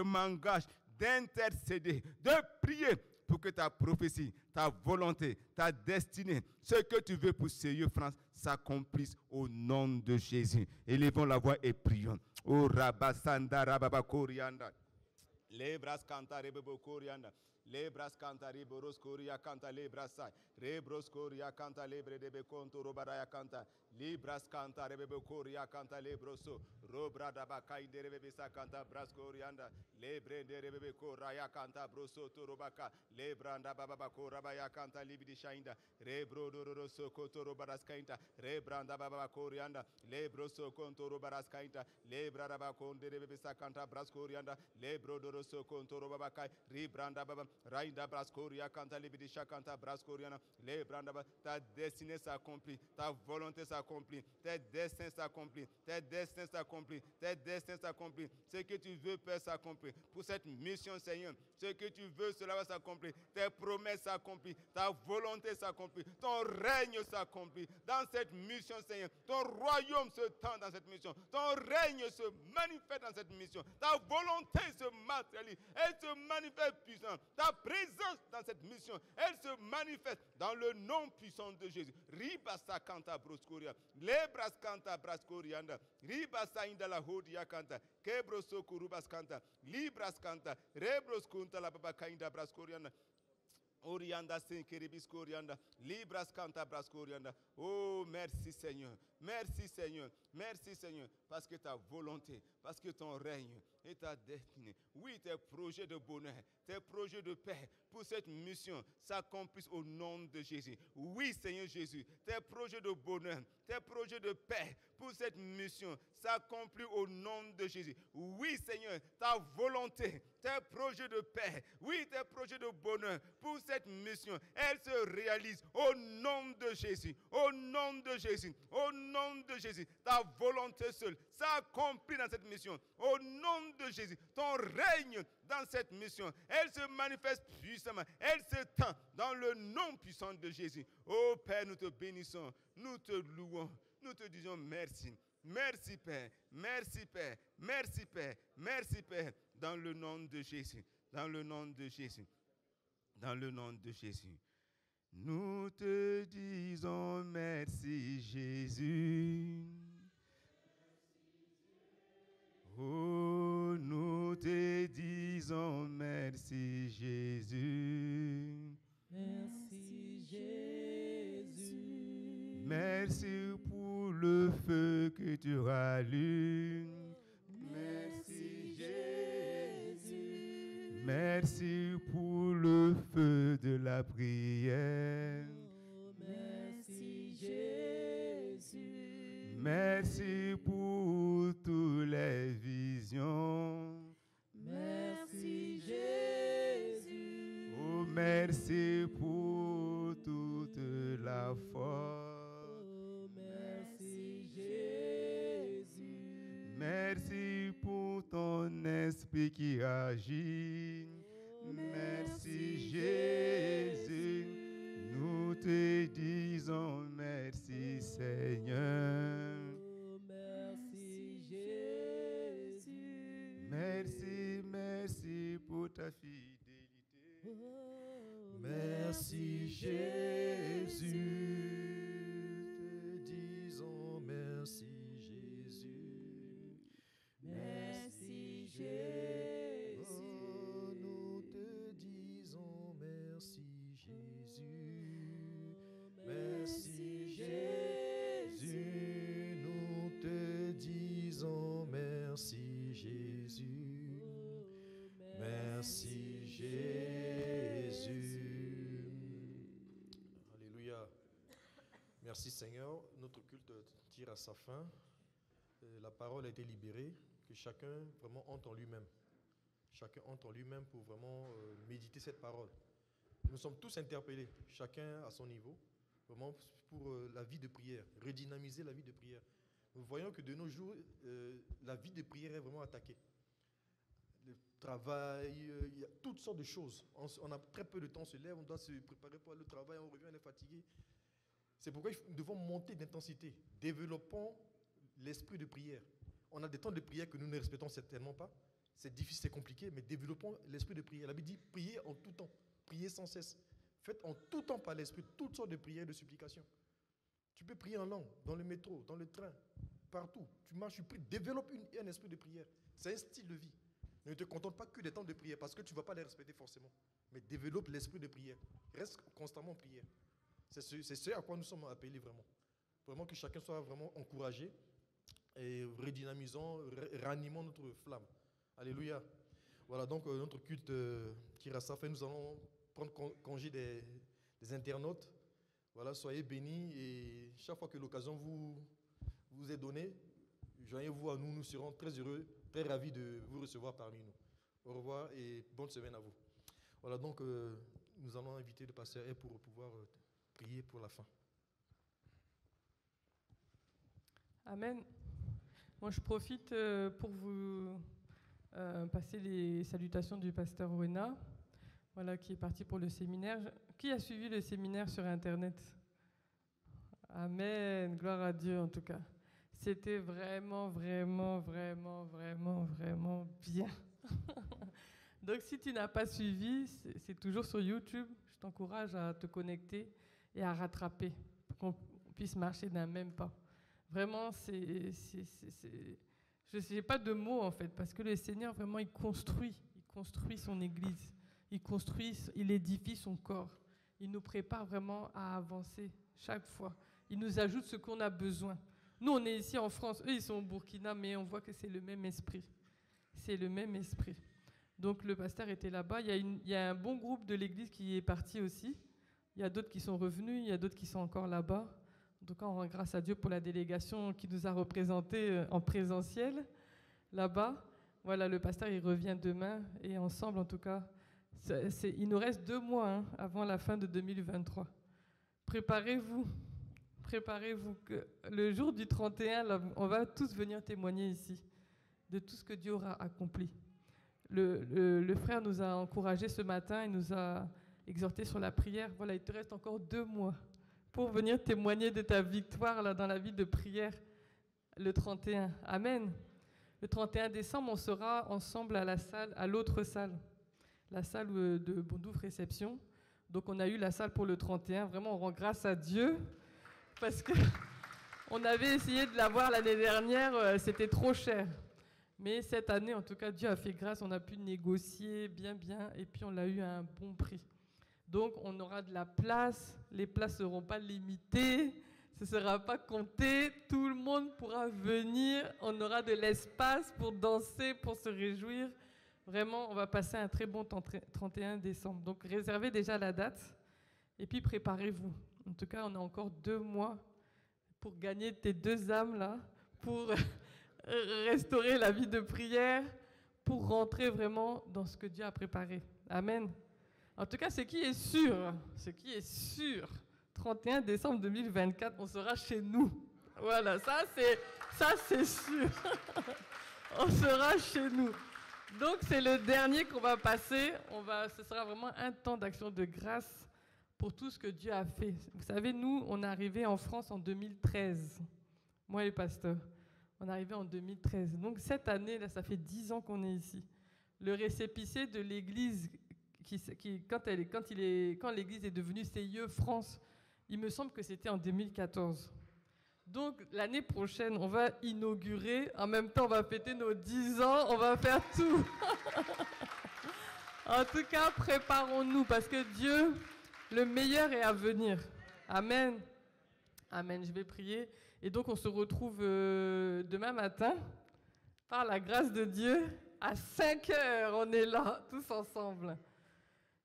m'engage d'intercéder, de prier pour que ta prophétie, ta volonté, ta destinée, ce que tu veux pour CIE France s'accomplisse au nom de Jésus. Élevons la voix et prions. Oh Rabasanda Rababa Korianda. Lebras canta rebebo Korianda. Lebras canta riboros Koria canta lebrasai. Rebros Koria canta lebre de beconto robaraya canta. Libras canta rebebo Koria canta lebroso. Robra dabakai de rebebisa canta bras Korianda. Lebre de rebebe Koraya canta broso torobaka. Lebranda bababa korabaya canta libidi shainda. Rebro dororoso kotoro baraskainta. Rebranda bababa Korianda. Lebroso kontoro baraskainta. Lebra dabakonde rebebisa canta bras Korianda. Lebro doroso kontoro babakai. Ribranda baba. Rainda Brascoria canta libidisha canta Brascoriana, les brandaba, ta destinée s'accomplit, ta volonté s'accomplit, tes destins s'accomplit, tes destins s'accomplit, tes destins s'accomplit. Ce que tu veux, Père, s'accomplit. Pour cette mission, Seigneur, ce que tu veux, cela va s'accomplir. Tes promesses s'accomplissent, ta volonté s'accomplit, ton règne s'accomplit. Dans cette mission, Seigneur, ton royaume se tend dans cette mission, ton règne se manifeste dans cette mission, ta volonté se matérialise, elle se manifeste puissante. Ta présence dans cette mission, elle se manifeste dans le nom puissant de Jésus. Ribasa canta broscoria, lebras canta brascorianda, ribasa inda la hodia canta, kebroso kurubas canta, libras canta, rebros kunta la baba kainda brascorianda. Orianda Senkeribiscorianda, Libras Canta Brascorianda. Oh, merci Seigneur, merci Seigneur, merci Seigneur, parce que ta volonté, parce que ton règne et ta destinée, oui, tes projets de bonheur, tes projets de paix pour cette mission s'accomplissent au nom de Jésus. Oui, Seigneur Jésus, tes projets de bonheur, tes projets de paix pour cette mission s'accomplissent au nom de Jésus. Oui, Seigneur, ta volonté, tes projets de paix, oui, tes projets de bonheur pour cette mission, elle se réalise au nom de Jésus, au nom de Jésus, au nom de Jésus. Ta volonté seule s'accomplit dans cette mission, au nom de Jésus. Ton règne dans cette mission, elle se manifeste puissamment, elle se tend dans le nom puissant de Jésus. Oh Père, nous te bénissons, nous te louons, nous te disons merci. Merci Père, merci Père, merci Père, merci Père, dans le nom de Jésus, dans le nom de Jésus, dans le nom de Jésus. Nous te disons merci Jésus. Oh, nous te disons merci Jésus. Merci Jésus. Merci pour le feu que tu rallumes. Merci Jésus. Merci pour le feu de la prière. Merci Jésus. Merci pour toutes les visions. Merci Jésus. Oh, merci pour toute la force. Merci Jésus. Merci pour ton esprit qui agit. Merci Jésus. Nous te disons merci Seigneur. Merci Jésus. Merci, merci pour ta fidélité. Merci Jésus. Te disons merci Jésus. Merci Jésus. Oh, nous te disons merci Jésus. Seigneur, notre culte tire à sa fin. La parole a été libérée, que chacun vraiment entre en lui-même. Chacun entre en lui-même pour vraiment méditer cette parole. Nous sommes tous interpellés, chacun à son niveau, vraiment pour la vie de prière, redynamiser la vie de prière. Nous voyons que de nos jours, la vie de prière est vraiment attaquée. Le travail, il y a toutes sortes de choses. On a très peu de temps, on se lève, on doit se préparer pour le travail, on revient, on est fatigué. C'est pourquoi nous devons monter d'intensité. Développons l'esprit de prière. On a des temps de prière que nous ne respectons certainement pas. C'est difficile, c'est compliqué, mais développons l'esprit de prière. La Bible dit priez en tout temps, priez sans cesse. Faites en tout temps par l'esprit toutes sortes de prières et de supplications. Tu peux prier en langue, dans le métro, dans le train, partout. Tu marches, tu pries. Développe un esprit de prière. C'est un style de vie. Ne te contente pas que des temps de prière parce que tu ne vas pas les respecter forcément. Mais développe l'esprit de prière. Reste constamment en prière. C'est ce à quoi nous sommes appelés vraiment. Vraiment que chacun soit vraiment encouragé et redynamisant, ranimant notre flamme. Alléluia. Voilà donc notre culte qui reste à faire. Nous allons prendre congé des internautes. Voilà, soyez bénis et chaque fois que l'occasion vous est donnée, joignez-vous à nous. Nous serons très heureux, très ravis de vous recevoir parmi nous. Au revoir et bonne semaine à vous. Voilà donc nous allons inviter le pasteur E pour pouvoir prier pour la fin. Amen. Moi, je profite pour vous passer les salutations du pasteur Owena, voilà, qui est parti pour le séminaire. Qui a suivi le séminaire sur Internet? Amen. Gloire à Dieu, en tout cas. C'était vraiment, vraiment, vraiment, vraiment, vraiment bien. Donc, si tu n'as pas suivi, c'est toujours sur YouTube. Je t'encourage à te connecter et à rattraper pour qu'on puisse marcher d'un même pas. Vraiment, je n'ai pas de mots en fait, parce que le Seigneur vraiment il construit son Église, il édifie son corps, il nous prépare vraiment à avancer chaque fois. Il nous ajoute ce qu'on a besoin. Nous, on est ici en France, eux ils sont au Burkina, mais on voit que c'est le même esprit. C'est le même esprit. Donc le pasteur était là-bas. Il y a un bon groupe de l'Église qui est parti aussi. Il y a d'autres qui sont revenus, il y a d'autres qui sont encore là-bas. En tout cas, on rend grâce à Dieu pour la délégation qui nous a représentés en présentiel là-bas. Voilà, le pasteur, il revient demain et ensemble, en tout cas, il nous reste 2 mois avant la fin de 2023. Préparez-vous que le jour du 31, là, on va tous venir témoigner ici de tout ce que Dieu aura accompli. Le frère nous a encouragés ce matin, il nous a exhortés sur la prière. Voilà, il te reste encore 2 mois pour venir témoigner de ta victoire là, dans la vie de prière le 31. Amen. Le 31 décembre, on sera ensemble à la salle, à l'autre salle, la salle de Bondouf Réception. Donc on a eu la salle pour le 31. Vraiment, on rend grâce à Dieu parce qu'on avait essayé de l'avoir l'année dernière, c'était trop cher. Mais cette année, en tout cas, Dieu a fait grâce, on a pu négocier bien, et puis on l'a eu à un bon prix. Donc, on aura de la place, les places ne seront pas limitées, ce ne sera pas compté, tout le monde pourra venir, on aura de l'espace pour danser, pour se réjouir. Vraiment, on va passer un très bon 31 décembre. Donc, réservez déjà la date et puis préparez-vous. En tout cas, on a encore 2 mois pour gagner tes 2 âmes là, pour restaurer la vie de prière, pour rentrer vraiment dans ce que Dieu a préparé. Amen. En tout cas, ce qui est sûr, 31 décembre 2024, on sera chez nous. Voilà, ça c'est sûr. On sera chez nous. Donc, c'est le dernier qu'on va passer. Ce sera vraiment un temps d'action de grâce pour tout ce que Dieu a fait. Vous savez, nous, on est arrivés en France en 2013. Moi et le pasteur. On est arrivés en 2013. Donc, cette année, là, ça fait 10 ans qu'on est ici. Le récépissé de l'Église, quand l'Église est devenue CIE France, il me semble que c'était en 2014. Donc, l'année prochaine, on va inaugurer. En même temps, on va fêter nos 10 ans. On va faire tout. En tout cas, préparons-nous parce que Dieu, le meilleur est à venir. Amen. Amen. Je vais prier. Et donc, on se retrouve demain matin, par la grâce de Dieu, à 5 heures. On est là, tous ensemble.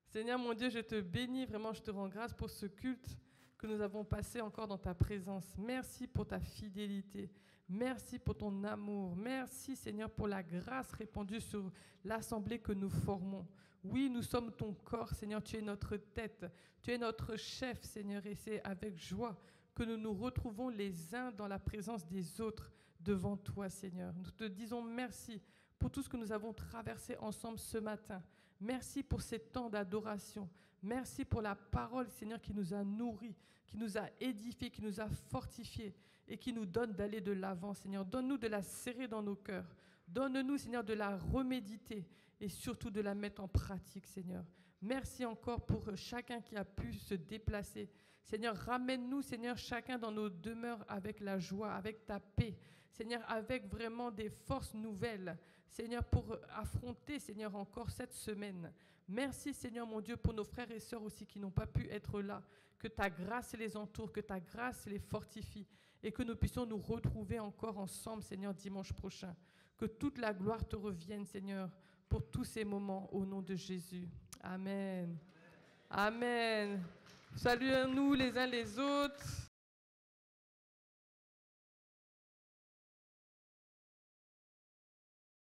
Seigneur, mon Dieu, je te bénis. Vraiment, je te rends grâce pour ce culte que nous avons passé encore dans ta présence. Merci pour ta fidélité. Merci pour ton amour. Merci, Seigneur, pour la grâce répandue sur l'assemblée que nous formons. Oui, nous sommes ton corps, Seigneur. Tu es notre tête. Tu es notre chef, Seigneur. Et c'est avec joie que nous nous retrouvons les uns dans la présence des autres devant toi, Seigneur. Nous te disons merci pour tout ce que nous avons traversé ensemble ce matin. Merci pour ces temps d'adoration. Merci pour la parole, Seigneur, qui nous a nourris, qui nous a édifiés, qui nous a fortifiés et qui nous donne d'aller de l'avant, Seigneur. Donne-nous de la serrer dans nos cœurs. Donne-nous, Seigneur, de la reméditer et surtout de la mettre en pratique, Seigneur. Merci encore pour chacun qui a pu se déplacer. Seigneur, ramène-nous, Seigneur, chacun dans nos demeures avec la joie, avec ta paix. Seigneur, avec vraiment des forces nouvelles. Seigneur, pour affronter, Seigneur, encore cette semaine. Merci, Seigneur, mon Dieu, pour nos frères et sœurs aussi qui n'ont pas pu être là. Que ta grâce les entoure, que ta grâce les fortifie et que nous puissions nous retrouver encore ensemble, Seigneur, dimanche prochain. Que toute la gloire te revienne, Seigneur, pour tous ces moments, au nom de Jésus. Amen. Amen. Saluons-nous les uns les autres.